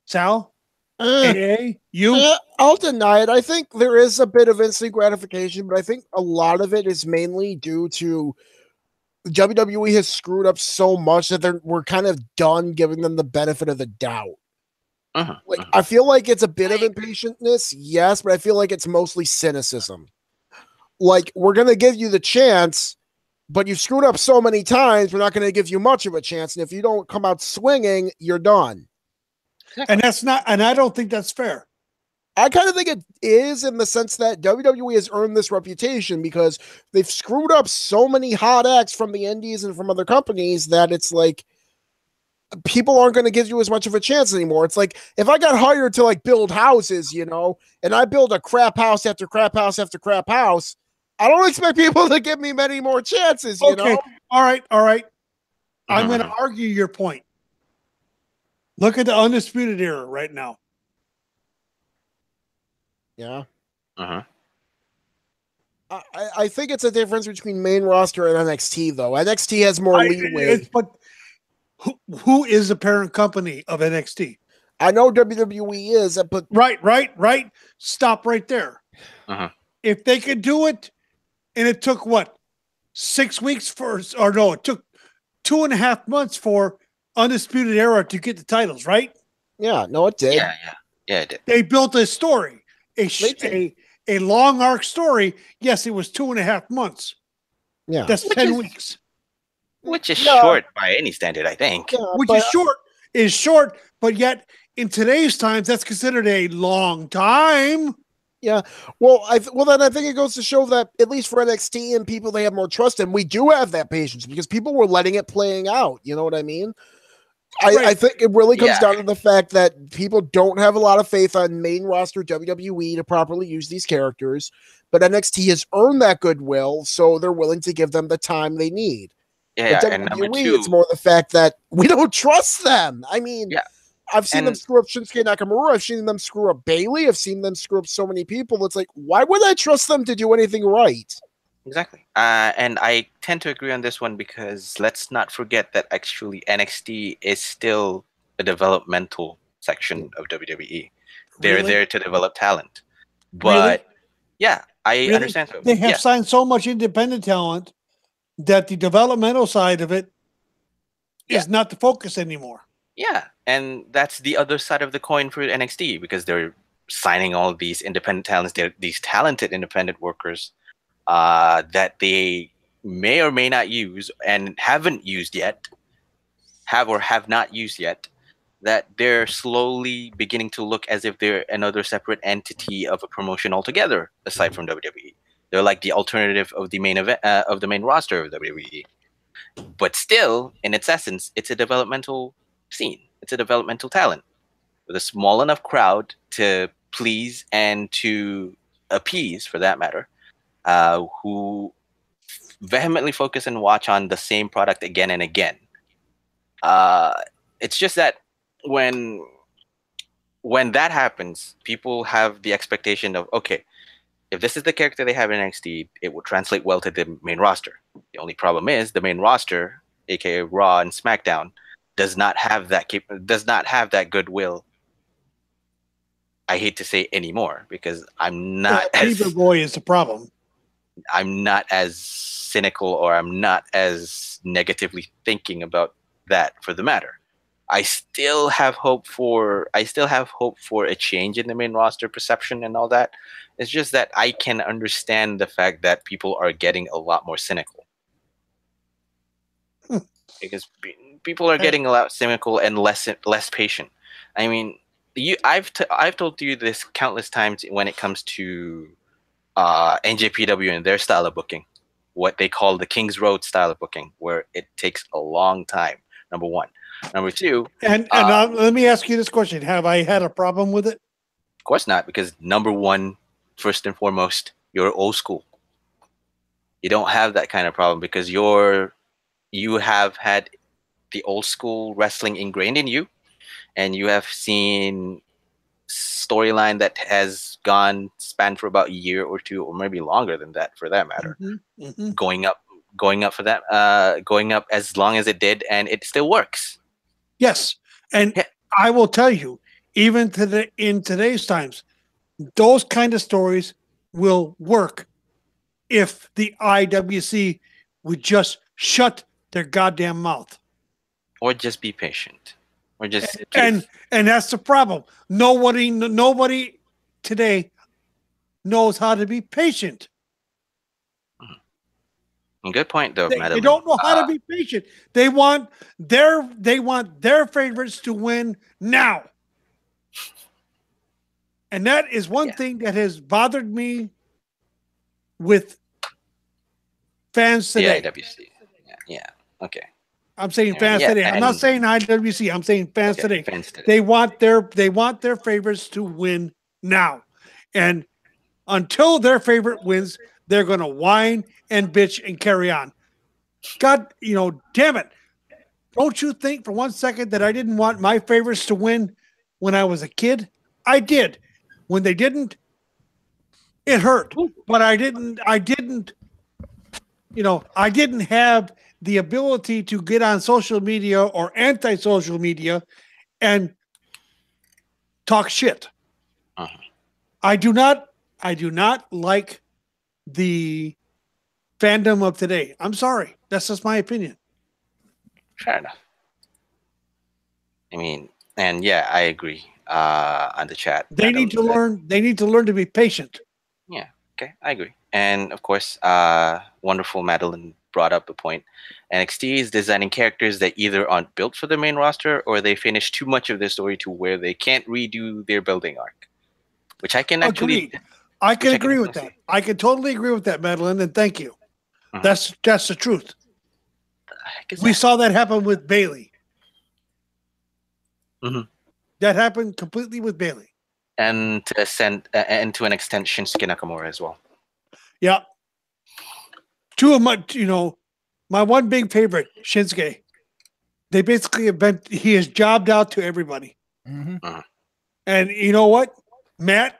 A: Sal? AA? You?
D: I'll deny it. I think there is a bit of instant gratification, but I think a lot of it is mainly due to WWE has screwed up so much that we're kind of done giving them the benefit of the doubt. I feel like it's a bit of impatientness, yes, but I feel like it's mostly cynicism. Like, we're going to give you the chance, but you've screwed up so many times, we're not going to give you much of a chance. And if you don't come out swinging, you're done.
A: And I don't think that's fair.
D: I kind of think it is, in the sense that WWE has earned this reputation because they've screwed up so many hot acts from the indies and from other companies that it's like people aren't going to give you as much of a chance anymore. It's like, if I got hired to like build houses, and I build a crap house after crap house after crap house, I don't expect people to give me many more chances, you know?
A: All right. I'm going to argue your point. Look at the Undisputed Era right now.
D: Yeah. I think it's a difference between main roster and NXT, though. NXT has more leeway.
A: But who is the parent company of NXT?
D: I know WWE is, but
A: right. Stop right there. If they could do it, and it took 6 weeks it took 2.5 months for Undisputed Era to get the titles, right?
D: Yeah, no, it did.
B: Yeah, it did.
A: They built a story, a long arc story. Yes, it was 2.5 months.
D: Yeah,
A: that's 10 weeks.
B: Which is short by any standard, I think.
A: Yeah, is short, but yet in today's times, that's considered a long time.
D: Yeah, well, then I think it goes to show that at least for NXT and people they have more trust in, we do have that patience because people were letting it playing out. You know what I mean? I think it really comes down to the fact that people don't have a lot of faith on main roster WWE to properly use these characters, but NXT has earned that goodwill, so they're willing to give them the time they need.
B: Yeah,
D: but
B: and number
D: WWE,
B: two,
D: it's more the fact that we don't trust them. I mean, I've seen them screw up Shinsuke Nakamura. I've seen them screw up Bayley. I've seen them screw up so many people. It's like, why would I trust them to do anything right?
B: Exactly. And I tend to agree on this one because let's not forget that actually NXT is still a developmental section of WWE. They're there to develop talent. But I understand.
A: They have signed so much independent talent that the developmental side of it is not the focus anymore.
B: Yeah, and that's the other side of the coin for NXT because they're signing all these independent talents. They're these talented independent workers that they may or may not use and haven't used yet, have not used yet, that they're slowly beginning to look as if they're another separate entity of a promotion altogether, aside from WWE. They're like the alternative of the main event of the main roster of WWE. But still, in its essence, it's a developmental scene. It's a developmental talent with a small enough crowd to please and to appease, for that matter, who vehemently focus and watch on the same product again and again. It's just that when that happens, people have the expectation of, okay, if this is the character they have in NXT, it will translate well to the main roster. The only problem is the main roster, aka Raw and SmackDown, does not have that goodwill. I hate to say anymore because I'm not.
A: Beaver Boy is the problem.
B: I'm not as cynical or I'm not as negatively thinking about that for the matter. I still have hope for a change in the main roster perception and all that. It's just that I can understand the fact that people are getting a lot more cynical. Because people are getting a lot cynical and less patient. I mean, I've told you this countless times when it comes to NJPW and their style of booking, what they call the King's Road style of booking, where it takes a long time. Number one. Number two.
A: And let me ask you this question: have I had a problem with it?
B: Of course not, because number one, first and foremost, you're old school. You don't have that kind of problem because you have had the old school wrestling ingrained in you, and you have seen storyline that has spanned for about a year or two, or maybe longer than that, for that matter. Going up for that, going up as long as it did, and it still works.
A: Yes, and I will tell you, even in today's times, those kind of stories will work if the IWC would just shut their goddamn mouth,
B: or just be patient, or just
A: and that's the problem. Nobody today knows how to be patient.
B: Good point, though,
A: They don't know how to be patient. They want their favorites to win now, and that is one thing that has bothered me with fans today.
B: The IWC. Yeah. Okay.
A: I'm saying fans today. I'm not saying IWC. I'm saying fans today.
B: Fans today.
A: They want their favorites to win now, and until their favorite wins, they're going to whine and bitch and carry on. God, damn it! Don't you think for one second that I didn't want my favorites to win when I was a kid? I did. When they didn't, it hurt. But I didn't. I didn't have the ability to get on social media or anti-social media and talk shit. I do not like the fandom of today. I'm sorry. That's just my opinion.
B: Fair enough. I mean, and yeah, I agree on the chat.
A: They need to learn to be patient.
B: Yeah, okay, I agree. And of course, wonderful Madeline brought up a point. NXT is designing characters that either aren't built for the main roster or they finish too much of their story to where they can't redo their building arc. Which I can actually...
A: I can agree with that. I can totally agree with that, Madeline, and thank you. That's the truth. We saw that happen with Bailey. That happened completely with Bailey.
B: And to an extent, Shinsuke Nakamura as well.
A: Yeah. Two of my one big favorite, Shinsuke. They basically he has jobbed out to everybody. And you know what, Matt?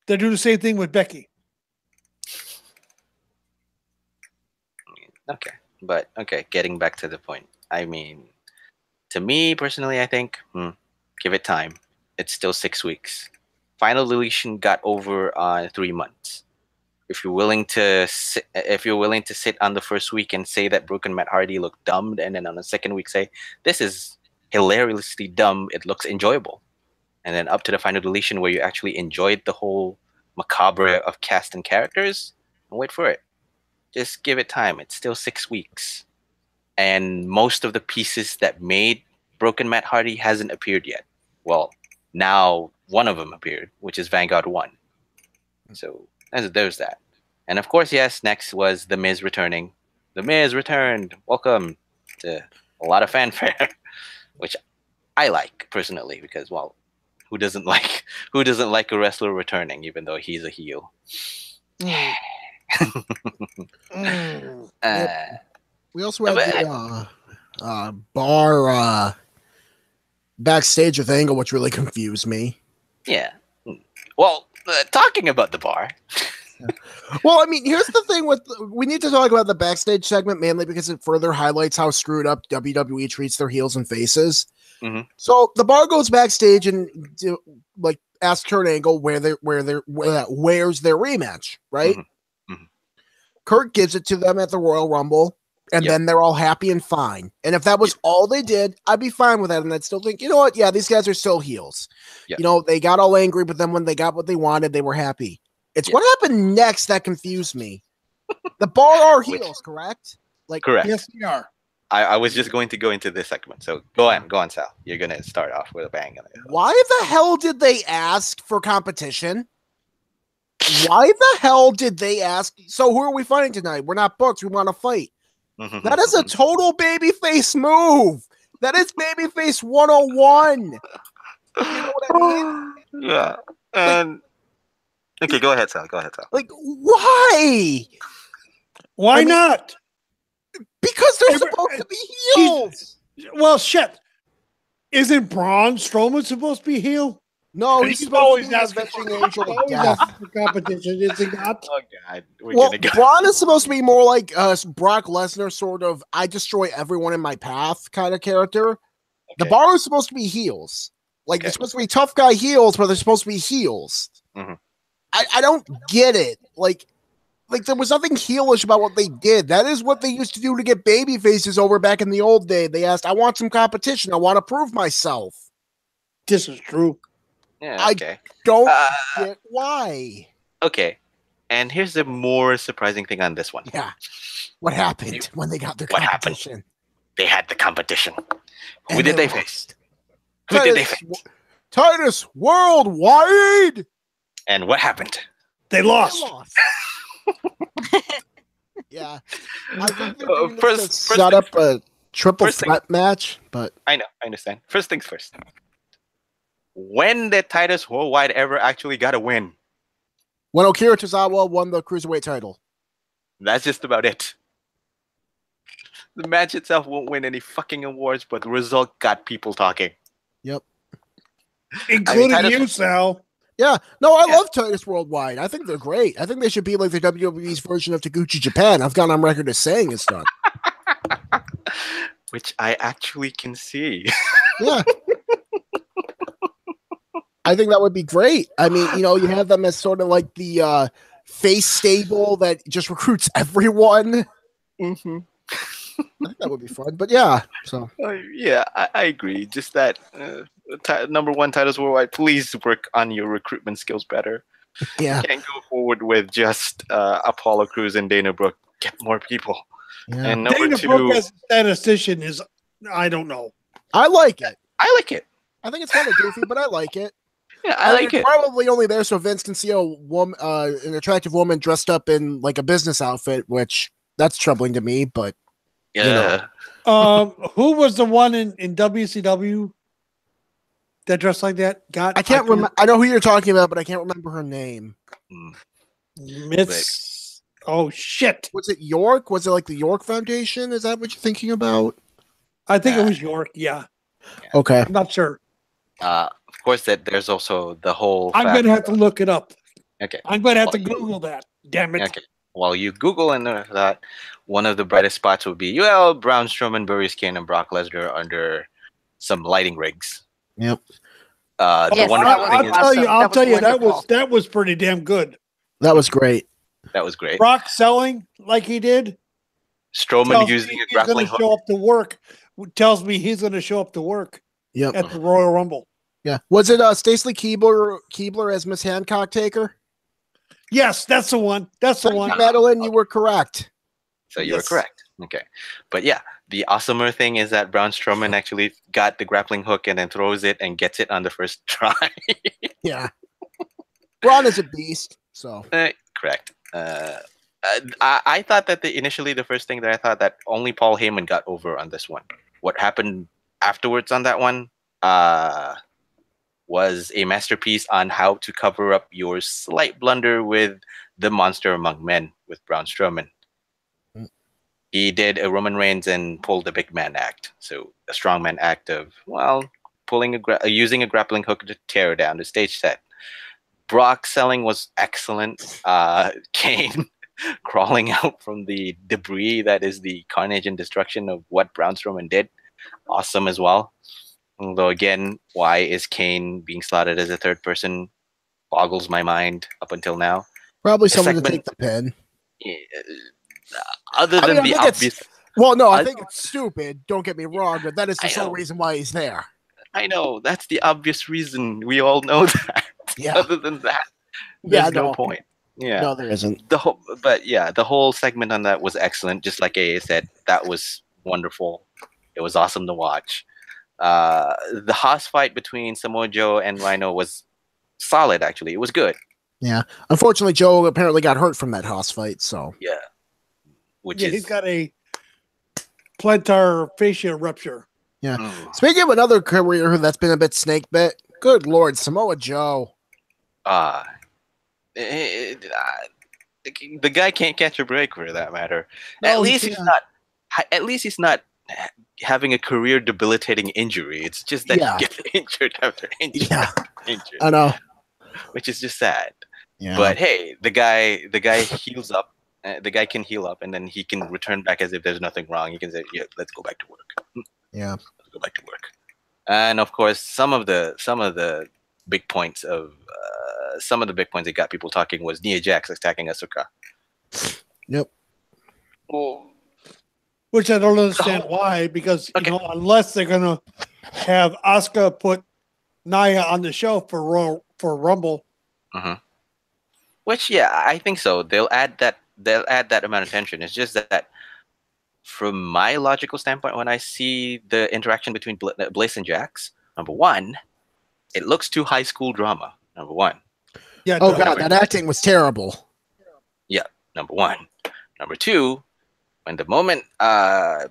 A: They do the same thing with Becky.
B: Okay, getting back to the point. I mean, to me personally, I think give it time. It's still 6 weeks. Final Deletion got over 3 months. If you're willing to sit on the first week and say that Broken Matt Hardy looked dumb, and then on the second week say this is hilariously dumb, it looks enjoyable, and then up to the Final Deletion where you actually enjoyed the whole macabre of cast and characters, and wait for it. Just give it time. It's still 6 weeks. And most of the pieces that made Broken Matt Hardy hasn't appeared yet. Well, now one of them appeared, which is Vanguard 1. So there's that. And of course, yes, next was The Miz returning. The Miz returned. Welcome to a lot of fanfare, which I like personally because, well, who doesn't like a wrestler returning even though he's a heel?
D: We also had the bar backstage with Angle, which really confused me.
B: Yeah. Well, talking about the bar.
D: Well, I mean, here's the thing we need to talk about the backstage segment mainly because it further highlights how screwed up WWE treats their heels and faces. So the bar goes backstage and asks Kurt Angle where's their rematch, right? Kurt gives it to them at the Royal Rumble, and then they're all happy and fine. And if that was all they did, I'd be fine with that. And I'd still think, you know what? Yeah, these guys are still heels. Yep. You know, they got all angry, but then when they got what they wanted, they were happy. It's what happened next that confused me. The Bar are heels, correct?
B: Correct.
A: Yes, they are.
B: I was just going to go into this segment. So go on, Sal. You're going to start off with a bang.
D: Why the hell did they ask for competition? Why the hell did they ask? So who are we fighting tonight? We're not booked. We want to fight. That is a total babyface move. That is babyface 101. You know what I mean?
B: Yeah. And okay, go ahead, Sal.
D: Like, why?
A: Why not?
D: Because they're supposed to be heels.
A: Well, shit. Isn't Braun Strowman supposed to be heel?
D: No, he's supposed to be avenging angel of death.
A: For competition, is he not?
B: Oh God!
D: Braun is supposed to be more like Brock Lesnar, sort of I destroy everyone in my path kind of character. Okay. The Bar is supposed to be heels. Like they're supposed to be tough guy heels, but they're supposed to be heels. I don't get it. Like there was nothing heelish about what they did. That is what they used to do to get baby faces over back in the old day. They asked, I want some competition. I want to prove myself.
A: This is true.
B: Yeah, okay.
D: I don't get why.
B: Okay. And here's the more surprising thing on this one.
D: Yeah. What happened when they got their competition?
B: Happened? They had the competition. Who did they face? Who did they face?
D: Titus Worldwide.
B: And what happened?
A: They lost.
D: Yeah. I think they're doing this to set up a triple threat match, but
B: I know, I understand. First things first. When did Titus Worldwide ever actually got a win?
D: When Akira Tozawa won the Cruiserweight title.
B: That's just about it. The match itself won't win any fucking awards, but the result got people talking.
D: Yep.
A: Including you, Sal.
D: Yeah. No, I love Titus Worldwide. I think they're great. I think they should be like the WWE's version of Taguchi Japan. I've gone on record as saying it's done.
B: Which I actually can see.
D: Yeah. I think that would be great. I mean, you know, you have them as sort of like the face stable that just recruits everyone. I think that would be fun. But yeah, so
B: yeah, I agree. Just that number one, Titus Worldwide, please work on your recruitment skills better.
D: Yeah,
B: you can't go forward with just Apollo Crews and Dana Brooke. Get more people.
D: Yeah.
B: And number
A: Dana
B: two,
A: Brooke as a statistician is, I don't know.
D: I like it.
B: I like it.
D: I think it's kind of goofy, but I like it.
B: Yeah, I like it.
D: Probably only there so Vince can see a woman, an attractive woman dressed up in like a business outfit, which that's troubling to me. But
B: yeah,
A: you know. Who was the one in WCW that dressed like that?
D: I can't remember. I know who you're talking about, but I can't remember her name.
A: Miss. Oh shit!
D: Was it York? Was it like the York Foundation? Is that what you're thinking about?
A: I think it was York. Yeah.
D: Okay.
A: I'm not sure.
B: Of course, that there's also the whole.
A: I'm going to have to look it up.
B: Okay.
A: I'm going to have to Google that. Damn it.
B: Okay. While you Google and that, one of the brightest spots would be, well, Braun Strowman, Maurice Kane, and Brock Lesnar under some lighting rigs.
D: Yep.
B: The wonderful thing is,
A: I'll tell you, that was pretty damn good.
D: That was great.
B: That was great.
A: Brock selling like he did.
B: Strowman using a grappling hook.
A: Show up to work. Tells me he's going to show up to work.
D: Yep.
A: At the Royal Rumble.
D: Yeah. Was it Stacey Keebler as Miss Hancock Taker?
A: Yes, that's the one. That's the one.
D: Madeline, you were correct.
B: So you were correct. Okay. But yeah, the awesomer thing is that Braun Strowman actually got the grappling hook and then throws it and gets it on the first try.
D: Yeah. Braun is a beast. So
B: correct. I thought that initially the first thing that I thought that only Paul Heyman got over on this one. What happened afterwards on that one was a masterpiece on how to cover up your slight blunder with the Monster Among Men with Braun Strowman. He did a Roman Reigns and pulled a big man act. So a strongman act of, well, using a grappling hook to tear down the stage set. Brock selling was excellent. Kane crawling out from the debris that is the carnage and destruction of what Braun Strowman did. Awesome as well. Although again, why is Kane being slotted as a third person boggles my mind up until now.
D: Probably someone to take the pin.
B: Other than the obvious.
D: Well, no, I think it's stupid. Don't get me wrong, but that is the sole reason why he's there.
B: I know that's the obvious reason. We all know that.
D: Yeah.
B: Other than that, there's no point. Yeah.
D: No, there isn't.
B: The whole segment on that was excellent. Just like AA said, that was wonderful. It was awesome to watch. The house fight between Samoa Joe and Rhino was solid. Actually, it was good.
D: Yeah. Unfortunately, Joe apparently got hurt from that house fight. So
B: yeah,
A: he's got a plantar fascia rupture.
D: Yeah. Speaking of another career that's been a bit snake bit, good Lord, Samoa Joe.
B: The guy can't catch a break for that matter.
A: No,
B: at least he's not having a career debilitating injury. It's just that he gets injured after injury.
D: Yeah.
B: Injured,
D: I know.
B: which is just sad.
D: Yeah.
B: But hey, the guy heals up. The guy can heal up, and then he can return back as if there's nothing wrong. He can say, "Yeah, let's go back to work."
D: Yeah,
B: let's go back to work. And of course, some of the big points that got people talking was Nia Jax attacking Asuka.
D: Yep.
B: Well,
A: which I don't understand why, because unless they're gonna have Asuka put Nia on the show for Rumble.
B: Mm-hmm. Which I think so. They'll add that amount of tension. It's just that from my logical standpoint, when I see the interaction between Bliss and Jax, number one, it looks too high school drama. Number one.
A: Yeah.
D: Oh god, that acting was terrible.
B: Yeah. Number one. Number two, when the moment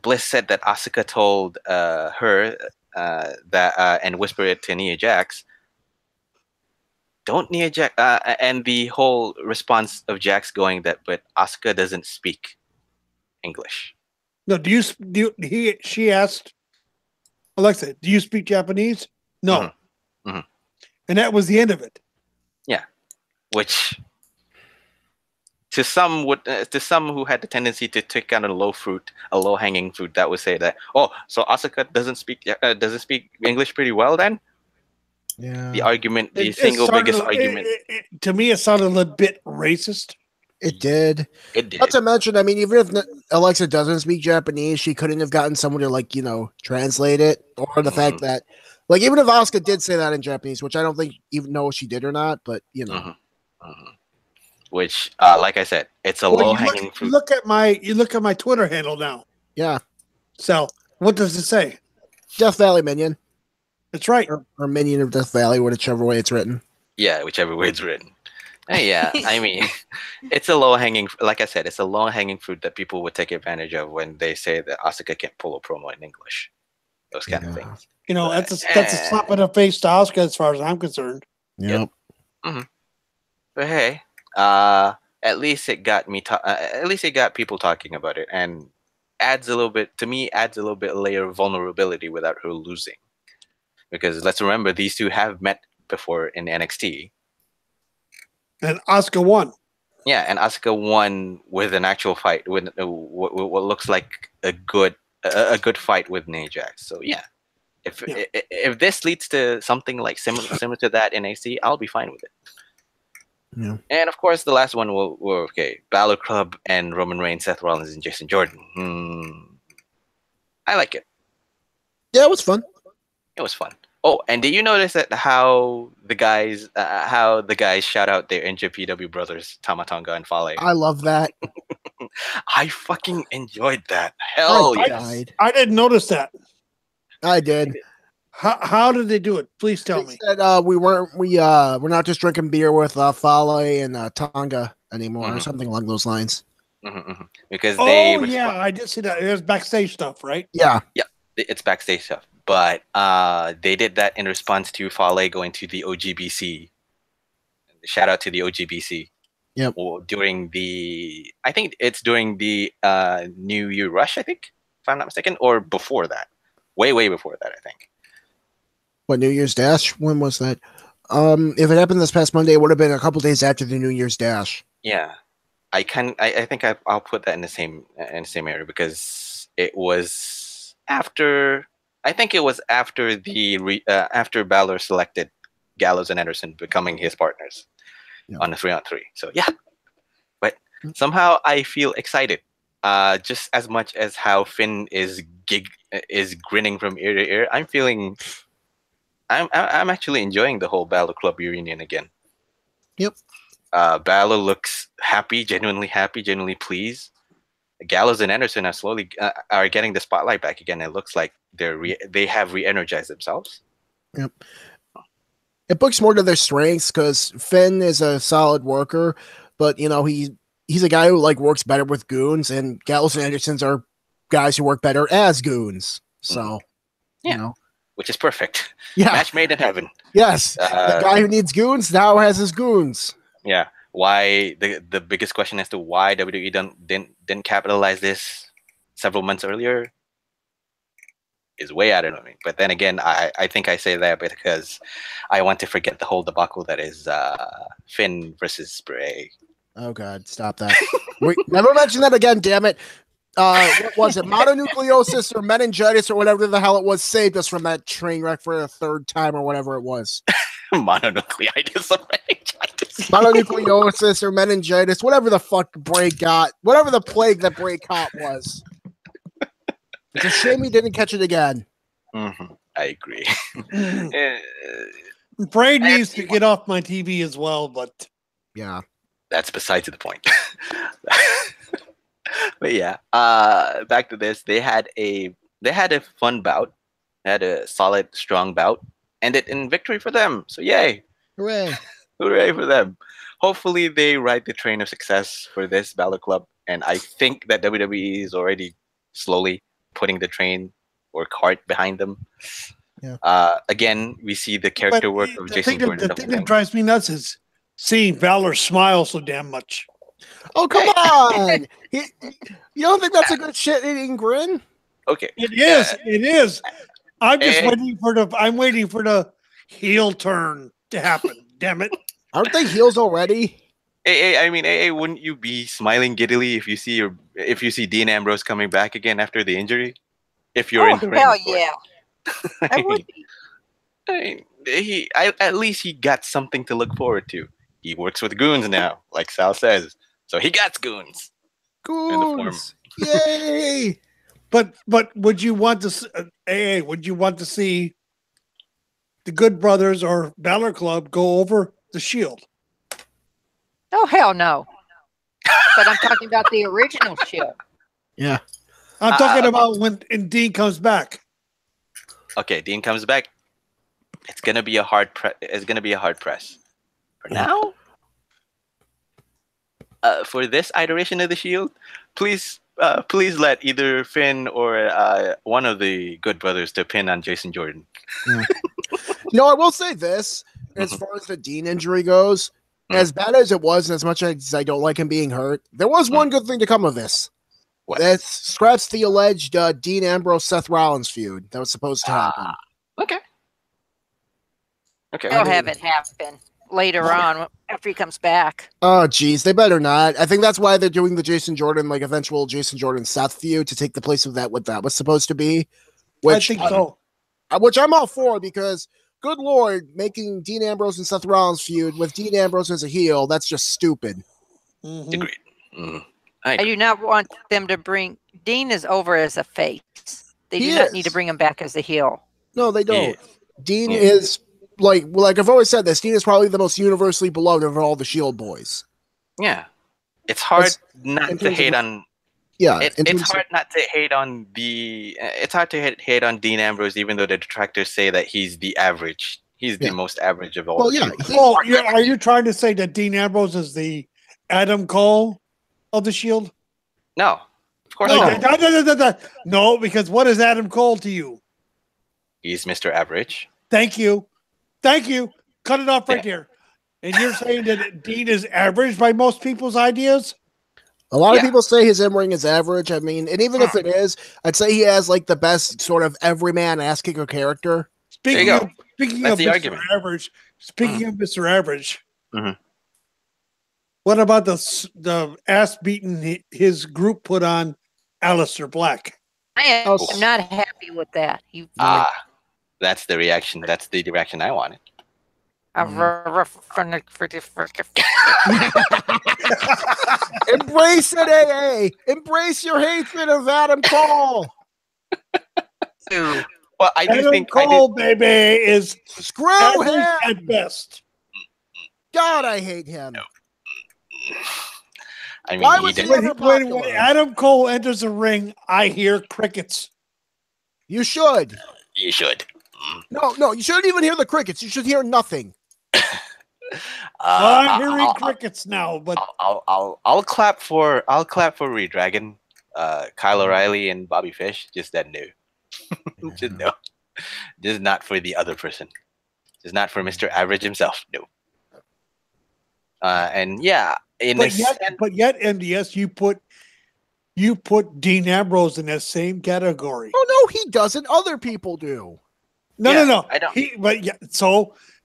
B: Bliss said that Asuka told her that and whispered it to Nia Jax, don't Nia Jax and the whole response of Jax going that, but Asuka doesn't speak English.
A: No, she asked Alexa, do you speak Japanese? No.
B: Mm-hmm. Mm-hmm.
A: And that was the end of it.
B: Yeah. Which to some who had the tendency to take out a low hanging fruit, that would say that, so Asuka doesn't speak English pretty well then?
D: Yeah.
B: The argument, biggest argument.
A: To me, it sounded a little bit racist.
D: It did. Not to mention, I mean, even if Alexa doesn't speak Japanese, she couldn't have gotten someone to translate it, or the fact that, even if Asuka did say that in Japanese, which I don't think even know if she did or not, but
B: Mm-hmm. Mm-hmm. Which, like I said, it's a low hanging fruit.
A: You look at my Twitter handle now.
D: Yeah.
A: So what does it say?
D: Death Valley Minion.
A: That's right.
D: Or Minion of Death Valley, whichever way it's written.
B: Yeah, whichever way it's written. Yeah, I mean, it's a low hanging. Like I said, it's a low hanging fruit that people would take advantage of when they say that Asuka can't pull a promo in English. Those kind of things.
A: That's a slap in the face to Asuka, as far as I'm concerned.
D: Yep.
B: Mm-hmm. But hey, at least it got me. At least it got people talking about it, and adds a little bit layer of vulnerability without her losing. Because let's remember, these two have met before in NXT.
A: And Asuka won.
B: Yeah, and Asuka won with an actual fight, with what looks like a good fight with Nia Jax. So yeah, if this leads to something like similar to that in NXT, I'll be fine with it.
D: Yeah.
B: And of course, the last one were okay. Balor Club and Roman Reigns, Seth Rollins, and Jason Jordan. I like it.
D: Yeah, it was fun.
B: It was fun. Oh, and did you notice that how the guys shout out their NJPW brothers, Tama Tonga and Fale?
D: I love that.
B: I fucking enjoyed that. Hell yeah!
A: I didn't notice that.
D: I did.
A: How did they do it? Please tell me.
D: Said, we're not just drinking beer with Fale and Tonga anymore, or something along those lines.
B: Mm-hmm. Because
A: I did see that. It was backstage stuff, right?
D: Yeah.
B: Yeah, it's backstage stuff. But they did that in response to Fale going to the OGBC. Shout out to the OGBC.
D: Yep.
B: During the New Year Rush, I think, if I'm not mistaken, or before that. Way before that, I think.
D: What, New Year's Dash? When was that? If it happened this past Monday, it would have been a couple days after the New Year's Dash.
B: Yeah. I think I'll put that in the same area, because it was after. I think it was after after Balor selected Gallows and Anderson becoming his partners on the 3-on-3. So yeah, but Somehow I feel excited, just as much as how Finn is grinning from ear to ear. I'm actually enjoying the whole Battle Club reunion again.
D: Yep.
B: Balor looks happy, genuinely pleased. Gallows and Anderson are getting the spotlight back again. It looks like they have re-energized themselves.
D: Yep. It books more to their strengths because Finn is a solid worker, but he's a guy who works better with goons, and Gallows and Andersons are guys who work better as goons. So,
B: which is perfect.
D: Yeah,
B: match made in heaven.
D: Yes, the guy who needs goons now has his goons.
B: Yeah. Why the biggest question as to why WWE didn't capitalize this several months earlier is way out of me. But then again, I think I say that because I want to forget the whole debacle that is Finn versus Bray.
D: Oh God, stop that! Wait, never mention that again, damn it! What was it? Mononucleosis or meningitis or whatever the hell it was saved us from that train wreck for a third time or whatever it was.
B: Mononucleitis or meningitis.
D: Mononucleosis or meningitis, whatever the fuck Bray got, whatever the plague that Bray caught was. It's a shame he didn't catch it again.
B: Mm-hmm. I agree.
A: Bray needs to get off my TV as well, but
D: yeah,
B: that's besides the point. But yeah, back to this. They had a fun bout, had a solid, strong bout, ended in victory for them. So yay!
D: Hooray!
B: Hooray for them! Hopefully they ride the train of success for this Balor Club, and I think that WWE is already slowly putting the train or cart behind them.
D: Yeah.
B: Again, we see the character work of Jason Jordan.
A: The thing that drives me nuts is seeing Balor smile so damn much.
D: Oh, come on! You don't think that's a good shit-eating grin?
B: Okay.
A: It is. It is. I'm just waiting for the heel turn to happen. Damn it!
D: Aren't they heels already?
B: I mean, wouldn't you be smiling giddily if you see Dean Ambrose coming back again after the injury? If you're in the ring,
C: hell yeah, I would be.
B: I mean, at least he got something to look forward to. He works with goons now, like Sal says. So he got goons.
D: Goons! Yay!
A: But would you want to would you want to see the Good Brothers or Balor Club go over the Shield?
C: Oh hell no! But I'm talking about the original Shield.
D: Yeah,
A: I'm talking about when Dean comes back.
B: Okay, Dean comes back. It's gonna be a hard press. For now, for this iteration of the Shield, please let either Finn or one of the Good Brothers to pin on Jason Jordan.
D: Yeah. I will say this: as far as the Dean injury goes, as bad as it was, and as much as I don't like him being hurt, there was one good thing to come of this.
B: What?
D: That scraps the alleged Dean Ambrose Seth Rollins feud that was supposed to happen.
B: Okay.
C: They'll have it happen later on after he comes back.
D: Oh, geez, they better not. I think that's why they're doing the Jason Jordan, eventual Jason Jordan Seth feud to take the place of what that was supposed to be. Which,
A: I think so.
D: Which I'm all for because, good Lord, making Dean Ambrose and Seth Rollins feud with Dean Ambrose as a heel, that's just stupid.
A: Mm-hmm.
B: Agreed. Mm-hmm.
C: I do not want them to bring Dean is over as a face. They do not need to bring him back as a heel.
D: No, they don't. Dean is like I've always said this. Dean is probably the most universally beloved of all the Shield boys.
B: Yeah, it's hard not to hate on.
D: Yeah,
B: it's hard not to hate on the. It's hard to hate on Dean Ambrose, even though the detractors say that he's the average. He's the most average of all.
D: Well, yeah.
A: Are you trying to say that Dean Ambrose is the Adam Cole of the Shield?
B: No, of course not.
A: No, because what is Adam Cole to you?
B: He's Mr. Average.
A: Thank you. Cut it off right there. And you're saying that Dean is average by most people's ideas?
D: A lot of people say his in-ring is average. I mean, and even if it is, I'd say he has the best sort of everyman ass-kicker character.
A: Speaking of Mr. Average, what about the ass beating his group put on Aleister Black?
C: I am not happy with that.
B: That's the reaction. That's the direction I wanted.
D: Embrace it, AA. Embrace your hatred of Adam Cole.
B: Well, I do
A: Adam
B: think
A: Cole, baby, is
D: Screw him
A: at best.
D: God, I hate him.
B: No. I mean,
D: Why was he ever
A: When
D: popular?
A: Adam Cole enters the ring, I hear crickets.
D: You should.
B: You should.
D: No, you shouldn't even hear the crickets. You should hear nothing.
A: I'm hearing crickets now, but
B: I'll clap for Reed Dragon, Kyle O'Reilly, and Bobby Fish. Just that no, just no, just not for the other person. Just not for Mr. Average himself. No. And yeah,
A: but yet, MDS, you put Dean Ambrose in that same category.
D: Oh no, he doesn't. Other people do.
A: No.
B: I don't.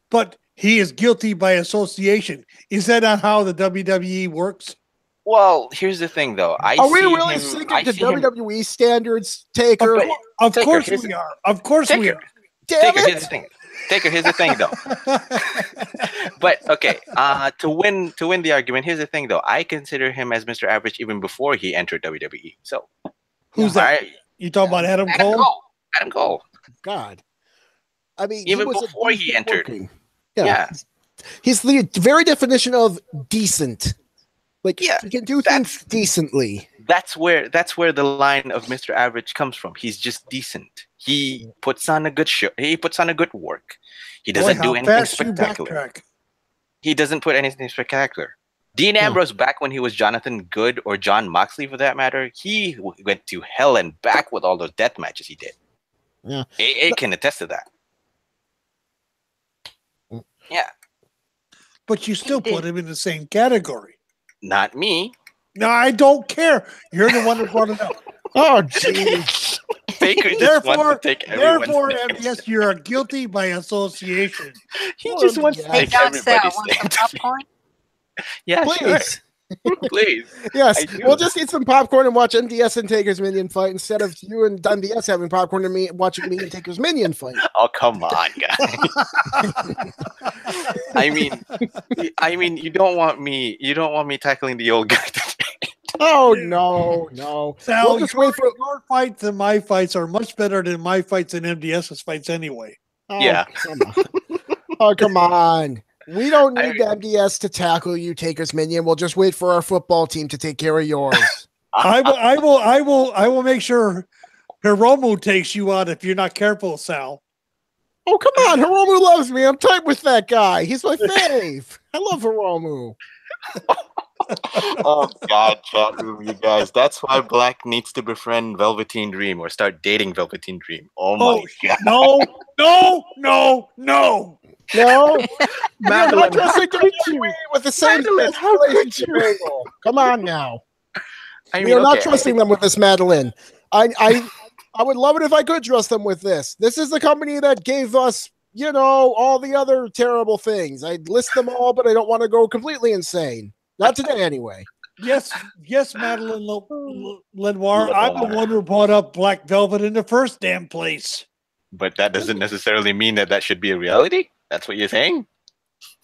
A: But he is guilty by association. Is that not how the WWE works?
B: Well, here's the thing, though.
D: Are we really sticking to WWE standards, Taker?
A: Of course we are. Of course we are.
B: Taker, here's the thing. Taker, here's the thing, though. But okay, to win the argument, here's the thing, though. I consider him as Mr. Average even before he entered WWE. So,
A: who's that? You talking about Adam Cole?
B: Adam Cole.
D: God, I mean,
B: even before he entered.
D: Yeah. He's the very definition of decent. Like, he can do things decently.
B: That's where the line of Mr. Average comes from. He's just decent. He puts on a good show. He puts on a good work. He doesn't do anything spectacular. He doesn't put anything spectacular. Dean Ambrose, back when he was Jonathan Good or John Moxley, for that matter, he went to hell and back with all those death matches he did.
D: Yeah,
B: AA can attest to that. Yeah,
A: but you still put him in the same category.
B: Not me.
A: No, I don't care. You're the one that brought it up.
D: Oh, jeez.
A: Therefore, MDS, you're guilty by association.
B: He just wants to take everybody's popcorn. Yeah, please. Sure. Please.
D: Yes, we'll just eat some popcorn and watch MDS and TakersMinion fight instead of you and MDS having popcorn and me watching me and TakersMinion fight.
B: Oh, come on, guys. I mean, you don't want me tackling the old guy today.
D: Oh no.
A: Sal, we'll just wait for your fights and my fights are much better than my fights and MDS's fights anyway.
D: Oh, yeah. Come on. We don't need the MDS to tackle you, TakersMinion. We'll just wait for our football team to take care of yours.
A: I will make sure Hiromu takes you out if you're not careful, Sal.
D: Oh, come on. Hiromu loves me. I'm tight with that guy. He's my fave. I love Hiromu.
B: Oh, God, chat room, you guys. That's why Black needs to befriend Velveteen Dream or start dating Velveteen Dream. Oh, my God.
A: No.
D: Madeline, with the same relationship. Come on now. We are not trusting them with this, Madeline. I would love it if I could trust them with this. This is the company that gave us, all the other terrible things. I'd list them all, but I don't want to go completely insane. Not today, anyway.
A: Yes, Madeline Lenoir. I'm the one who brought up Black Velvet in the first damn place.
B: But that doesn't necessarily mean that should be a reality? That's what you're saying?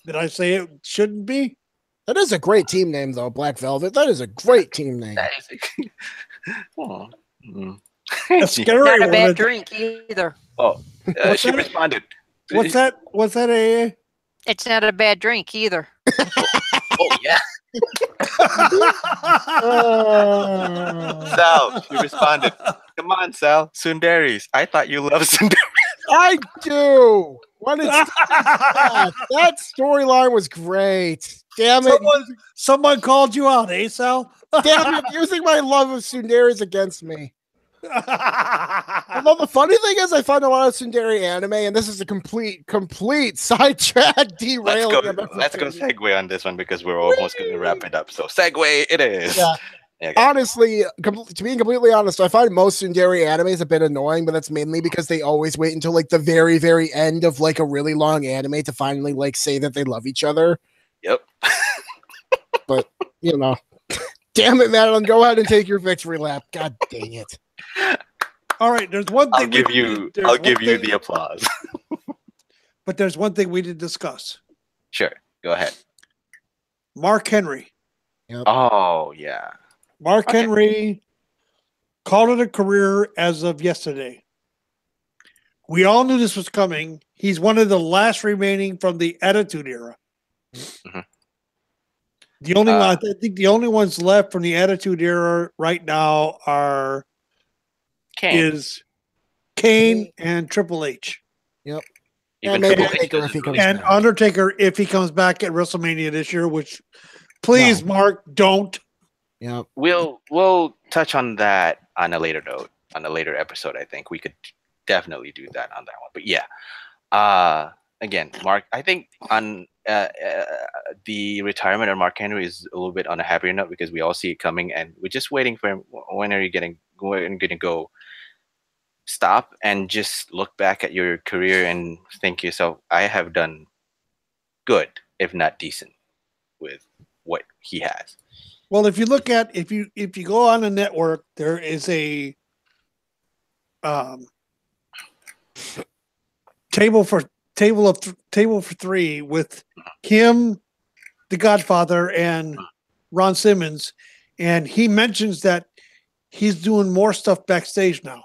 A: Did I say it shouldn't be?
D: That is a great team name, though, Black Velvet. That is a great team name.
B: That is
A: It's
C: not a bad drink either.
B: Oh, she responded.
A: What's that? AA?
C: It's not a bad drink either.
B: Oh, yeah. Sal, she responded. Come on, Sal. Sundaris. I thought you loved Sundaris.
D: I do. That storyline was great. Damn it.
A: Someone called you out, eh, Sal?
D: Damn it, using my love of Sundaris against me. Although the funny thing is I find a lot of Sundari anime, and this is a complete sidetrack derailing.
B: Let's go segue on this one because we're almost going to wrap it up. So segue it is.
D: Yeah. Okay. Honestly, to be completely honest, I find most Sundari animes a bit annoying, but that's mainly because they always wait until like the very, very end of like a really long anime to finally like say that they love each other.
B: Yep.
D: But damn it, Madeline, go ahead and take your victory lap. God dang it.
A: All right, there's one thing
B: I'll give you the applause.
A: But there's one thing we didn't discuss.
B: Sure. Go ahead.
A: Mark Henry.
D: Yep.
B: Oh, yeah.
A: Mark Henry called it a career as of yesterday. We all knew this was coming. He's one of the last remaining from the Attitude Era.
B: Mm-hmm.
A: The only one, I think the only ones left from the Attitude Era right now are Kane and Triple H.
D: Yep.
B: Even
D: and maybe
B: Triple H
D: Undertaker if he comes
A: and
D: back.
A: Undertaker if he comes back at WrestleMania this year, which please, Mark, don't.
D: Yeah.
B: We'll touch on that on a later note, on a later episode. I think we could definitely do that on that one. But yeah. Again, Mark, I think on the retirement of Mark Henry is a little bit on a happier note because we all see it coming and we're just waiting for him. When are you going to go stop and just look back at your career and think to yourself, I have done good, if not decent, with what he has.
A: Well, if you look at if you go on a network, there is a table for three with him, the Godfather, and Ron Simmons, and he mentions that he's doing more stuff backstage now.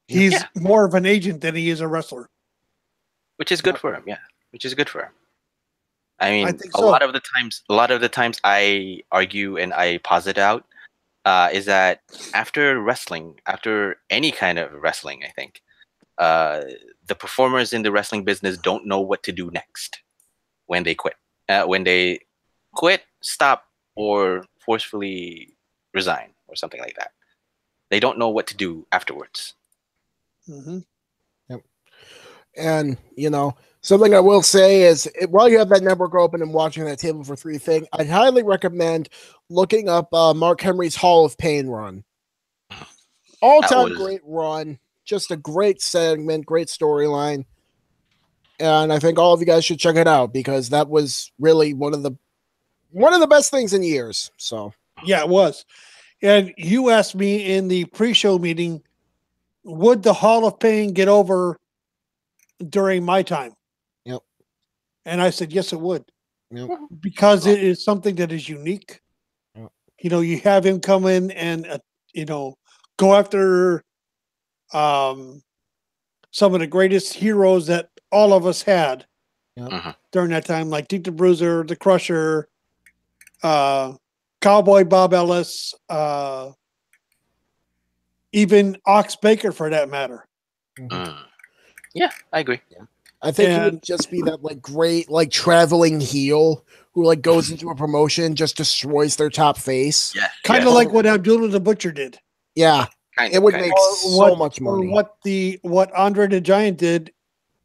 A: He's more of an agent than he is a wrestler,
B: which is good for him. Yeah, which is good for him. I mean,
A: think
B: a lot of the times I argue and I posit out is that after wrestling, after any kind of wrestling, I think the performers in the wrestling business don't know what to do next when they quit. When they quit, stop, or forcefully resign or something like that. They don't know what to do afterwards.
A: Mm-hmm.
D: Yep. And, something I will say is while you have that network open and watching that table for three thing, I'd highly recommend looking up Mark Henry's Hall of Pain run. All-time great run. Just a great segment, great storyline. And I think all of you guys should check it out because that was really one of the best things in years. So
A: yeah, it was. And you asked me in the pre-show meeting, would the Hall of Pain get over during my time?
D: Yep.
A: And I said, yes, it would.
D: Yep.
A: Because it is something that is unique.
D: Yep.
A: You have him come in and, go after some of the greatest heroes that all of us had during that time, like Deke the Bruiser, the Crusher, Cowboy Bob Ellis, even Ox Baker for that matter.
B: Yeah, I agree.
D: Yeah. I think he would just be that great traveling heel who goes into a promotion, just destroys their top face.
B: Yeah,
A: kind of like what Abdullah the Butcher did.
D: Yeah, it would make so much money.
A: Or what Andre the Giant did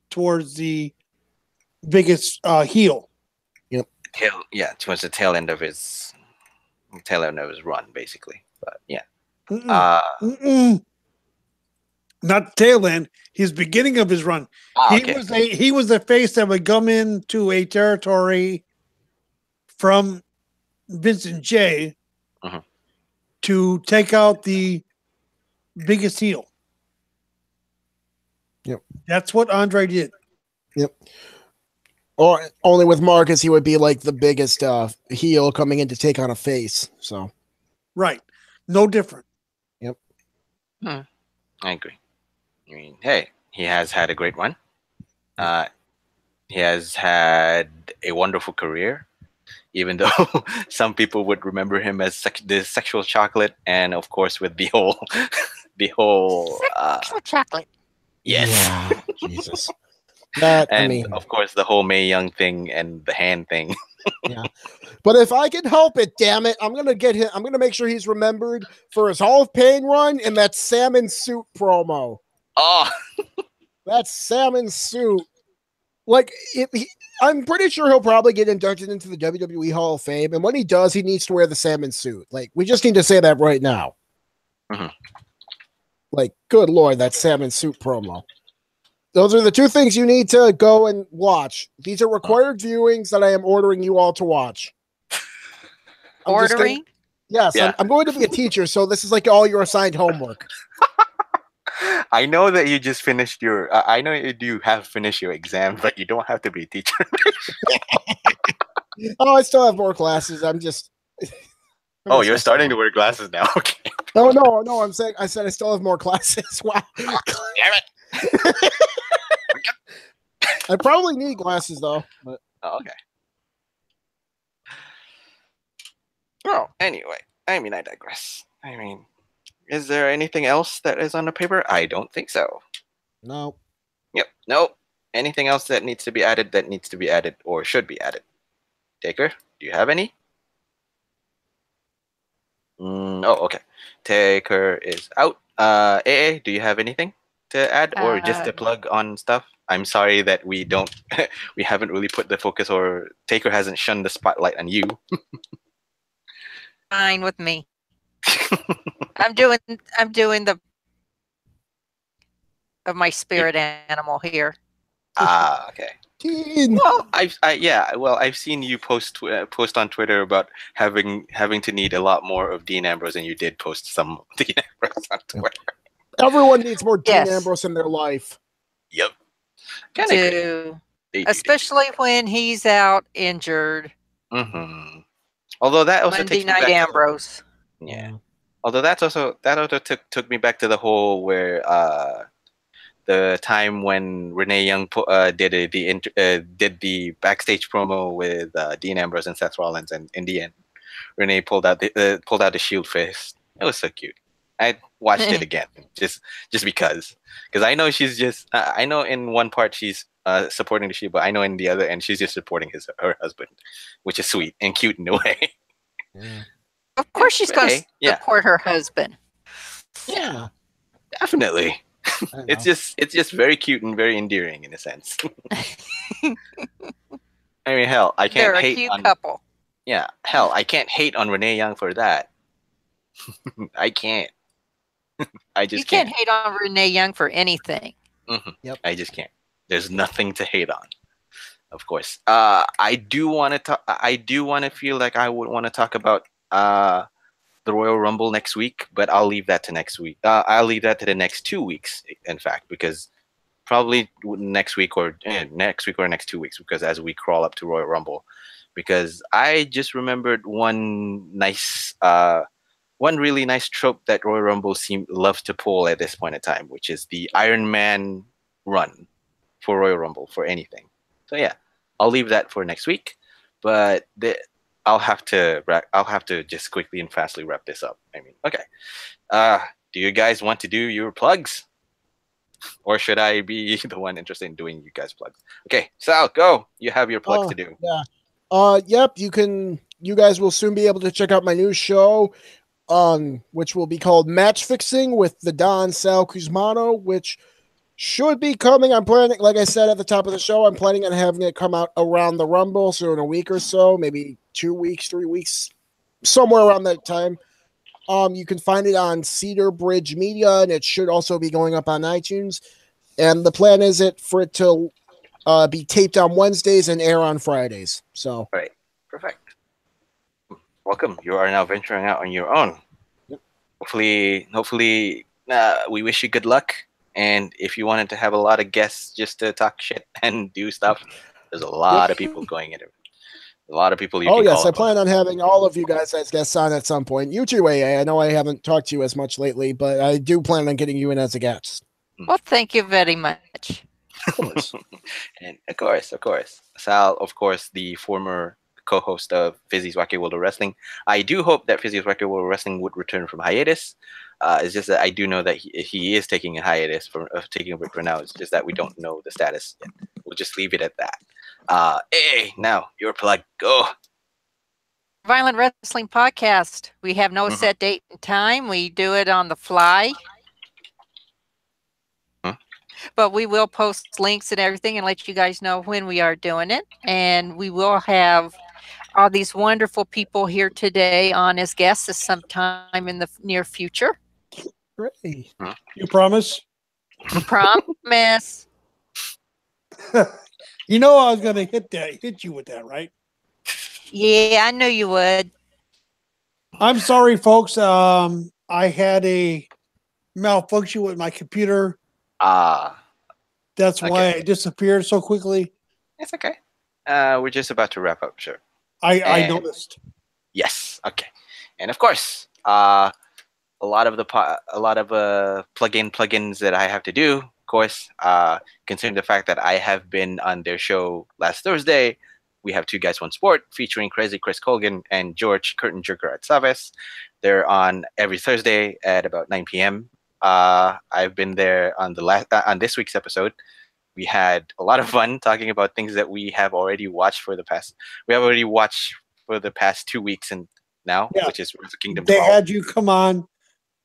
A: towards the biggest heel.
D: Yep.
B: Towards the tail end of his run, basically. But yeah.
A: Not tail end. His beginning of his run. He was a face that would come into a territory from Vincent J. To take out the biggest heel.
D: Yep.
A: That's what Andre did.
D: Yep. Or only with Marcus, he would be the biggest heel coming in to take on a face. So,
A: right. No different.
D: Yep.
B: I agree. I mean, hey, he has had a great run. He has had a wonderful career, even though some people would remember him as the sexual chocolate, and of course with the whole
C: sexual chocolate.
B: Yes.
D: Yeah, Jesus. And
B: of course the whole Mae Young thing and the hand thing.
D: Yeah. But if I can help it, damn it, I'm gonna get him. I'm gonna make sure he's remembered for his Hall of Pain run and that salmon suit promo.
B: Oh,
D: that salmon suit. I'm pretty sure he'll probably get inducted into the WWE Hall of Fame, and when he does, he needs to wear the salmon suit. We just need to say that right now. Good Lord, that salmon suit promo. Those are the two things you need to go and watch. These are required viewings that I am ordering you all to watch.
C: Ordering?
D: Yes, yeah. I'm going to be a teacher, so this is all your assigned homework.
B: I know that you just finished your. I know you do have finished your exam, but you don't have to be a teacher.
D: Oh, I still have more classes. I'm just.
B: Oh, you're starting to wear glasses now. Okay.
D: No. I said I still have more classes. Wow.
B: Damn it.
D: I probably need glasses though. But
B: Oh, okay. Oh, anyway, I digress. Is there anything else that is on the paper? I don't think so.
D: no.
B: Yep. Nope. Anything else that needs to be added or should be added? Taker, do you have any? Oh, okay. Taker is out. AA, do you have anything to add or just to plug on stuff? I'm sorry that we don't, we haven't really put the focus, or Taker hasn't shunned the spotlight on you.
C: Fine with me. I'm doing the of my spirit animal here.
B: Okay.
D: Teen.
B: Well, I've seen you post on Twitter about having to need a lot more of Dean Ambrose, and you did post some Dean Ambrose on Twitter.
D: Everyone needs more Dean Ambrose in their life.
B: Yep.
C: Especially when he's out injured.
B: Mm-hmm. Although that also
C: Monday Night Ambrose.
B: Although that also took me back to the whole where the time when Renee Young did the backstage promo with Dean Ambrose and Seth Rollins, and in the end, Renee pulled out the Shield fist. It was so cute. I watched it again just because I know she's just I know in one part she's supporting the Shield, but I know in the other end she's just supporting her husband, which is sweet and cute in a way.
D: Yeah.
C: Of course, she's going to support her husband.
B: Yeah, definitely. It's just very cute and very endearing in a sense. Hell, I can't hate
C: They're a cute
B: on
C: couple.
B: Yeah, hell, I can't hate on Renee Young for that. I can't. I just
C: can't hate on Renee Young for anything.
B: Mm-hmm. Yep. I just can't. There's nothing to hate on. Of course. I do want to talk. I do want to feel like I would want to talk about the Royal Rumble next week, but I'll leave that to next week. I'll leave that to the next 2 weeks, in fact, because probably next week or next 2 weeks, because as we crawl up to Royal Rumble, because I just remembered one really nice trope that Royal Rumble loves to pull at this point in time, which is the Iron Man run for Royal Rumble for anything. So yeah, I'll leave that for next week, but I'll have to just quickly and fastly wrap this up. Okay. Do you guys want to do your plugs? Or should I be the one interested in doing you guys' plugs? Okay, Sal, go. You have your plugs to do.
D: Yeah. Yep, you guys will soon be able to check out my new show, which will be called Match Fixing with the Don Sal Kuzmano, which should be coming. I'm planning, like I said at the top of the show, I'm planning on having it come out around the Rumble, so in a week or so, maybe 2 weeks, 3 weeks, somewhere around that time. You can find it on Cedar Bridge Media, and it should also be going up on iTunes. And the plan is for it to be taped on Wednesdays and air on Fridays. So,
B: right, perfect. Welcome. You are now venturing out on your own.
D: Yep.
B: Hopefully, we wish you good luck. And if you wanted to have a lot of guests just to talk shit and do stuff, there's a lot of people going into it. A lot of people you can call.
D: I plan on having all of you guys as guests on at some point. You too, AA. I know I haven't talked to you as much lately, but I do plan on getting you in as a guest.
C: Well, thank you very much.
D: Of course.
B: And of course. Sal, of course, the former co-host of Fizzy's Wacky World of Wrestling. I do hope that Fizzy's Wacky World of Wrestling would return from hiatus. It's just that I do know that he is taking a hiatus taking a break for now. It's just that we don't know the status yet. We'll just leave it at that. Hey, now your plug. Go.
C: Violent Wrestling Podcast. We have no set date and time. We do it on the fly. But we will post links and everything and let you guys know when we are doing it. And we will have all these wonderful people here today on as guests sometime in the near future.
D: Great.
A: You promise?
C: Promise.
A: You know I was going to hit you with that, right?
C: Yeah, I knew you would.
A: I'm sorry, folks. I had a malfunction with my computer That's why
B: Okay.
A: I disappeared so quickly.
B: It's okay. We're just about to wrap up, sure.
A: I
B: And-
A: noticed.
B: Yes. Okay. And of course, a lot of plugins that I have to do. Of course, considering the fact that I have been on their show last Thursday, we have Two Guys One Sport featuring Crazy Chris Colgan and George Curtin Jerker at Savas. They're on every Thursday at about 9 p.m. I've been there on on this week's episode. We had a lot of fun talking about things that we have already watched for the past. We have already watched for the past 2 weeks and now,
A: Yeah.
B: which is Wrestle Kingdom
A: They
B: 12.
A: had you come on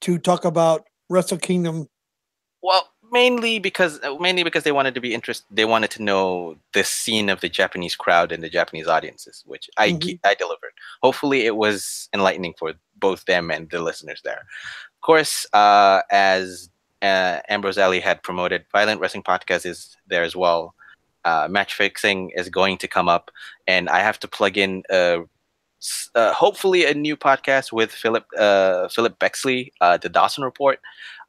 A: to talk about Wrestle Kingdom.
B: Well, mainly because they wanted to be interested. They wanted to know the scene of the Japanese crowd and the Japanese audiences, which I delivered. Hopefully, it was enlightening for both them and the listeners there. Of course, as Ambrose Ali had promoted, Violent Wrestling Podcast is there as well. Match fixing is going to come up, and I have to plug in hopefully a new podcast with Philip Bexley, the Dawson Report.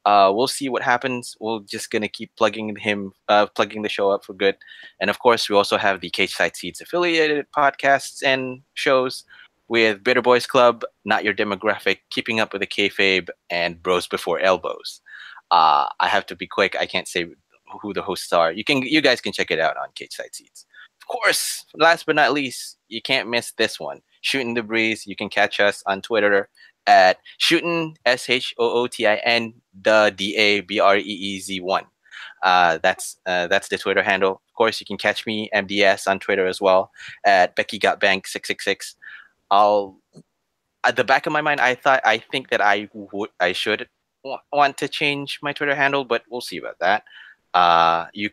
B: We'll see what happens. We're just gonna keep plugging the show up for good. And of course, we also have the Cage Side Seeds affiliated podcasts and shows with Bitter Boys Club, Not Your Demographic, Keeping Up with the Kayfabe, and Bros Before Elbows. I have to be quick. I can't say who the hosts are. You guys can check it out on Cage Side Seeds. Of course, last but not least, you can't miss this one. Shootin' the Breeze. You can catch us on Twitter at Shootin, SHOOTIN, the DABREEZ1. That's the Twitter handle. Of course, you can catch me, MDS, on Twitter as well at BeckyGotBank666. At the back of my mind, I think that I should want to change my Twitter handle, but we'll see about that. You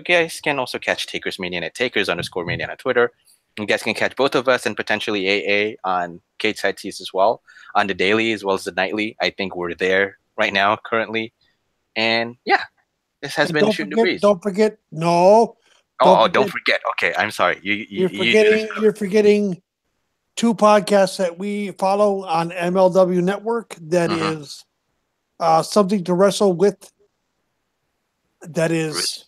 B: guys can also catch TakersMinion at Takers_Minion on Twitter. You guys can catch both of us and potentially AA on Cage Side Seas as well, on the daily as well as the nightly. I think we're there right now currently. And yeah, this has been Shootin' the Breeze.
A: Don't forget. No.
B: Don't forget. Okay, I'm sorry.
A: You're forgetting two podcasts that we follow on MLW Network. That is Something to Wrestle With. That is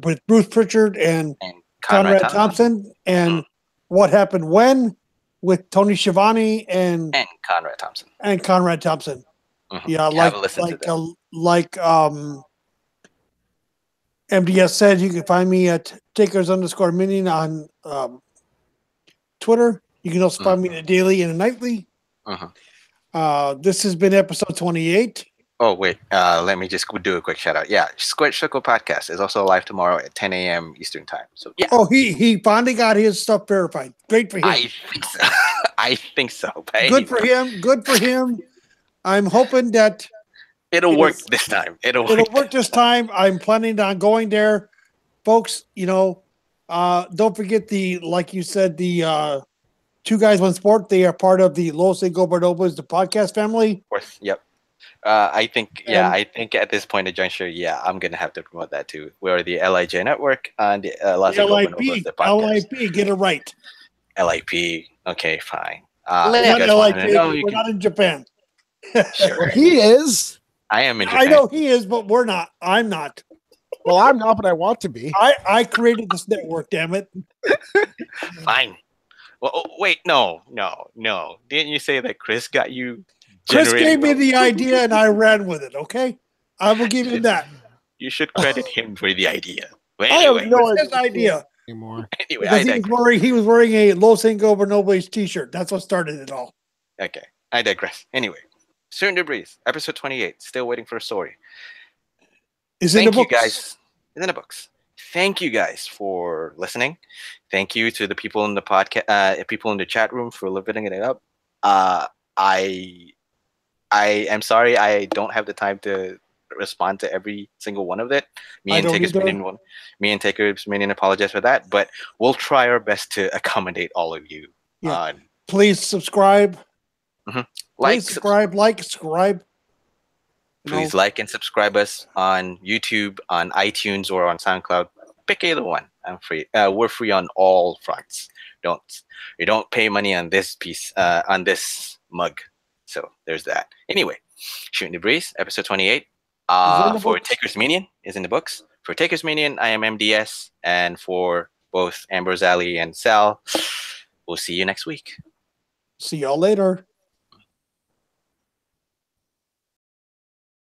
A: with Bruce Pritchard and Conrad Thompson, and What Happened When with Tony Schiavone and
B: Conrad Thompson.
A: Yeah, like MDS said, you can find me at Takers_Minion on Twitter. You can also find me in a daily and a nightly. This has been episode 28.
B: Oh, wait. Let me just do a quick shout out. Yeah, Squared Circle Podcast is also live tomorrow at 10 a.m. Eastern Time. So, yeah.
A: Oh, he finally got his stuff verified. Great for him.
B: I think so. I think so.
A: Good for him. Good for him. I'm hoping that
B: it'll work this time. It'll
A: work this time. I'm planning on going there. Folks, don't forget like you said, the Two Guys One Sport. They are part of the Los Ingobernables, the podcast family.
B: Of course. Yep. I think at this point of juncture, I'm gonna have to promote that too. We're the LIJ Network and the Los Ingobernables, the podcast.
A: LIP, get it right.
B: LIP, okay, fine.
A: Not LIP, we're not in Japan.
B: Sure.
D: He is.
B: I am in Japan.
A: I know he is, but we're not. I'm not.
D: Well, I'm not, but I want to be.
A: I created this network, damn it.
B: Fine. Well, wait, no. Didn't you say that Chris got you?
A: Chris gave me the idea and I ran with it, okay? I will give him that.
B: You should credit him for the idea. But
A: I have no idea.
D: Anymore.
B: Anyway,
A: he was wearing a Los Ingobernables t-shirt. That's what started it all.
B: Okay, I digress. Anyway, Shootin' the Breeze, episode 28. Still waiting for a story. Thank you guys. It's in the books. Thank you guys for listening. Thank you to the people in the podcast, people in the chat room for lifting it up. I am sorry I don't have the time to respond to every single one of it. Me and TakersMinion apologize for that, but we'll try our best to accommodate all of you.
A: Yeah. Please subscribe.
B: Subscribe. Please like and subscribe us on YouTube, on iTunes, or on SoundCloud. Pick either one. I'm free. We're free on all fronts. You don't pay money on this piece, on this mug. So there's that. Anyway, Shootin' the Breeze, episode 28. For TakersMinion is in the books. For TakersMinion, I am MDS, and for both Ambrose Ali and Sal, we'll see you next week.
A: See y'all later.